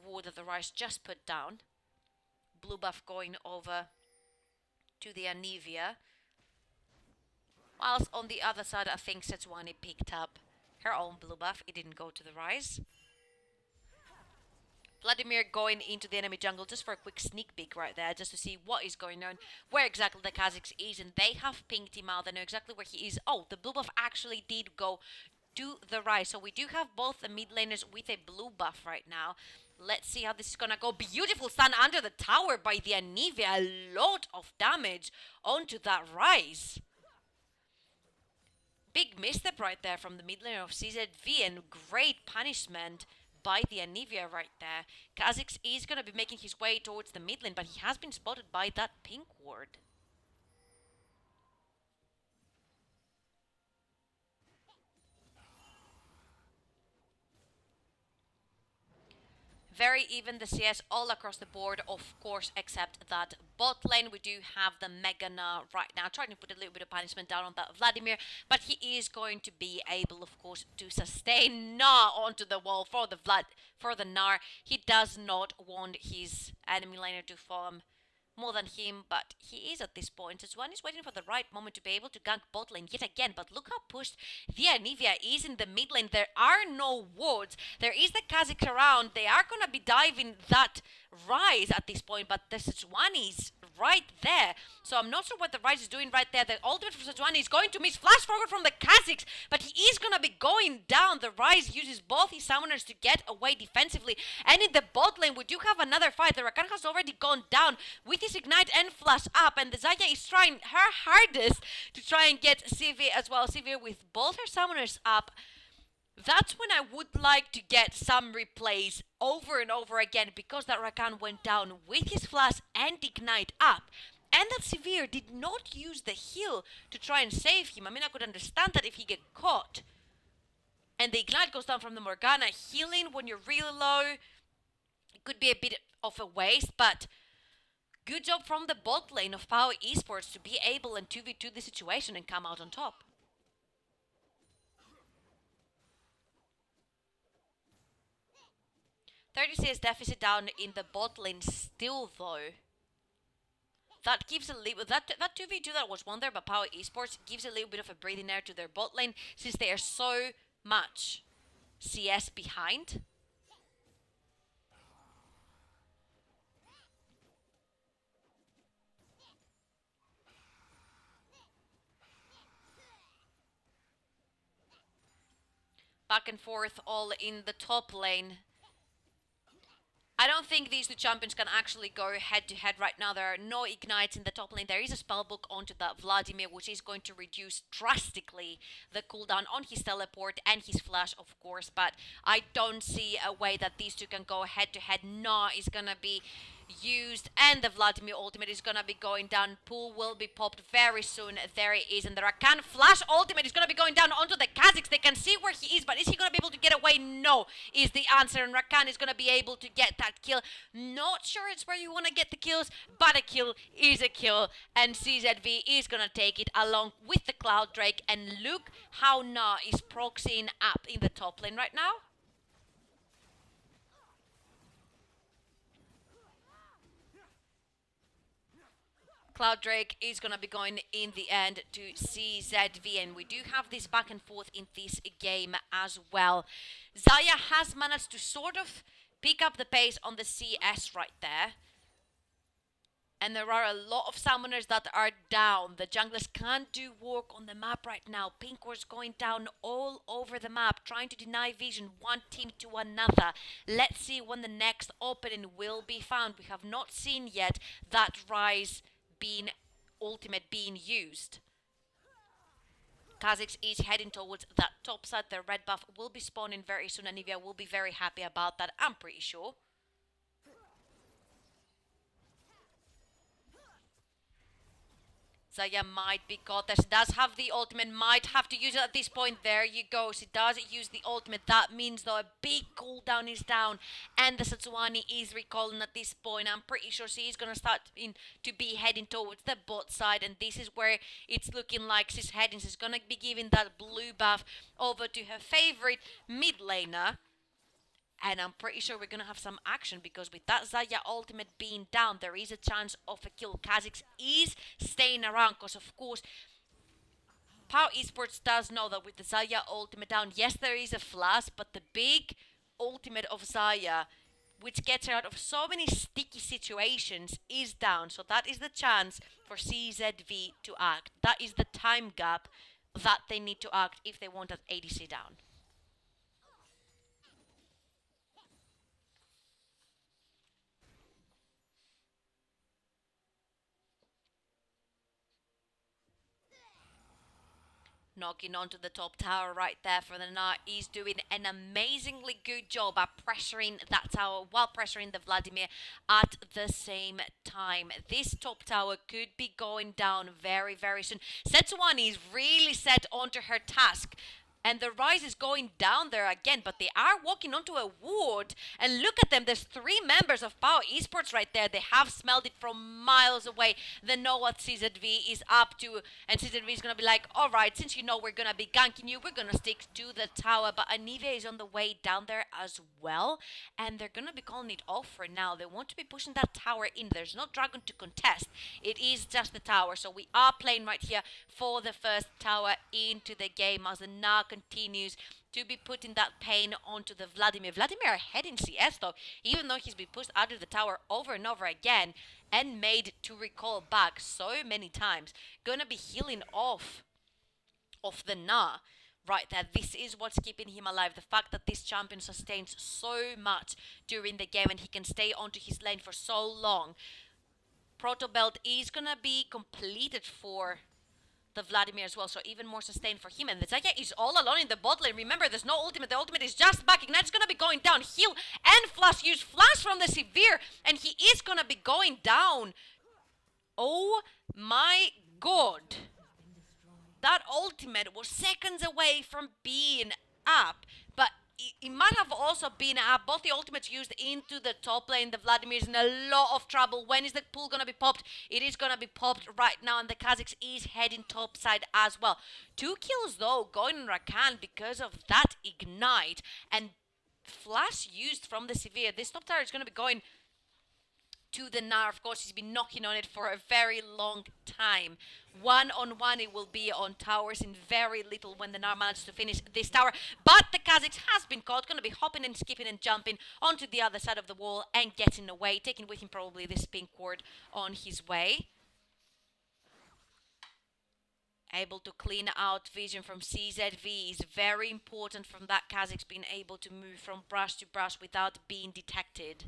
ward that the Ryze just put down. Blue buff going over to the Anivia. Whilst on the other side, I think Sejuani picked up her own blue buff. It didn't go to the Ryze. Vladimir going into the enemy jungle just for a quick sneak peek right there, just to see what is going on, where exactly the Kha'Zix is, and they have pinged him out. They know exactly where he is. Oh, the blue buff actually did go to the Ryze. So we do have both the mid laners with a blue buff right now. Let's see how this is gonna go. Beautiful stun under the tower by the Anivia. A lot of damage onto that Ryze. Big misstep right there from the mid laner of CZV, and great punishment by the Anivia right there. Kha'Zix is going to be making his way towards the mid lane, but he has been spotted by that pink ward. Very even the CS all across the board, of course, except that bot lane. We do have the Megana right now, trying to put a little bit of punishment down on that Vladimir, but he is going to be able, of course, to sustain Gnar onto the wall for the Gnar. He does not want his enemy laner to farm more than him, but he is at this point. Sejuani is waiting for the right moment to be able to gank bot lane yet again, but look how pushed the Anivia is in the mid lane. There are no wards. There is the Kha'Zix around. They are going to be diving that Ryze at this point, but the Sejuani is right there. So I'm not sure what the Ryze is doing right there. The ultimate from Sejuani is going to miss. Flash forward from the Kha'Zix, but he is going to be going down. The Ryze uses both his summoners to get away defensively. And in the bot lane, we do have another fight. The Rakan has already gone down with his ignite and flash up, and the Zarya is trying her hardest to try and get Sivir as well. Sivir with both her summoners up. That's when I would like to get some replays over and over again, because that Rakan went down with his flash and ignite up, and that Sivir did not use the heal to try and save him. I mean, I could understand that if he get caught and the ignite goes down from the Morgana. Healing when you're really low, it could be a bit of a waste, but good job from the bot lane of Power Esports to be able and 2v2 the situation and come out on top. CS deficit down in the bot lane still, though. That gives a little, that 2v2 that was won there by Power Esports gives a little bit of a breathing air to their bot lane, since they are so much CS behind. Back and forth all in the top lane. I don't think these two champions can actually go head-to-head right now. There are no ignites in the top lane. There is a spellbook onto that Vladimir, which is going to reduce drastically the cooldown on his teleport and his flash, of course. But I don't see a way that these two can go head-to-head. Gnar is going to be used, and the Vladimir ultimate is going to be going down. Pool will be popped very soon. There it is, and the Rakan flash ultimate is going to be going down onto the Kha'Zix. They can see where he is, but is he going to be able to get away? No, is the answer, and Rakan is going to be able to get that kill. Not sure it's where you want to get the kills, but a kill is a kill, and CZV is going to take it along with the Cloud Drake. And look how Gnar is proxying up in the top lane right now. Cloud Drake is going to be going in the end to CZV, and we do have this back and forth in this game as well. Zaya has managed to sort of pick up the pace on the CS right there. And there are a lot of summoners that are down. The junglers can't do work on the map right now. Pinkward's going down all over the map, trying to deny vision one team to another. Let's see when the next opening will be found. We have not seen yet that Rise ultimate being used. Kha'Zix is heading towards that top side. The red buff will be spawning very soon, and Nivea will be very happy about that, I'm pretty sure. Zaya might be caught there. She does have the ultimate, might have to use it at this point. There you go. She does use the ultimate. That means, though, a big cooldown is down, and the Satsuani is recalling at this point. I'm pretty sure she is going to start to be heading towards the bot side, and this is where it's looking like she's heading. She's going to be giving that blue buff over to her favorite mid laner. And I'm pretty sure we're going to have some action, because with that Zaya ultimate being down, there is a chance of a kill. Kha'Zix is staying around because, of course, Power Esports does know that with the Zaya ultimate down, yes, there is a flash, but the big ultimate of Zaya, which gets her out of so many sticky situations, is down. So that is the chance for CZV to act. That is the time gap that they need to act if they want that ADC down. Knocking onto the top tower right there for the Gnar is doing an amazingly good job at pressuring that tower while pressuring the Vladimir at the same time. This top tower could be going down very, very soon. Setsuani is really set onto her task. And the Rise is going down there again, but they are walking onto a ward. And look at them, there's 3 members of Power Esports right there. They have smelled it from miles away. They know what CZV is up to. And CZV is going to be like, alright, since you know we're going to be ganking you, we're going to stick to the tower. But Anivia is on the way down there as well. And they're going to be calling it off for now. They want to be pushing that tower in. There's no dragon to contest. It is just the tower. So we are playing right here for the first tower into the game as the Gnar continues to be putting that pain onto the Vladimir. Vladimir ahead in CS though, even though he's been pushed out of the tower over and over again and made to recall back so many times. Gonna be healing off of the Gnar right there. This is what's keeping him alive. The fact that this champion sustains so much during the game and he can stay onto his lane for so long. Proto Belt is gonna be completed for the Vladimir as well, so even more sustained for him. And the Zaya is all alone in the bot lane. Remember, there's no ultimate. The ultimate is just back. Ignite's gonna be going down. Heal and flash. Use flash from the Severe, and he is gonna be going down. Oh my god. That ultimate was seconds away from being up, but it might have also been up. Both the ultimates used into the top lane. The Vladimir's in a lot of trouble. When is the pool gonna be popped? It is gonna be popped right now, and the Kha'Zix is heading top side as well. 2 kills though going on Rakan because of that ignite and flash used from the Severe. This top tower is gonna be going to the Gnar. Of course, he's been knocking on it for a very long time. 1-on-1 it will be on towers in very little when the Gnar manages to finish this tower. But the Kha'Zix has been caught. Going to be hopping and skipping and jumping onto the other side of the wall and getting away. Taking with him probably this pink ward on his way. Able to clean out vision from CZV is very important from that Kha'Zix being able to move from brush to brush without being detected.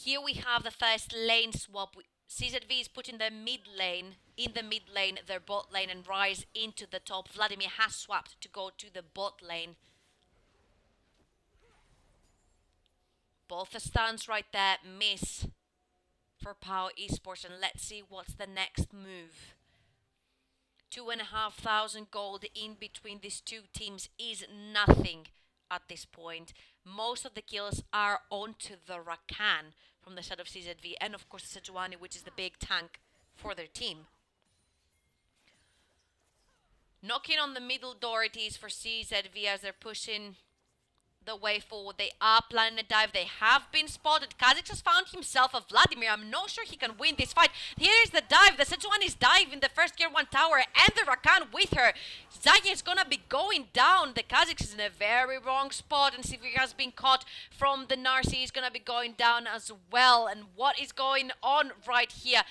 Here we have the first lane swap. CZV is putting their mid lane, in the mid lane, their bot lane, and Rise into the top. Vladimir has swapped to go to the bot lane. Both the stuns right there miss for Power Esports, and let's see what's the next move. 2,500 gold in between these two teams is nothing at this point. Most of the kills are onto the Rakan from the side of CZV, and of course the Sejuani, which is the big tank for their team. Knocking on the middle door it is for CZV as they're pushing the way forward. They are planning a dive. They have been spotted. Kha'Zix has found himself a Vladimir. I'm not sure he can win this fight. Here is the dive. The Sejuani is diving the first tier 1 tower and the Rakan with her. Zaya is gonna be going down. The Kha'Zix is in a very wrong spot, and Sivir has been caught from the Narsi. Is gonna be going down as well. And what is going on right here?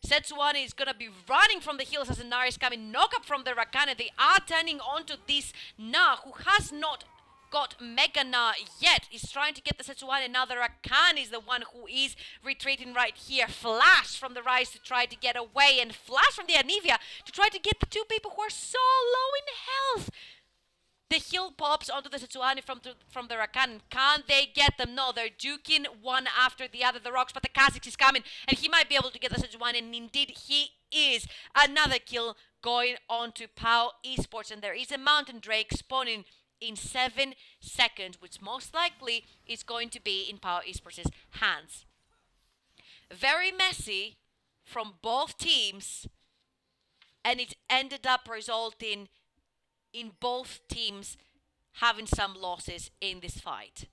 Sejuani is going to be running from the hills as the Nara is coming. Knock up from the Rakan. They are turning onto this Na, who has not got Mega Na yet. He's trying to get the Sejuani. Now the Rakan is the one who is retreating right here. Flash from the Rise to try to get away. And Flash from the Anivia to try to get the two people who are so low in health. The heal pops onto the Sejuani from the Rakan. Can they get them? No, they're duking one after the other, the rocks, but the Kha'Zix is coming, and he might be able to get the Sejuani, and indeed he is. Another kill going on to POW Esports, and there is a Mountain Drake spawning in 7 seconds, which most likely is going to be in POW Esports' hands. Very messy from both teams, and it ended up resulting in both teams having some losses in this fight.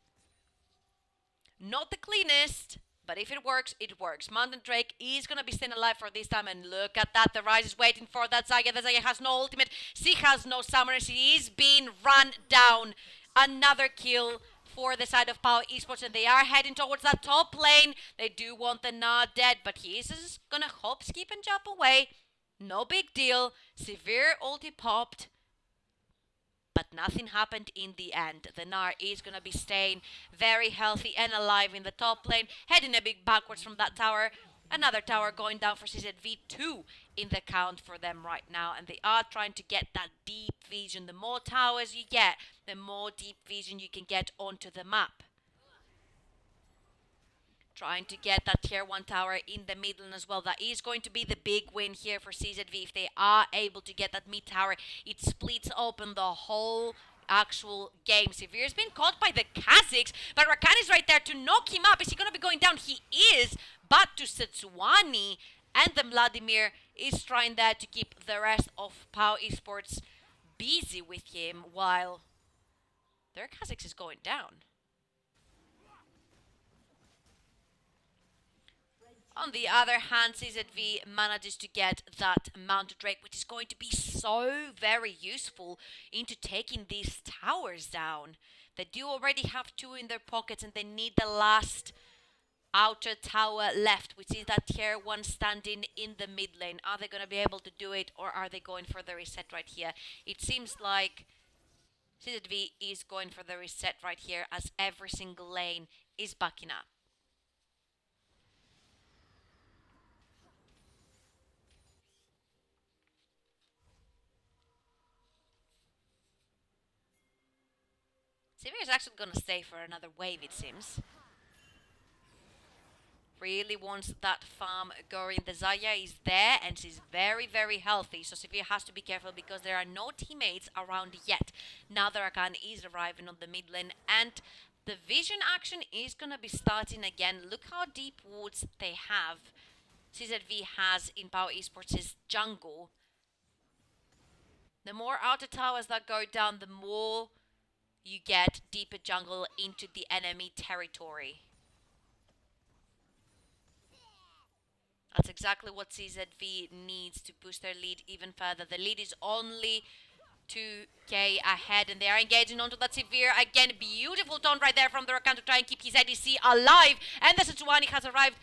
Not the cleanest, but if it works, it works. Mountain Drake is going to be staying alive for this time, and look at that. The Rise is waiting for that Zaya. The Zaya has no ultimate. She has no summoner. She is being run down. Another kill for the side of POW Esports, and they are heading towards that top lane. They do want the Na dead, but he is just going to hop, skip, and jump away. No big deal. Severe ulti popped, but nothing happened in the end. The Nar is going to be staying very healthy and alive in the top lane, heading a bit backwards from that tower. Another tower going down for CZV2 in the count for them right now. And they are trying to get that deep vision. The more towers you get, the more deep vision you can get onto the map. Trying to get that tier 1 tower in the mid lane as well. That is going to be the big win here for CZV. If they are able to get that mid tower, it splits open the whole actual game. Severe has been caught by the Kha'Zix, but Rakan is right there to knock him up. Is he going to be going down? He is, but to Sejuani, and the Vladimir is trying there to keep the rest of POW Esports busy with him while their Kha'Zix is going down. On the other hand, CZV manages to get that Mountain Drake, which is going to be so very useful into taking these towers down. They do already have 2 in their pockets, and they need the last outer tower left, which is that tier 1 standing in the mid lane. Are they going to be able to do it, or are they going for the reset right here? It seems like CZV is going for the reset right here, as every single lane is backing up. Severe is actually going to stay for another wave, it seems. Really wants that farm going. The Zaya is there, and she's very, very healthy. So Severe has to be careful because there are no teammates around yet. Now the Rakan is arriving on the mid lane, and the vision action is going to be starting again. Look how deep woods they have. CZV has in POW Esports' jungle. The more outer towers that go down, the more you get deeper jungle into the enemy territory. That's exactly what CZV needs to push their lead even further. The lead is only 2k ahead, and they are engaging onto that Severe. Again, beautiful taunt right there from the Rakan to try and keep his ADC alive. And the Sejuani has arrived.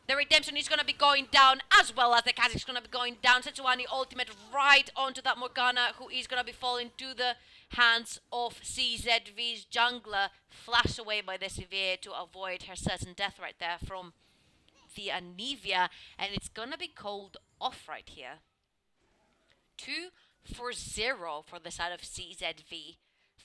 The Redemption is going to be going down, as well as the Kha'Zix is going to be going down. Sejuani ultimate right onto that Morgana, who is going to be falling to the hands of CZV's jungler. Flashed away by the Severe to avoid her certain death right there from the Anivia. And it's going to be called off right here. 2-0 for the side of CZV.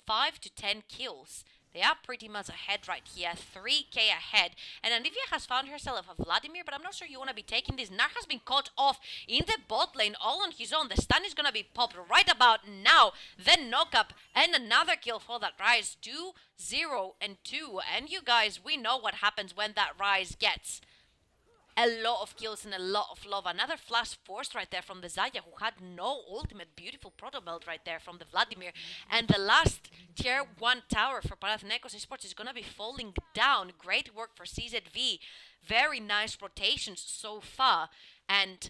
5 to 10 kills. They are pretty much ahead right here, 3k ahead. And Anivia has found herself a Vladimir, but I'm not sure you want to be taking this. Nar has been caught off in the bot lane all on his own. The stun is going to be popped right about now. Then knock up and another kill for that Rise. 2-0 and 2. And you guys, we know what happens when that Rise gets a lot of kills and a lot of love. Another flash force right there from the Zaya, who had no ultimate. Beautiful proto belt right there from the Vladimir. And the last tier 1 tower for Panathinaikos Esports is going to be falling down. Great work for CZV. Very nice rotations so far. And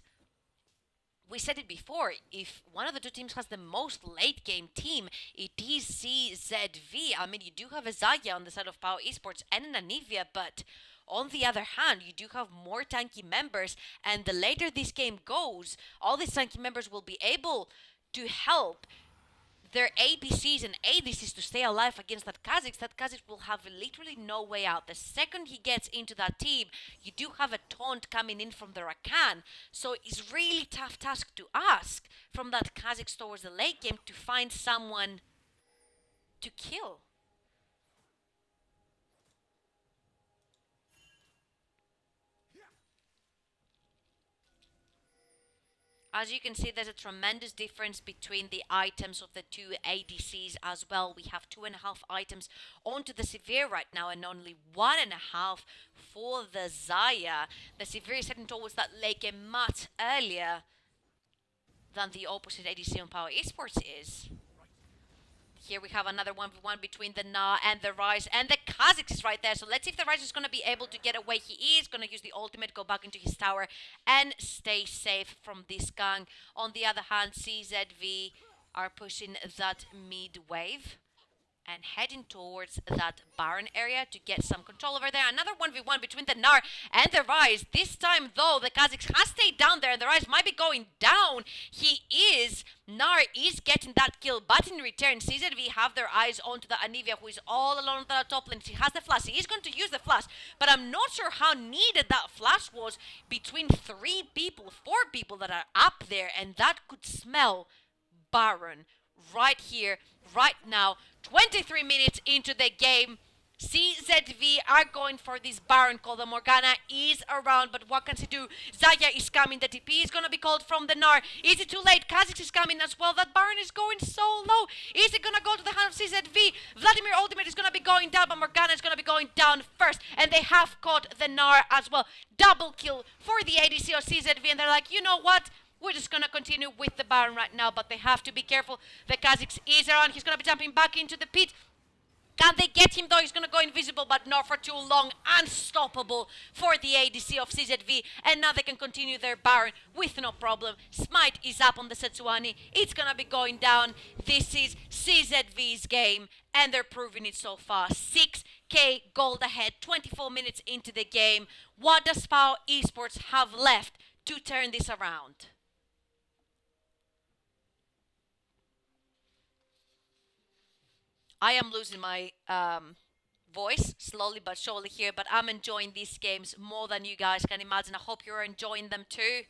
we said it before, if one of the two teams has the most late game team, it is CZV. I mean, you do have a Zaya on the side of Power Esports and an Anivia, but on the other hand, you do have more tanky members, and the later this game goes, all these tanky members will be able to help their ABCs and ADCs to stay alive against that Kha'Zix. That Kha'Zix will have literally no way out. The second he gets into that team, you do have a taunt coming in from the Rakan. So it's really tough task to ask from that Kha'Zix towards the late game to find someone to kill. As you can see, there's a tremendous difference between the items of the two ADCs as well. We have 2.5 items onto the Severe right now and only 1.5 for the Zaya. The Severe is heading towards that late game much earlier than the opposite ADC on Power Esports is. Here we have another 1v1 between the Na and the Rise, and the Kha'Zix is right there. So let's see if the Rise is going to be able to get away. He is going to use the ultimate, go back into his tower, and stay safe from this gang. On the other hand, CZV are pushing that mid wave and heading towards that Baron area to get some control over there. Another 1v1 between the Nar and the Rise. This time, though, the Kha'Zix has stayed down there, and the Rise might be going down. Nar is getting that kill, but in return, CZV have their eyes onto the Anivia, who is all alone on the top lane. She has the flash. He is going to use the flash, but I'm not sure how needed that flash was between 4 people that are up there, and that could smell Baron right here, right now. 23 minutes into the game, CZV are going for this Baron call. The Morgana is around, but what can she do? Zaya is coming. The TP is going to be called from the Nar. Is it too late? Kha'Zix is coming as well. That Baron is going so low. Is it going to go to the hand of CZV? Vladimir ultimate is going to be going down, but Morgana is going to be going down first. And they have caught the Nar as well. Double kill for the ADC of CZV. And they're like, you know what? We're just going to continue with the Baron right now, but they have to be careful. The Kha'Zix is around. He's going to be jumping back into the pit. Can they get him though? He's going to go invisible, but not for too long. Unstoppable for the ADC of CZV. And now they can continue their Baron with no problem. Smite is up on the Setsuani. It's going to be going down. This is CZV's game, and they're proving it so far. 6k gold ahead, 24 minutes into the game. What does Power Esports have left to turn this around? I am losing my voice slowly but surely here, but I'm enjoying these games more than you guys can imagine. I hope you're enjoying them too.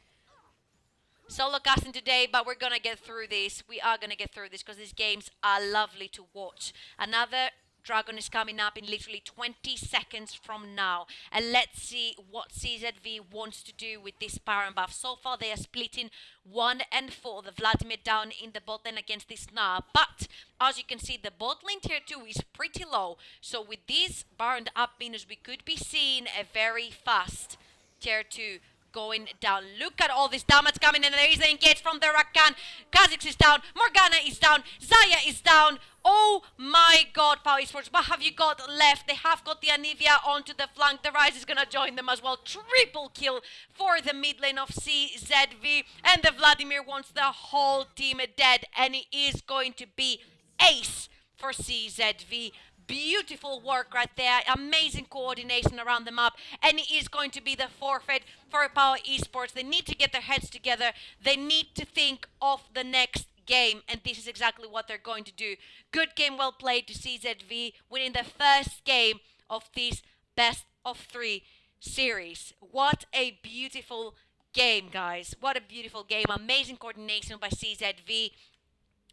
Solo casting today, but we're gonna get through this. We are gonna get through this because these games are lovely to watch. Another Dragon is coming up in literally 20 seconds from now. And let's see what CZV wants to do with this Baron buff. So far, they are splitting 1 and 4. The Vladimir down in the bot lane against this Snar. But, as you can see, the bot lane tier 2 is pretty low. So with these Baron up minus, we could be seeing a very fast tier 2 going down. Look at all this damage coming in, and there is the engage from the Rakan. Kha'Zix is down. Morgana is down. Zaya is down. Oh my god, Power Esports, what have you got left? They have got the Anivia onto the flank. The Rise is going to join them as well. Triple kill for the mid lane of CZV. And the Vladimir wants the whole team dead. And it is going to be ace for CZV. Beautiful work right there. Amazing coordination around the map. And it is going to be the forfeit for Power Esports. They need to get their heads together. They need to think of the next game, and this is exactly what they're going to do. Good game, well played to CZV, winning the first game of this best of 3 series. What a beautiful game, guys. What a beautiful game. Amazing coordination by CZV.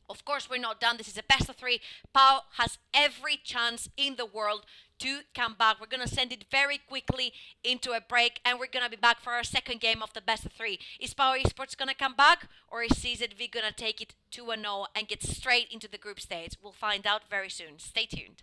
Of course, we're not done. This is a best of 3. Pau has every chance in the world to come back. We're going to send it very quickly into a break, and we're going to be back for our second game of the best of 3. Is Power Esports going to come back, or is CZV going to take it 2-0 and get straight into the group stage? We'll find out very soon. Stay tuned.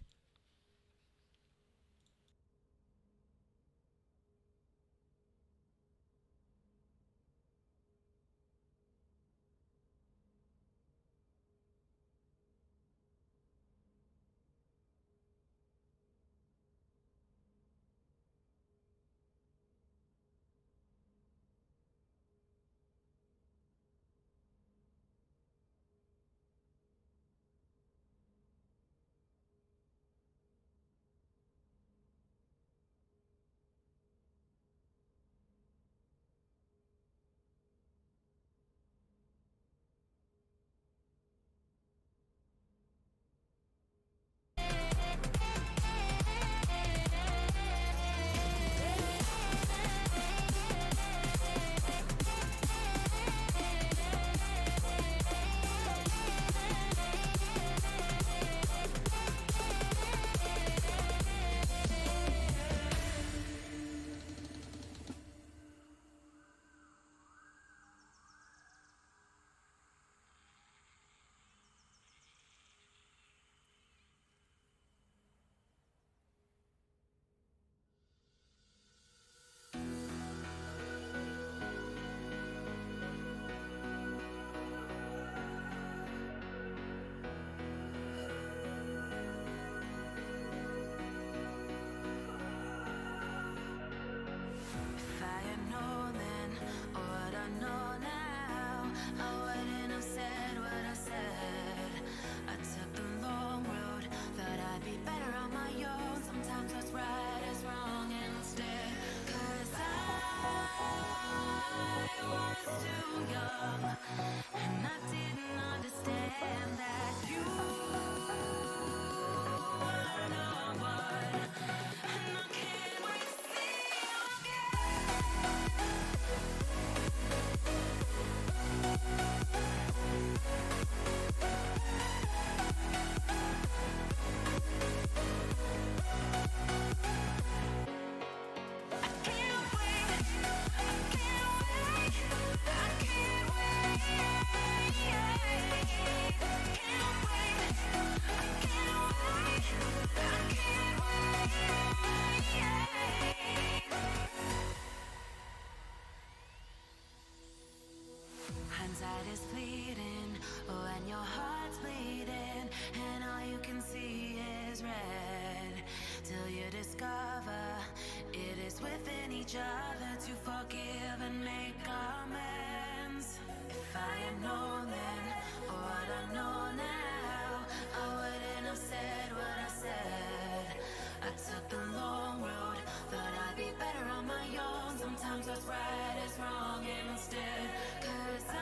each other to forgive and make amends. If I had known then what I know now, I wouldn't have said what I said. I took the long road, thought I'd be better on my own. Sometimes what's right is wrong instead. 'Cause I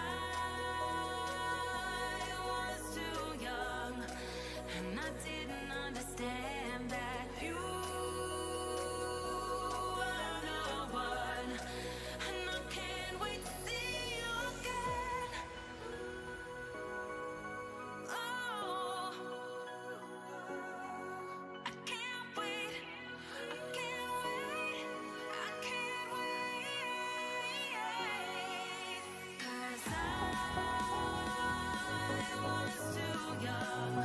was too young, and I didn't understand that you are the one. And I can't wait to see you again. Oh, I can't wait. I can't wait. I can't wait. 'Cause I was too young,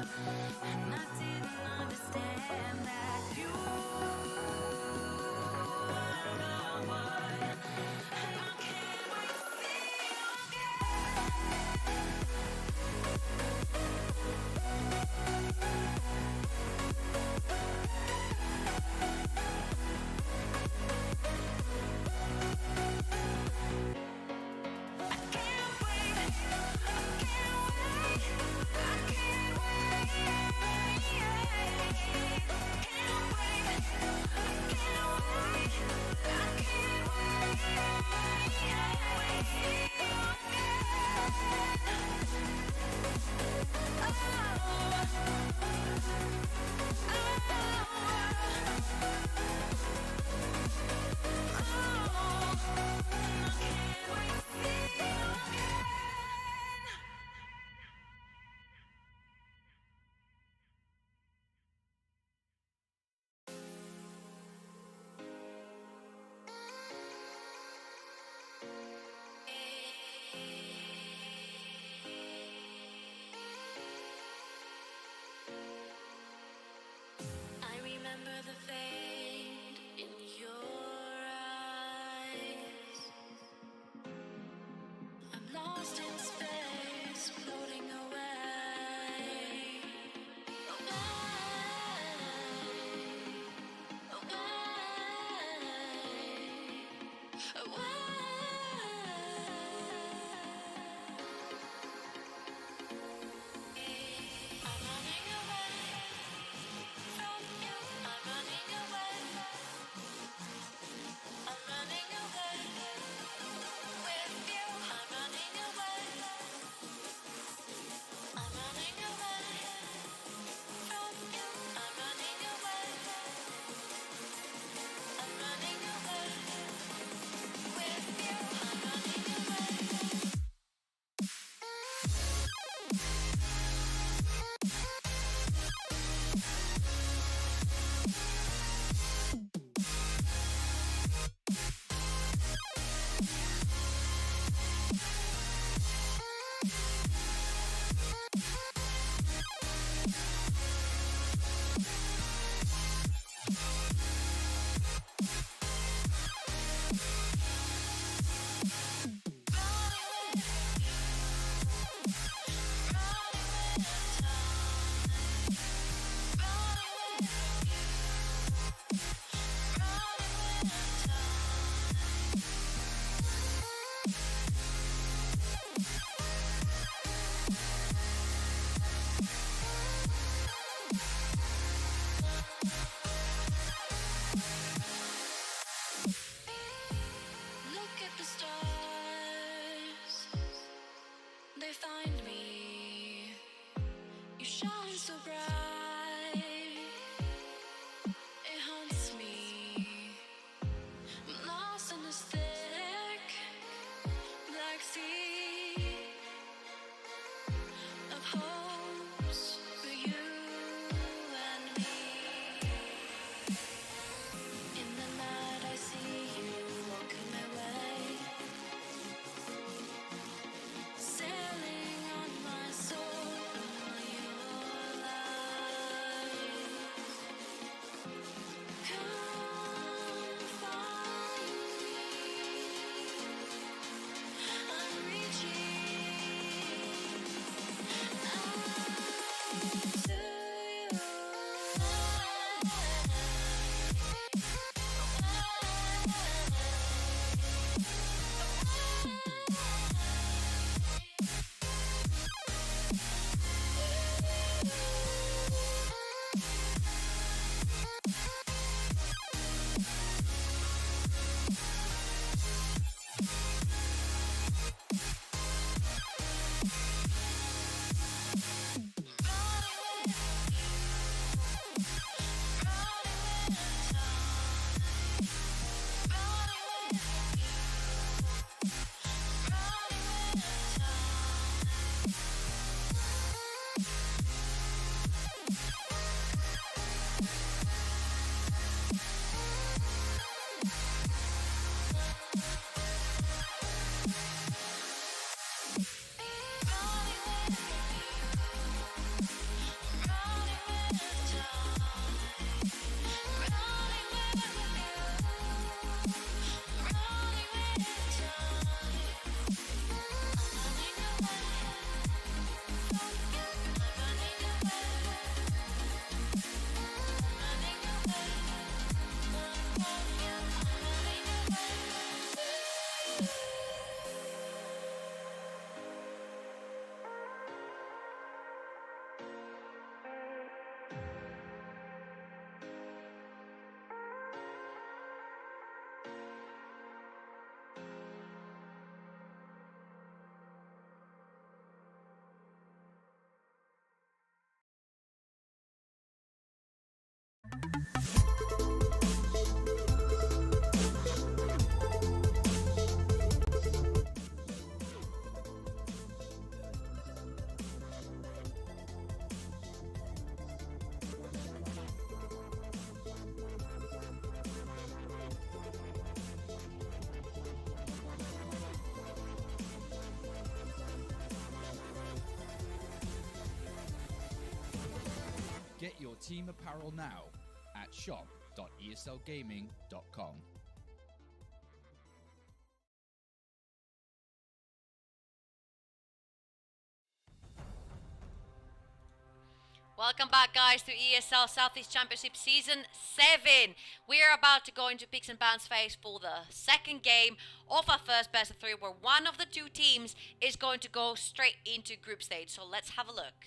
and I didn't understand that you are the one. And I can't wait to see you I remember the fade in your eyes. I'm lost in space, floating away. I'm running away from you. I'm running away. I'm running away with you. I'm running away. I'm running away from you. I'm running away. I'm running away with you. team apparel now at shop.eslgaming.com. Welcome back, guys, to ESL Southeast Championship Season 7. We are about to go into picks and bans phase for the second game of our first best of 3, where one of the two teams is going to go straight into group stage. So let's have a look.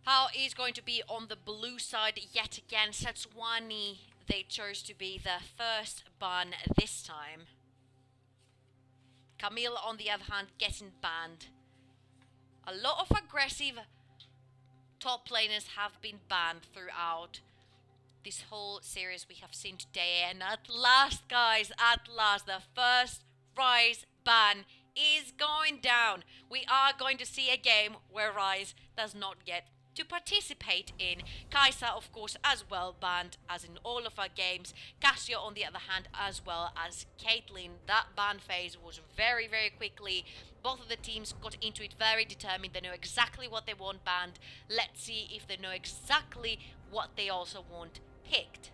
How is going to be on the blue side yet again. Setswani, they chose to be the first ban this time. Camille, on the other hand, getting banned. A lot of aggressive top laners have been banned throughout this whole series we have seen today. And at last, guys, at last, the first Rise ban is going down. We are going to see a game where Rise does not get to participate in. Kaisa, of course, as well banned, as in all of our games. Cassio, on the other hand, as well as Caitlyn. That ban phase was very, very quickly. Both of the teams got into it very determined. They know exactly what they want banned. Let's see if they know exactly what they also want picked.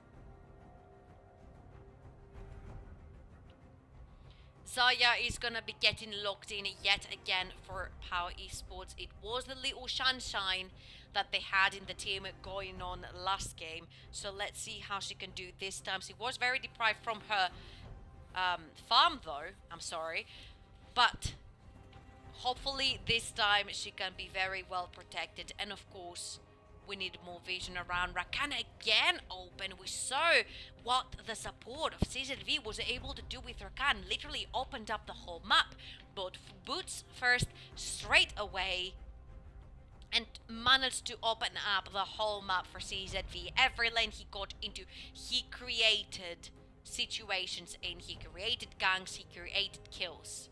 Zaya is gonna be getting locked in yet again for Power Esports. It was the little sunshine that they had in the team going on last game. So let's see how she can do this time. She was very deprived from her farm though, I'm sorry. But hopefully this time she can be very well protected. And of course, we need more vision around. Rakan again open. We saw what the support of CZV was able to do with Rakan. Literally opened up the whole map. But Boots first straight away and managed to open up the whole map for CZV. Every lane he got into, he created situations in. He created ganks, he created kills.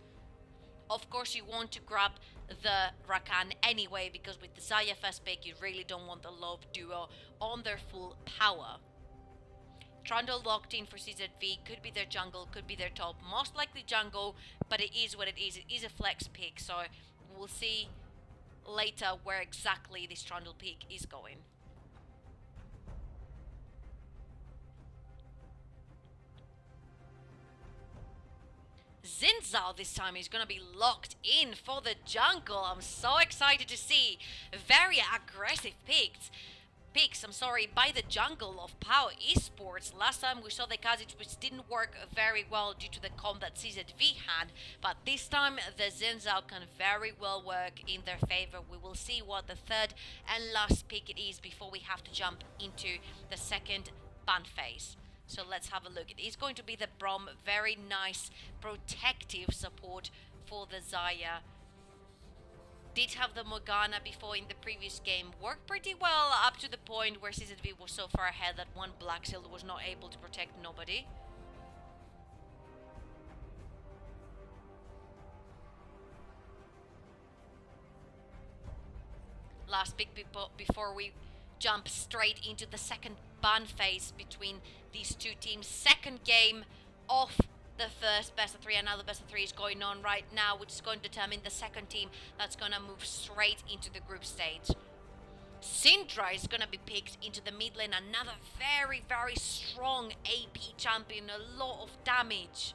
Of course, you want to grab the Rakan anyway, because with the Zaya first pick, you really don't want the Love duo on their full power. Trundle locked in for CZV, could be their jungle, could be their top. Most likely jungle, but it is what it is. It is a flex pick, so we'll see later where exactly this Trundle pick is going. Zinzao this time is going to be locked in for the jungle. I'm so excited to see very aggressive picks, by the jungle of Power Esports. Last time we saw the Kha'Zix, which didn't work very well due to the comp that CZV had, but this time the Zinzao can very well work in their favor. We will see what the third and last pick it is before we have to jump into the second ban phase. So let's have a look. It is going to be the Brom. Very nice protective support for the Zaya. Did have the Morgana before in the previous game. Worked pretty well up to the point where CZV was so far ahead that one Black Shield was not able to protect nobody. Last pick before we jump straight into the second ban phase between these two teams. Second game of the first best of 3. Another best of 3 is going on right now, which is going to determine the second team that's going to move straight into the group stage. Syndra is going to be picked into the mid lane. Another very, very strong AP champion. A lot of damage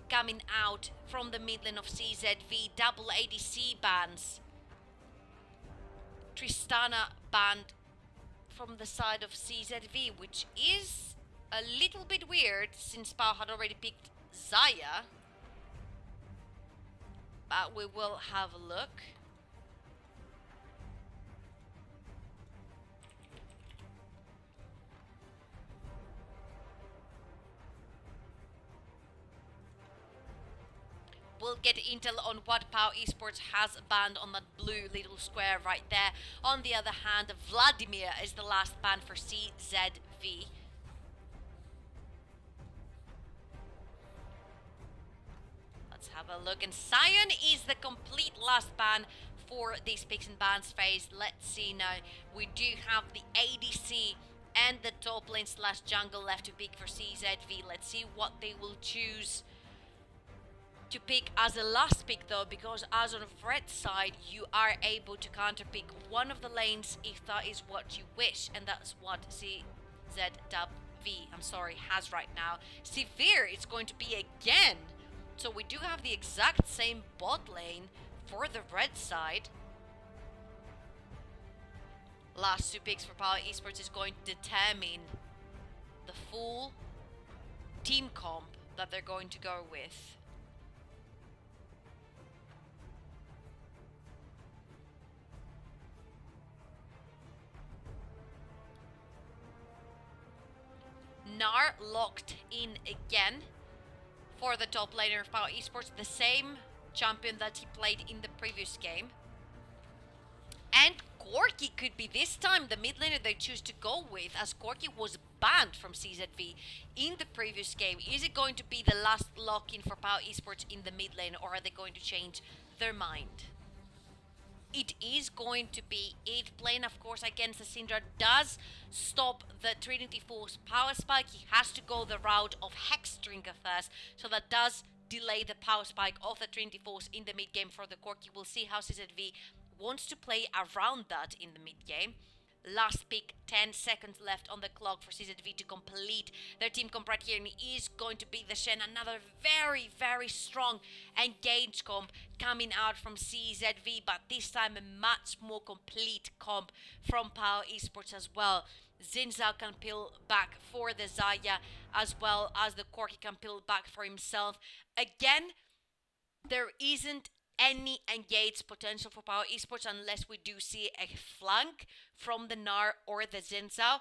coming out from the mid lane of CZV. Double ADC bans. Tristana banned from the side of CZV, which is a little bit weird since Pau had already picked Zaya. But we will have a look. We'll get intel on what Power Esports has banned on that blue little square right there. On the other hand, Vladimir is the last ban for CZV. Let's have a look. And Sion is the complete last ban for this picks and bans phase. Let's see now. We do have the ADC and the top lane / jungle left to pick for CZV. Let's see what they will choose. to pick as a last pick though, because as on the red side you are able to counter pick one of the lanes if that is what you wish, and that's what has right now. Severe is going to be again, so we do have the exact same bot lane for the red side. Last two picks for Power Esports is going to determine the full team comp that they're going to go with. Nar locked in again for the top laner of Power Esports, the same champion that he played in the previous game. And Corki could be this time the mid laner they choose to go with, as Corki was banned from CZV in the previous game. Is it going to be the last lock-in for Power Esports in the mid lane, or are they going to change their mind? It is going to be it. Playing, of course, against the Syndra does stop the Trinity Force power spike. He has to go the route of Hex Drinker first, so that does delay the power spike of the Trinity Force in the mid game for the Corki. We'll see how CZV wants to play around that in the mid game. Last pick, 10 seconds left on the clock for CZV to complete their team comp right here, and it is going to be the Shen. Another very, very strong engage comp coming out from CZV, but this time a much more complete comp from Power Esports as well. Zinzao can peel back for the Zaya, as well as the Corki can peel back for himself. Again, there isn't any engaged potential for Power Esports unless we do see a flank from the Gnar or the Zinzao.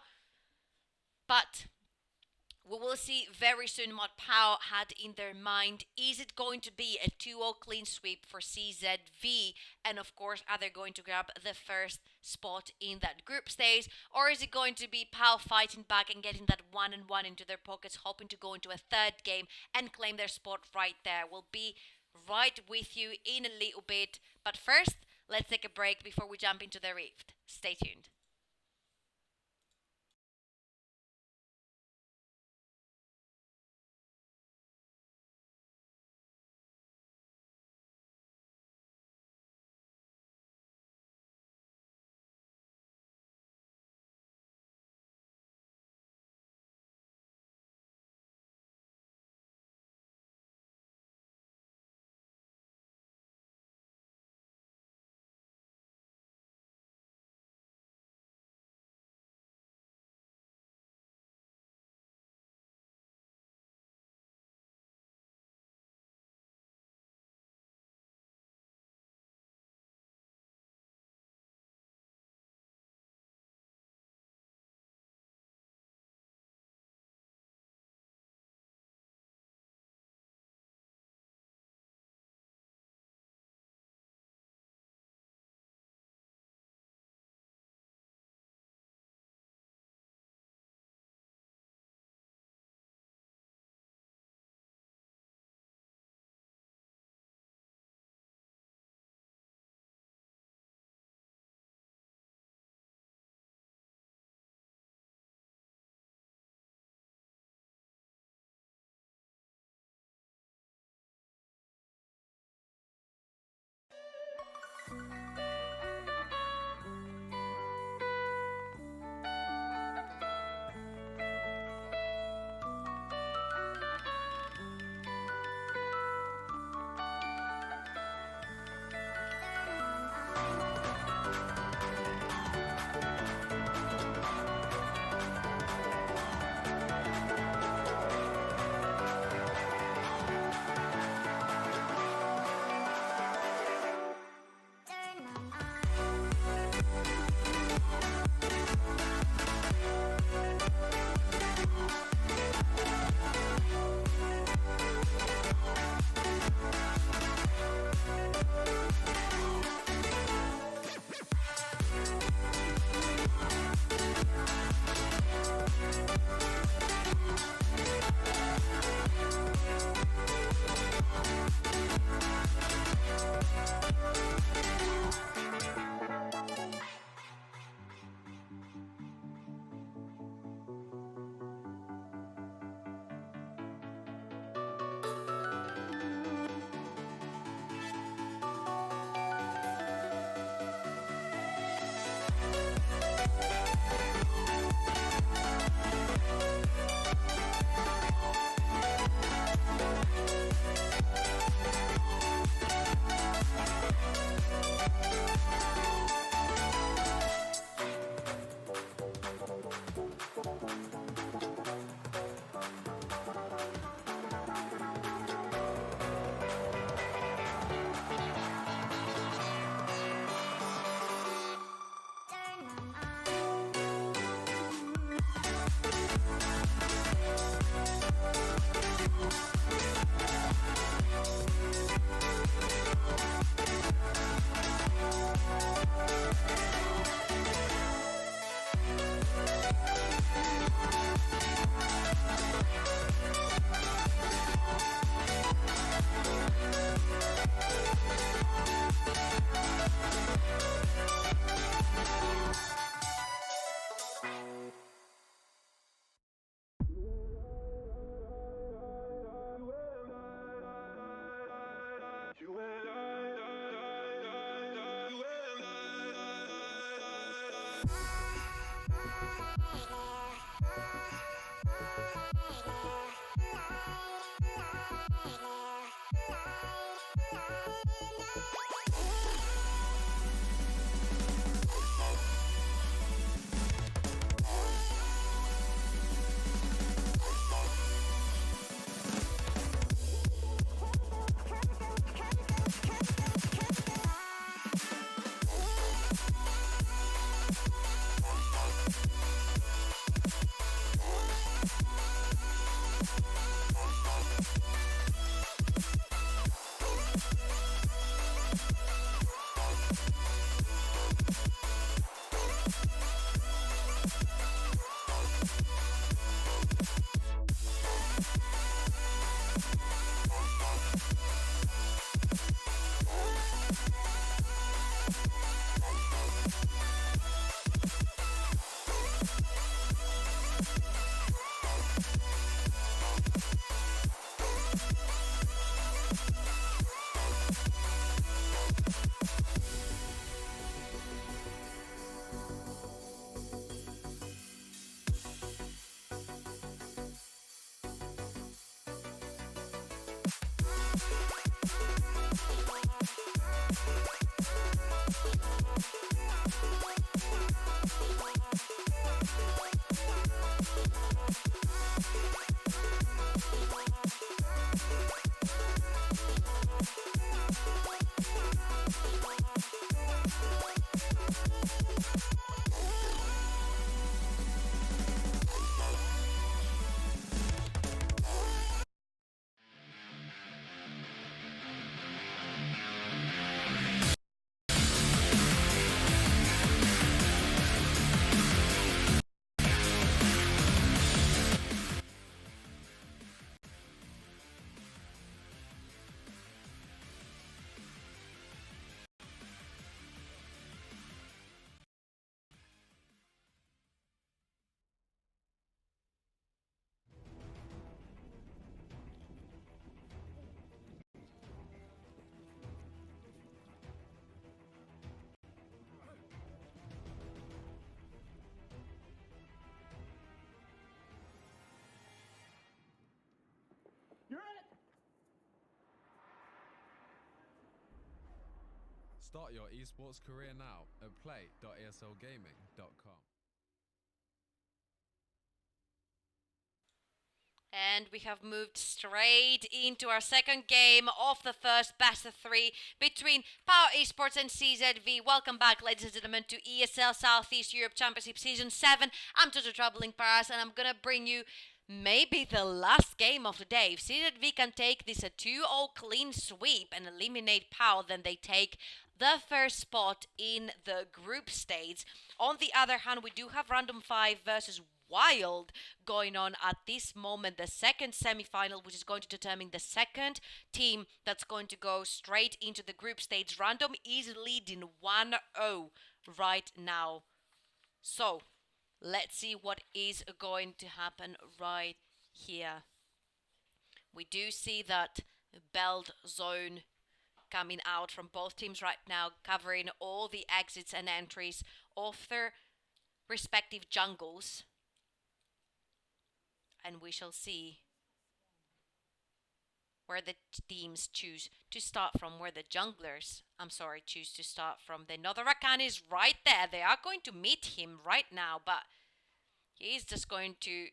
But we will see very soon what Power had in their mind. Is it going to be a 2-0 clean sweep for CZV? And of course, are they going to grab the first spot in that group stage? Or is it going to be Power fighting back and getting that 1-1 into their pockets, hoping to go into a third game and claim their spot right there? We'll be right with you in a little bit. But first, let's take a break before we jump into the Rift. Stay tuned. Start your esports career now at play.eslgaming.com. And we have moved straight into our second game of the first best of three between Power Esports and CZV. Welcome back, ladies and gentlemen, to ESL Southeast Europe Championship Season 7. I'm Jojo Troubling Paras, and I'm going to bring you maybe the last game of the day. If CZV can take this a 2-0 clean sweep and eliminate Power, then they take the first spot in the group stage. On the other hand, we do have Random 5 versus Wild going on at this moment, the second semi-final, which is going to determine the second team that's going to go straight into the group stage. Random is leading 1-0 right now. So let's see what is going to happen right here. We do see that belt zone coming out from both teams right now, covering all the exits and entries of their respective jungles. And we shall see where the teams choose to start from, where the junglers, choose to start from. They know the Rakan is right there. They are going to meet him right now, but he's just going to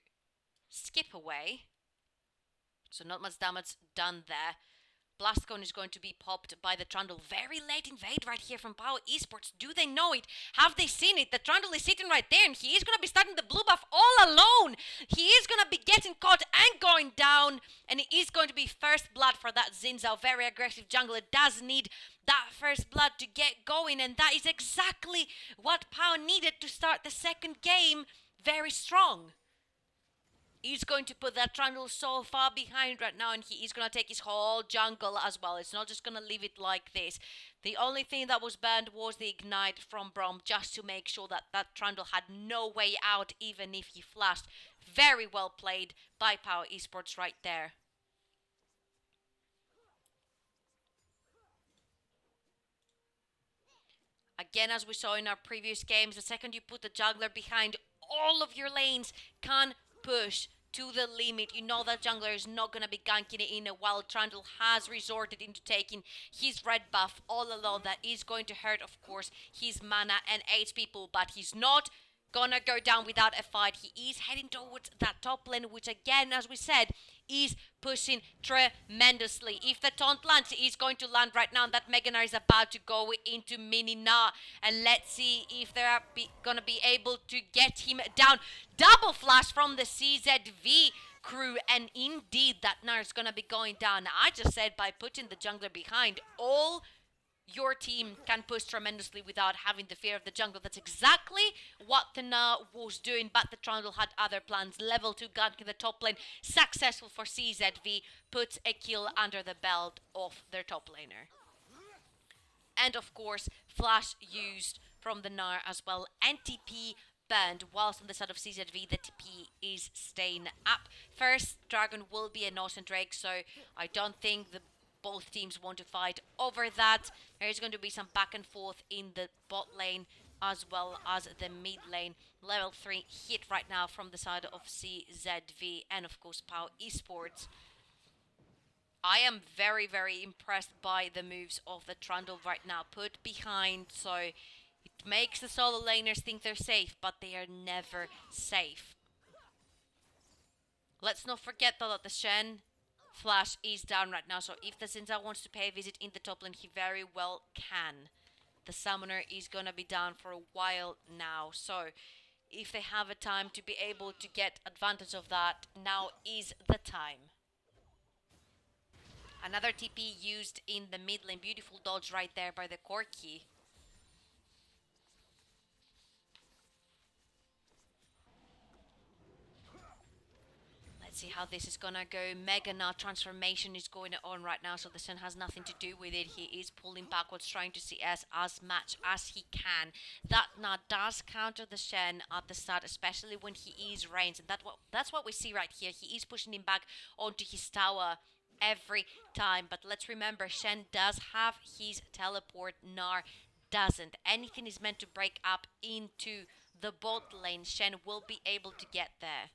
skip away. So not much damage done there. Blast Cone is going to be popped by the Trundle. Very late invade right here from Power Esports. Do they know it? Have they seen it? The Trundle is sitting right there, and he is going to be starting the blue buff all alone. He is going to be getting caught and going down, and it is going to be first blood for that Xin Zhao. Very aggressive jungler. Does need that first blood to get going, and that is exactly what Power needed to start the second game very strong. He's going to put that Trundle so far behind right now, and he is going to take his whole jungle as well. It's not just going to leave it like this. The only thing that was banned was the Ignite from Brom, just to make sure that that Trundle had no way out, even if he flashed. Very well played by Power Esports right there. Again, as we saw in our previous games, the second you put the jungler behind, all of your lanes can push to the limit. You know that jungler is not going to be ganking it in, while Trundle has resorted into taking his red buff all alone. That is going to hurt, of course, his mana and HP pool, but he's not gonna go down without a fight. He is heading towards that top lane, which again, as we said, is pushing tremendously. If the taunt lands, he's going to land right now, and that Mega Gnar is about to go into Mini Gnar. And let's see if they're gonna be able to get him down. Double flash from the CZV crew, and indeed that Gnar is gonna be going down. I just said by putting the jungler behind, all your team can push tremendously without having the fear of the jungle. That's exactly what the Gnar was doing, but the Trundle had other plans. Level 2 gank in the top lane, successful for CZV, puts a kill under the belt of their top laner. And of course, flash used from the Gnar as well, and TP banned, whilst on the side of CZV, the TP is staying up. First, Dragon will be an Ocean Drake, so I don't think both teams want to fight over that. There is going to be some back and forth in the bot lane as well as the mid lane. Level 3 hit right now from the side of CZV and of course Power Esports. I am very, very impressed by the moves of the Trundle right now. Put behind, so it makes the solo laners think they're safe, but they are never safe. Let's not forget though that the Shen flash is down right now, so if the Xin Zhao wants to pay a visit in the top lane, he very well can. The summoner is gonna be down for a while now, so if they have a time to be able to get advantage of that, now is the time. Another TP used in the mid lane. Beautiful dodge right there by the Corki. Let's see how this is gonna go. Mega Gnar transformation is going on right now, so the Sun has nothing to do with it. He is pulling backwards, trying to see as much as he can. That Gnar does counter the Shen at the start, especially when he is ranged, and that's what we see right here. He is pushing him back onto his tower every time, but let's remember, Shen does have his teleport, Gnar doesn't. Anything is meant to break up into the bot lane, Shen will be able to get there.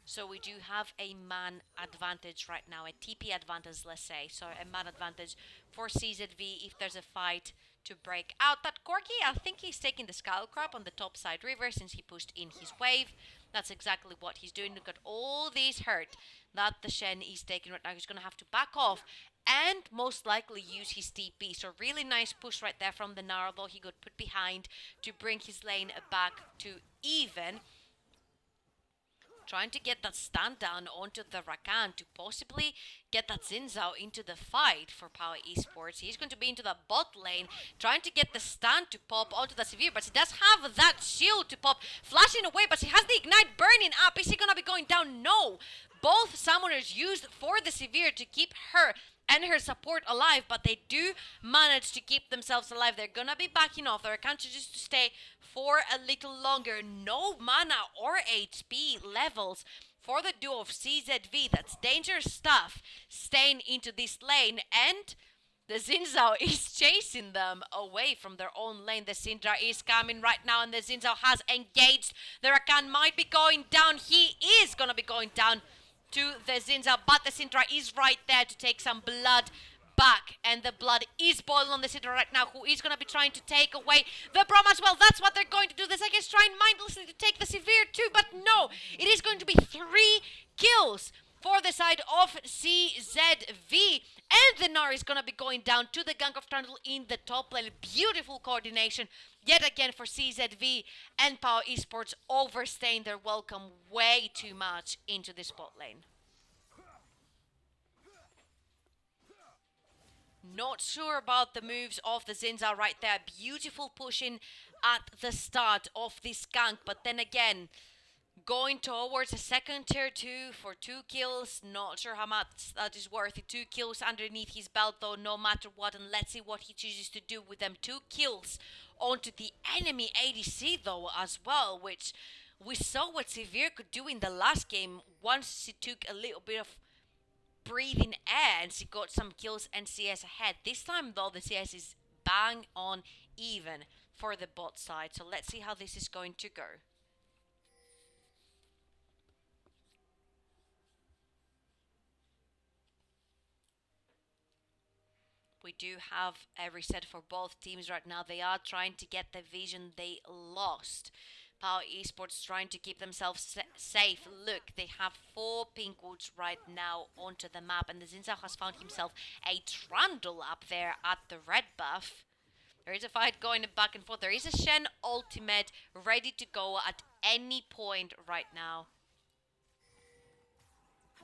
So we do have a man advantage right now, a TP advantage, let's say. So a man advantage for CZV if there's a fight to break out. That Corki, I think he's taking the Skull Crab on the top side river since he pushed in his wave. That's exactly what he's doing. Look at all these hurt that the Shen is taking right now. He's going to have to back off and most likely use his TP. So really nice push right there from the Gnar, although he got put behind to bring his lane back to even. Trying to get that stand down onto the Rakan to possibly get that Xin Zhao into the fight for Power Esports. He's going to be into the bot lane, trying to get the stand to pop onto the Severe, but he does have that shield to pop, flashing away, but he has the Ignite burning up. Is he going to be going down? No. Both summoners used for the Severe to keep her and her support alive, but they do manage to keep themselves alive. They're gonna be backing off. They're going to just stay for a little longer. No mana or HP levels for the duo of CZV. That's dangerous stuff. Staying into this lane, and the Xin Zhao is chasing them away from their own lane. The Syndra is coming right now, and the Xin Zhao has engaged. The Rakan might be going down. He is gonna be going down to the Xin Zhao, but the Syndra is right there to take some blood back, and the blood is boiling on the Syndra right now, who is going to be trying to take away the Brom as well. That's what they're going to do. The Zek is trying mindlessly to take the Severe too, but no, it is going to be 3 kills for the side of CZV, and the Gnar is going to be going down to the gank of Trundle in the top lane. Beautiful coordination yet again for CZV, and Power Esports overstaying their welcome way too much into this bot lane. Not sure about the moves of the Xin Zhao right there. Beautiful pushing at the start of this gank, but then again, going towards a second tier 2 for 2 kills. Not sure how much that is worth it. 2 kills underneath his belt though, no matter what. And let's see what he chooses to do with them. 2 kills onto the enemy ADC though as well, which we saw what Severe could do in the last game once he took a little bit of breathing air and she got some kills and CS ahead. This time though, the CS is bang on even for the bot side. So let's see how this is going to go. We do have a reset for both teams right now. They are trying to get the vision they lost. Power Esports trying to keep themselves safe. Look, they have 4 pink woods right now onto the map, and the Zinzao has found himself a Trundle up there at the red buff. There is a fight going back and forth. There is a Shen ultimate ready to go at any point right now.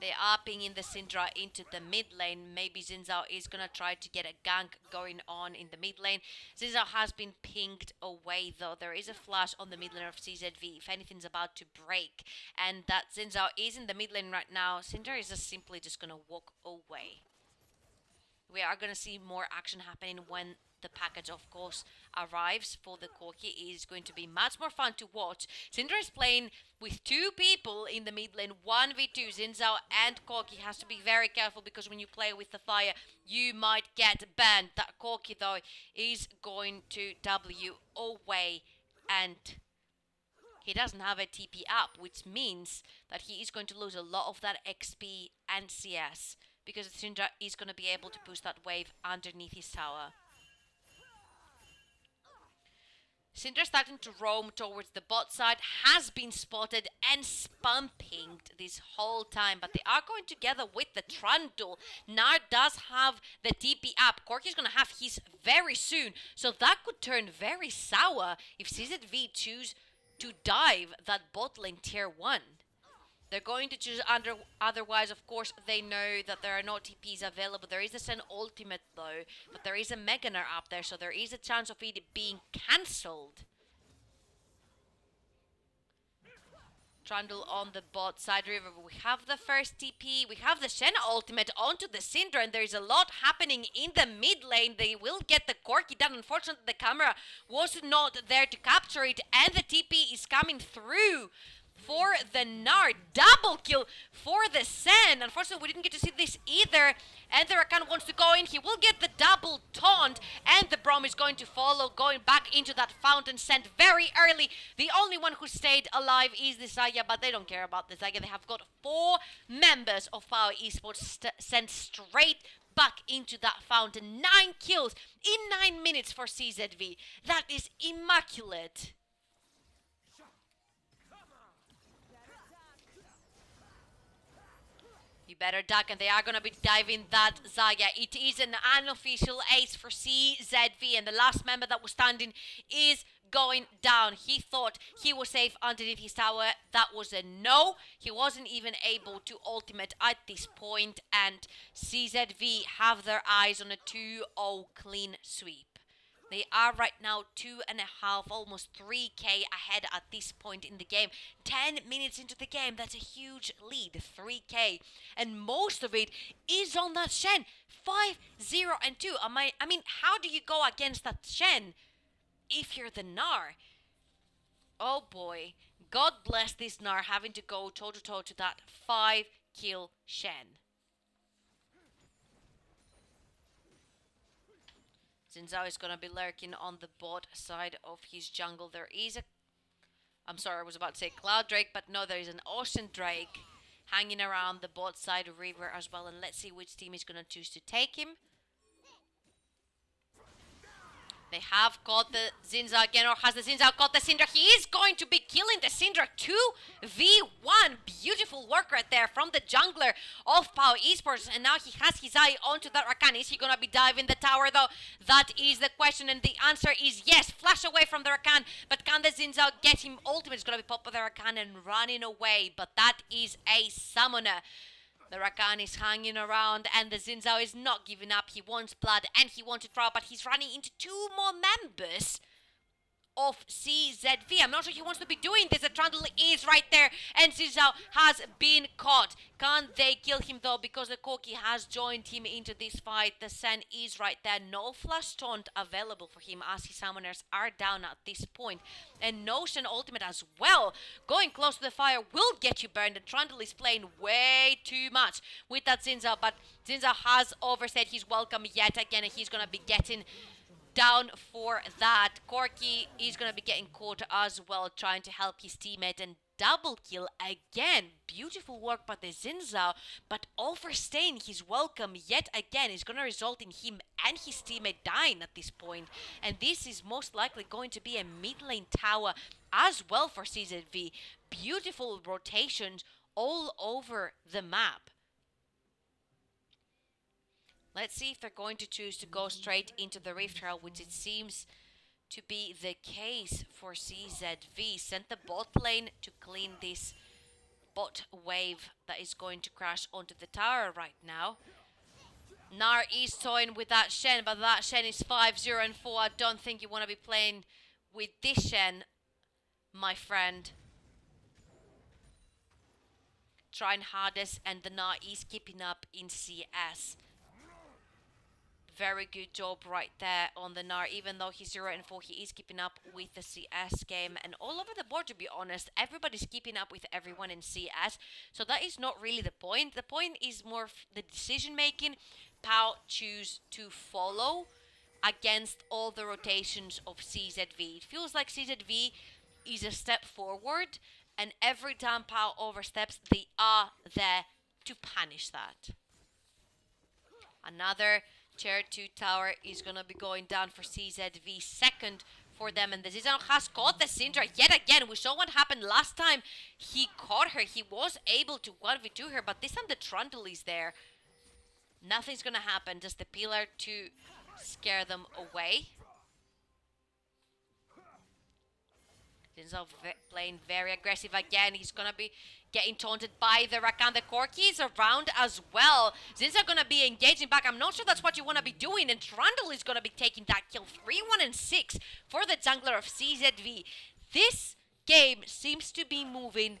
They are pinging the Syndra into the mid lane. Maybe Zinzao is going to try to get a gank going on in the mid lane. Zinzao has been pinged away though. There is a flash on the mid lane of CZV if anything's about to break. And that Zinzao is in the mid lane right now. Syndra is just simply just going to walk away. We are going to see more action happening when the package, of course, arrives for the Corki. It is going to be much more fun to watch. Syndra is playing with 2 people in the mid lane, 1v2. Zinzao and Corki has to be very careful because when you play with the fire, you might get banned. That Corki, though, is going to W away and he doesn't have a TP up, which means that he is going to lose a lot of that XP and CS because Syndra is going to be able to push that wave underneath his tower. Syndra starting to roam towards the bot side, has been spotted and spam pinged this whole time, but they are going together with the Trundle. Nard does have the TP up. Corki is going to have his very soon, so that could turn very sour if CZV choose to dive that bot lane tier 1. They're going to choose otherwise, of course, they know that there are no TPs available. There is a Sen ultimate though, but there is a Meganar up there, so there is a chance of it being cancelled. Trundle on the bot side river. We have the first TP. We have the Shen ultimate onto the Syndra, and there's a lot happening in the mid lane. They will get the Corki down. Unfortunately, the camera was not there to capture it, and the TP is coming through for the Nard. Double kill for the Sen. Unfortunately, we didn't get to see this either. And the Rakan wants to go in. He will get the double taunt. And the Braum is going to follow, going back into that fountain sent very early. The only one who stayed alive is the Zaya, but they don't care about the Zaya. They have got 4 members of Power Esports sent straight back into that fountain. 9 kills in 9 minutes for CZV. That is immaculate. You better duck, and they are going to be diving that Zaya. It is an unofficial ace for CZV, and the last member that was standing is going down. He thought he was safe underneath his tower. That was a no. He wasn't even able to ultimate at this point, and CZV have their eyes on a 2-0 clean sweep. They are right now 2.5, almost 3k ahead at this point in the game. 10 minutes into the game, that's a huge lead, 3k. And most of it is on that Shen. 5-0 and 2. I mean, how do you go against that Shen if you're the Gnar? Oh boy. God bless this Gnar having to go toe-to-toe to that 5-kill Shen. Zinzao is going to be lurking on the bot side of his jungle. There is a... I'm sorry, I was about to say Cloud Drake, but no, there is an Ocean Drake hanging around the bot side of river as well. And let's see which team is going to choose to take him. They have caught the Zinzao again, or has the Zinzao caught the Syndra? He is going to be killing the Syndra. 2v1. Beautiful work right there from the jungler of Power Esports. And now he has his eye onto that Rakan. Is he going to be diving the tower though? That is the question, and the answer is yes. Flash away from the Rakan, but can the Zinzao get him? Ultimate is going to be popped with the Rakan and running away, but that is a summoner. The Rakan is hanging around, and the Zinzao is not giving up. He wants blood and he wants to draw, but he's running into 2 more members of CZV. I'm not sure he wants to be doing this. The Trundle is right there, and Zizao has been caught. Can't they kill him though, because the Corki has joined him into this fight. The Sen is right there. No flash taunt available for him as his summoners are down at this point. And Notion ultimate as well. Going close to the fire will get you burned. The Trundle is playing way too much with that Zinza, but Zinza has overstayed his welcome yet again, and he's gonna be getting down for that. Corki is going to be getting caught as well, trying to help his teammate, and double kill again. Beautiful work by the Zinzao, but overstaying his welcome yet again is going to result in him and his teammate dying at this point. And this is most likely going to be a mid lane tower as well for CZV. Beautiful rotations all over the map. Let's see if they're going to choose to go straight into the Rift Herald, which it seems to be the case for CZV. Sent the bot lane to clean this bot wave that is going to crash onto the tower right now. Nar is toying with that Shen, but that Shen is 5-0 and 4. I don't think you want to be playing with this Shen, my friend. Trying hardest, and the Nar is keeping up in CS. Very good job right there on the Nar. Even though he's 0 and 4, he is keeping up with the CS game. And all over the board, to be honest, everybody's keeping up with everyone in CS. So that is not really the point. The point is more the decision making. Pau choose to follow against all the rotations of CZV. It feels like CZV is a step forward, and every time Pau oversteps, they are there to punish that. Another Tier 2 tower is going to be going down for CZV, second for them, and the Zizan has caught the Syndra yet again. We saw what happened last time he caught her. He was able to 1v2 her, but this time the Trundle is there. Nothing's going to happen, just the pillar to scare them away. Zinzao playing very aggressive again. He's gonna be getting taunted by the Rakan. The Corki is around as well. Zinzao gonna be engaging back. I'm not sure that's what you wanna be doing. And Trundle is gonna be taking that kill. 3-1 and 6 for the jungler of CZV. This game seems to be moving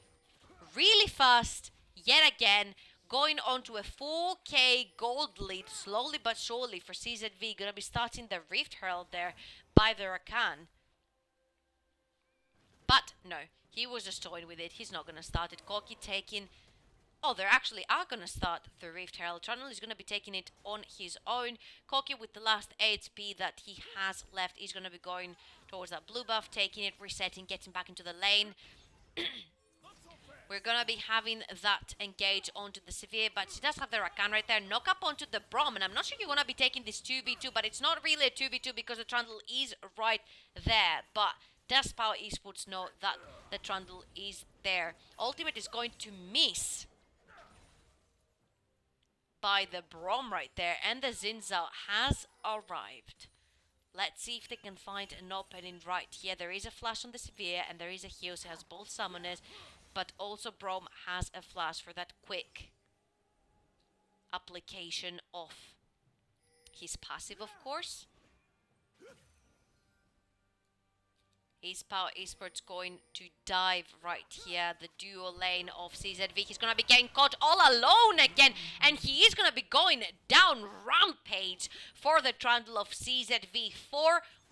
really fast yet again. Going on to a 4k gold lead slowly but surely for CZV. Gonna be starting the Rift Herald there by the Rakan. But no, he was just toying with it. He's not going to start it. Corki taking... Oh, they actually are going to start the Rift Herald. Trundle is going to be taking it on his own. Corki with the last HP that he has left is going to be going towards that blue buff, taking it, resetting, getting back into the lane. We're going to be having that engage onto the Severe, but she does have the Rakan right there. Knock up onto the Brom, and I'm not sure you're going to be taking this 2v2, but it's not really a 2v2 because the Trundle is right there. But does Power Esports know that the Trundle is there? Ultimate is going to miss by the Brom right there, and the Zinzao has arrived. Let's see if they can find an opening right here. There is a flash on the Severe, and there is a heal, so has both summoners, but also Brom has a flash for that quick application of his passive, of course. Is Power Esports going to dive right here? The duo lane of CZV. He's going to be getting caught all alone again. And he is going to be going down rampage for the Trundle of CZV.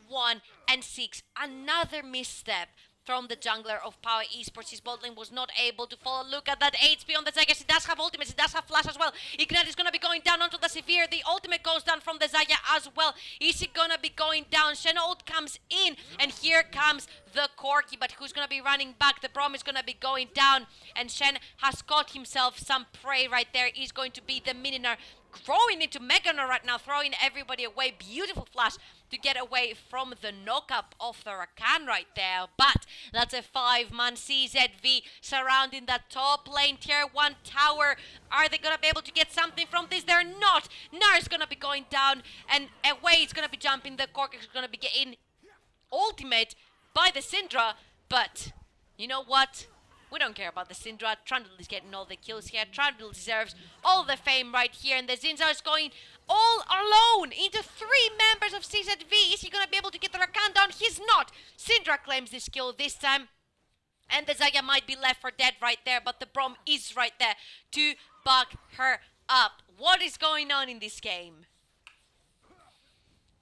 4-1 and 6. Another misstep from the jungler of Power Esports. His bot lane was not able to follow. Look at that HP on the Zaya. He does have ultimate. He does have flash as well. Ignite is going to be going down onto the Severe. The ultimate goes down from the Zaya as well. Is he going to be going down? Shen ult comes in. And here comes the Corki. But who's going to be running back? The Brom is going to be going down. And Shen has caught himself some prey right there. Is going to be the Mininar. Growing into Meganar right now. Throwing everybody away. Beautiful flash to get away from the knock-up of the Rakan right there. But that's a 5-man CZV surrounding that top lane tier 1 tower. Are they going to be able to get something from this? They're not. Nar's going to be going down, and away it's going to be jumping. The Cork is going to be getting ultimate by the Syndra. But you know what? We don't care about the Syndra. Trundle is getting all the kills here. Trundle deserves all the fame right here. And the Zinza is going all alone into 3 members of CZV. Is he going to be able to get the Rakan down? He's not. Syndra claims this kill this time. And the Zaya might be left for dead right there. But the Braum is right there to back her up. What is going on in this game?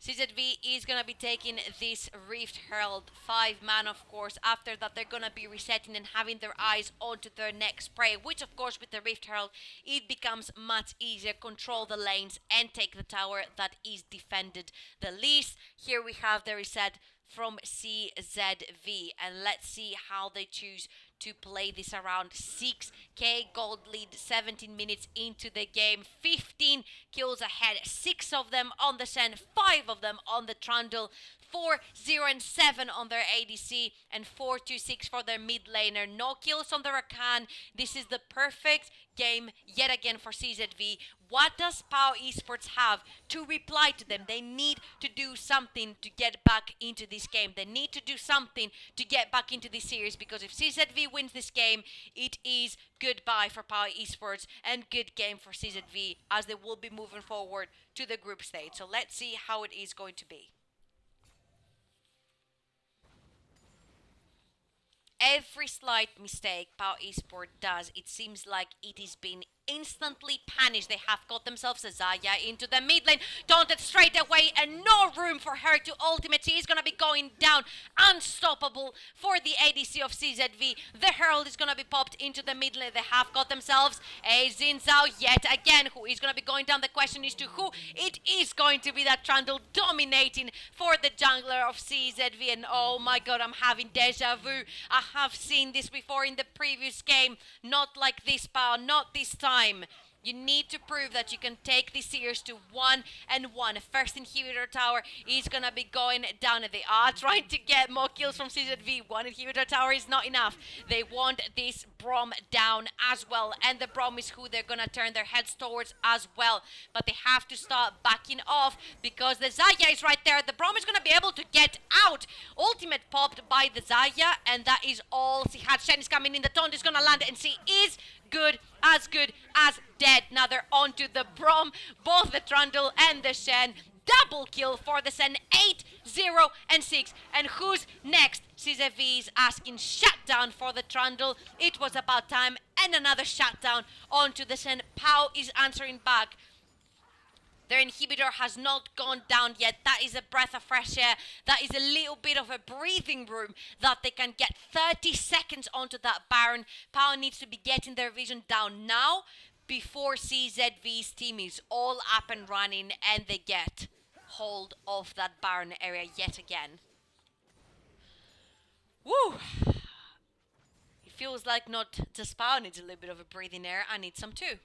CZV is going to be taking this Rift Herald 5-man, of course. After that, they're going to be resetting and having their eyes onto their next prey, which, of course, with the Rift Herald, it becomes much easier. Control the lanes and take the tower that is defended the least. Here we have the reset from CZV, and let's see how they choose to play this around. 6k gold lead, 17 minutes into the game, 15 kills ahead, 6 of them on the Sen, 5 of them on the Trundle, 4, 0 and 7 on their ADC, and 4, 2, 6 for their mid laner. No kills on the Rakan. This is the perfect game yet again for CZV. What does PAO Esports have to reply to them? They need to do something to get back into this game. They need to do something to get back into this series, because if CZV wins this game, it is goodbye for PAO Esports and good game for CZV, as they will be moving forward to the group stage. So let's see how it is going to be. Every slight mistake PAO Esport does, it seems like it is being instantly punished. They have got themselves a Zaya into the mid lane, taunted straight away, and no room for her to ultimate. She is going to be going down, unstoppable for the ADC of CZV. The Herald is going to be popped into the mid lane. They have got themselves a Xin Zhao yet again, who is going to be going down. The question is to who? It is going to be that Trundle dominating for the jungler of CZV, and oh my god, I'm having deja vu. I have seen this before in the previous game. Not like this, PAO, not this time. You need to prove that you can take this series to 1-1. First inhibitor tower is gonna be going down, and they are trying to get more kills from CZV. 1 inhibitor tower is not enough. They want this Braum down as well, and the Braum is who they're gonna turn their heads towards as well. But they have to start backing off, because the Zaya is right there. The Braum is gonna be able to get out. Ultimate popped by the Zaya, and that is all she had. Shen is coming in. The taunt is gonna land, and she is good as dead. Now they're onto the Braum, both the Trundle and the Shen. Double kill for the Sen, 8, 0 and 6. And who's next? CZV is asking shutdown for the Trundle. It was about time, and another shutdown onto the Sen. PAO is answering back. Their inhibitor has not gone down yet. That is a breath of fresh air. That is a little bit of a breathing room that they can get 30 seconds onto that Baron. PAO needs to be getting their vision down now before CZV's team is all up and running and they get hold of that Baron area yet again. Woo! It feels like not just PAO needs a little bit of a breathing air. I need some too.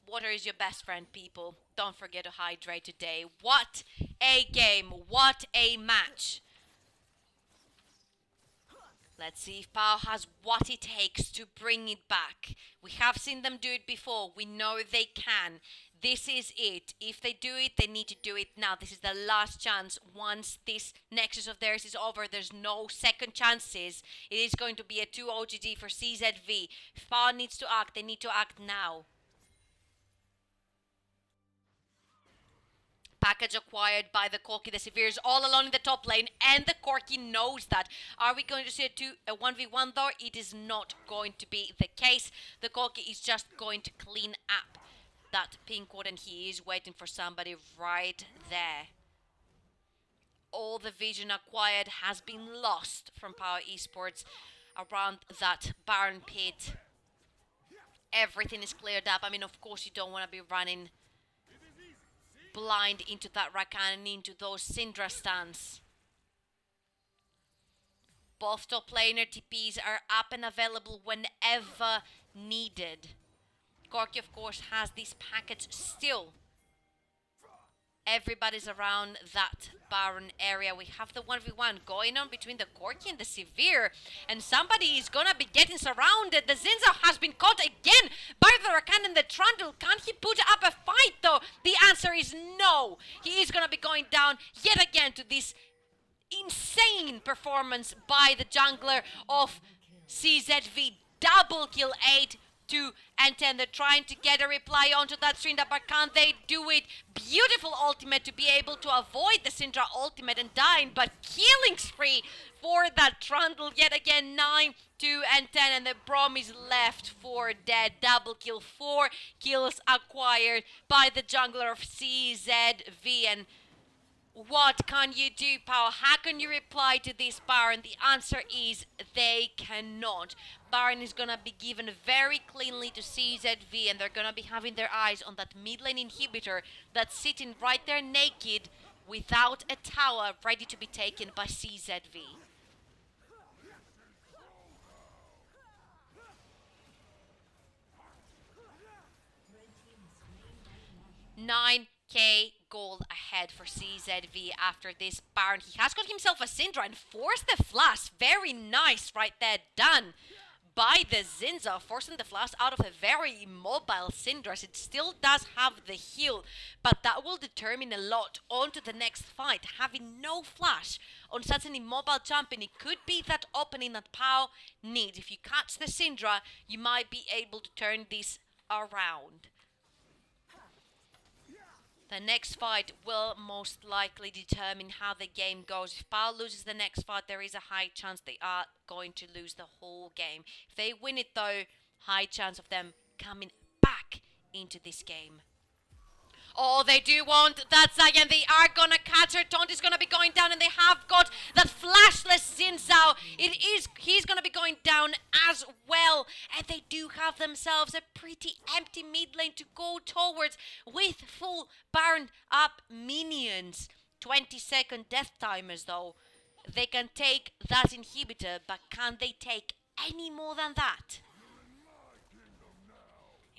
Water is your best friend, people. Don't forget to hydrate today. What a game. What a match. Let's see if PAO has what it takes to bring it back. We have seen them do it before. We know they can. This is it. If they do it, they need to do it now. This is the last chance. Once this Nexus of theirs is over, there's no second chances. It is going to be a 2-0 GG for CZV. If PAO needs to act, they need to act now. Package acquired by the Corki. The Severe's all alone in the top lane, and the Corki knows that. Are we going to see a 1v1 though? It is not going to be the case. The Corki is just going to clean up that pink ward, and he is waiting for somebody right there. All the vision acquired has been lost from PAO Esports around that Baron pit. Everything is cleared up. I mean, of course, you don't want to be running blind into that Rakan and into those Syndra stuns. Both top laner TPs are up and available whenever needed. Corki, of course, has this package still. Everybody's around that Baron area. We have the 1v1 going on between the Corki and the Severe, and somebody is gonna be getting surrounded. The Zinza has been caught again by the Rakan and the Trundle. Can he put up a fight though? The answer is no. He is gonna be going down yet again to this insane performance by the jungler of CZV. Double kill 8 2 and 10. They're trying to get a reply onto that Syndra, but can't they do it? Beautiful ultimate to be able to avoid the Syndra ultimate and dying, but killing spree for that Trundle yet again. 9 2 and 10, and the Brom is left for dead. Double kill, 4 kills acquired by the jungler of CZV. And what can you do, Power? How can you reply to this Baron? The answer is they cannot. Baron is gonna be given very cleanly to CZV, and they're gonna be having their eyes on that mid lane inhibitor that's sitting right there naked without a tower, ready to be taken by CZV. $9K gold ahead for CZV after this Baron. He has got himself a Syndra and forced the flash. Very nice right there, done by the Zinza, forcing the flash out of a very immobile Syndra. It still does have the heal, but that will determine a lot onto the next fight. Having no flash on such an immobile champion, it could be that opening that Pao needs. If you catch the Syndra, you might be able to turn this around. The next fight will most likely determine how the game goes. If Pao loses the next fight, there is a high chance they are going to lose the whole game. If they win it though, high chance of them coming back into this game. Oh, they do want that Zayan. They are gonna catch her. Taunt is gonna be going down, and they have got that flashless Xin Zhao. He's gonna be going down as well. And they do have themselves a pretty empty mid lane to go towards with full Baron up minions. 20-second death timers though. They can take that inhibitor, but can they take any more than that?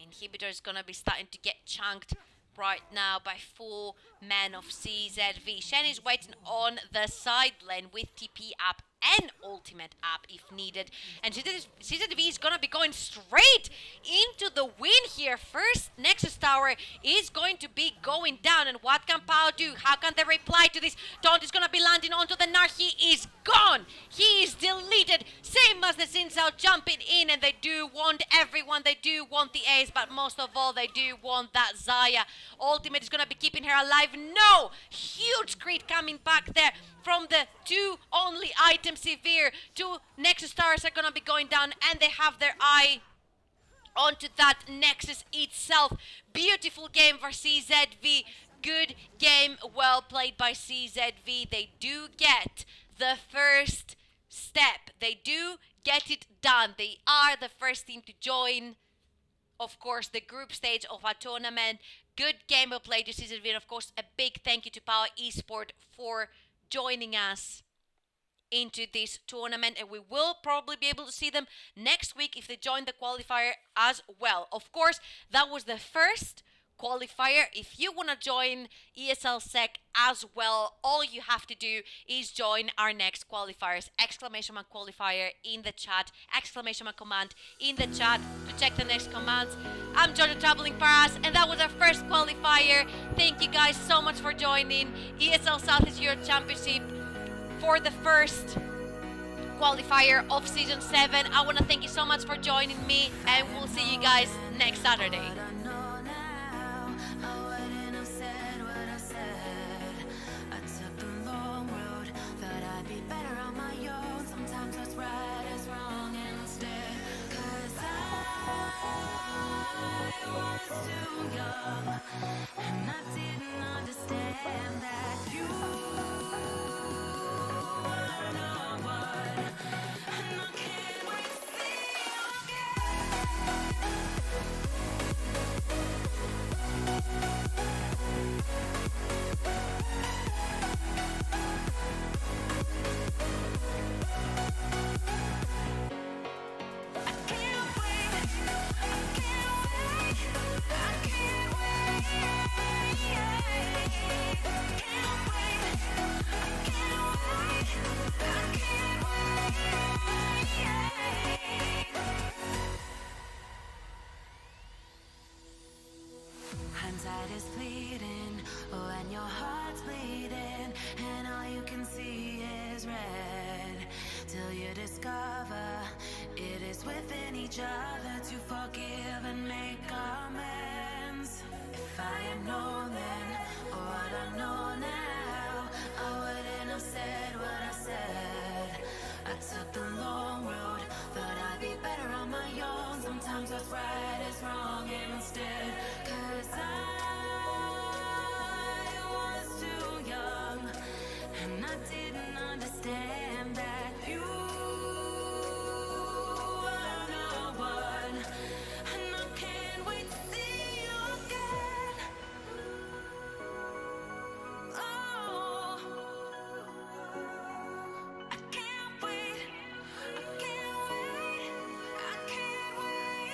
Inhibitor is gonna be starting to get chunked right now by 4 men of CZV. Shen is waiting on the side lane with TP up and ultimate up if needed. And CZV is gonna be going straight into the win here. First Nexus Tower is going to be going down. And what can Pao do? How can they reply to this? Taunt is gonna be landing onto the Nar. He is gone. He is deleted. Same as the Xin Zhao jumping in. And they do want everyone. They do want the ace. But most of all, they do want that Xayah. Ultimate is gonna be keeping her alive. No! Huge crit coming back there from the 2 only items. Severe. 2 Nexus Stars are gonna be going down, and they have their eye onto that Nexus itself. Beautiful game for CZV. Good game, well played by CZV. They do get the first step. They do get it done. They are the first team to join, of course, the group stage of a tournament. Good game well played to CZV, and of course a big thank you to Power Esport for joining us into this tournament, and we will probably be able to see them next week if they join the qualifier as well. Of course, that was the first qualifier. If you want to join ESL Sec as well, all you have to do is join our next qualifiers. Exclamation mark qualifier in the chat, exclamation mark command in the chat to check the next commands. I'm Jojo Traveling Paras, and that was our first qualifier. Thank you guys so much for joining. ESL South is your championship for the first qualifier of season 7. I want to thank you so much for joining me, and we'll see you guys next Saturday. Too young, and I didn't understand that you were the one, and I can't wait to see you again. till you discover it is within each other to forgive and make amends. If I had known then what I know now, I wouldn't have said what I said. I took the long road, thought I'd be better on my own. Sometimes what's right is wrong instead, 'cause I was too young and I didn't understand that you are the one, and I can't wait to see you again. Oh, I can't wait, I can't wait, I can't wait.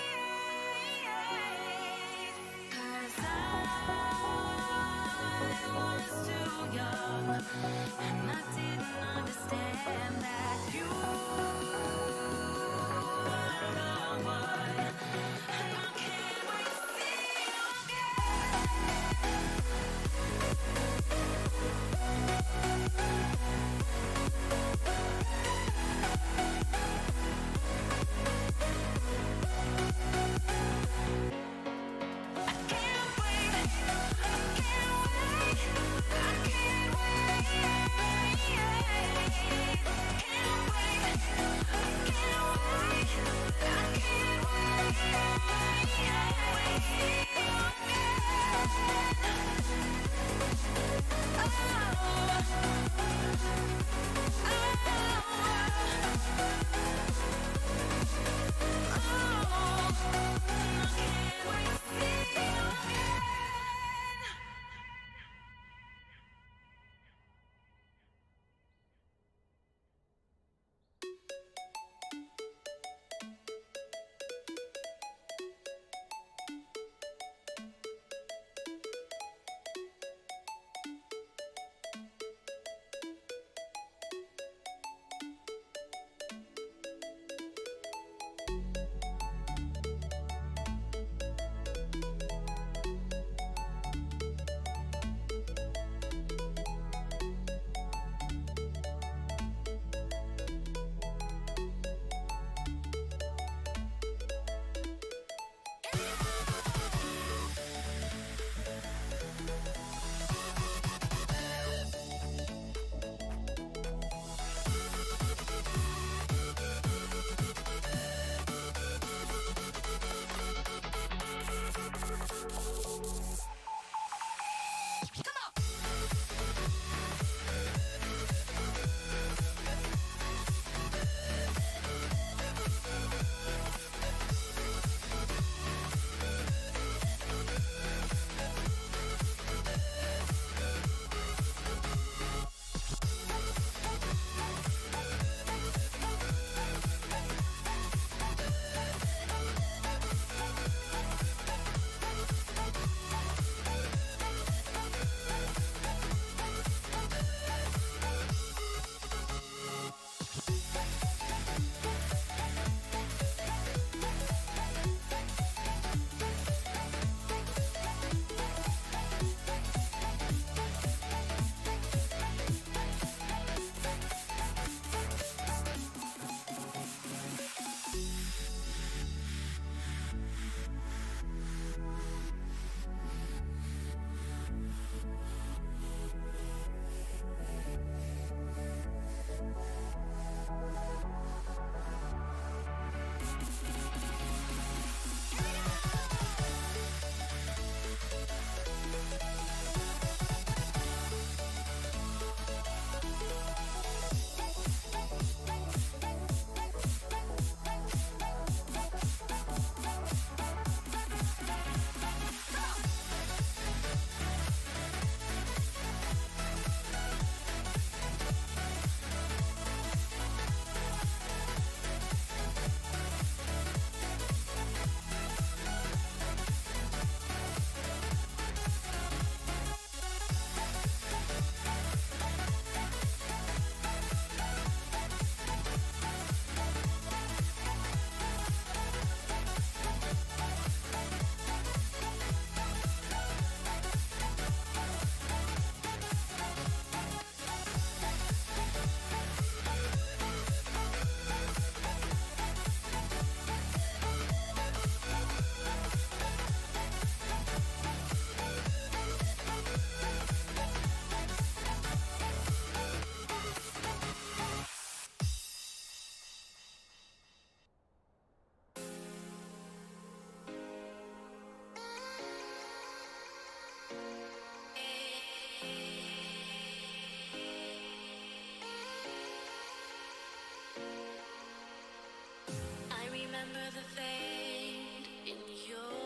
the fade in your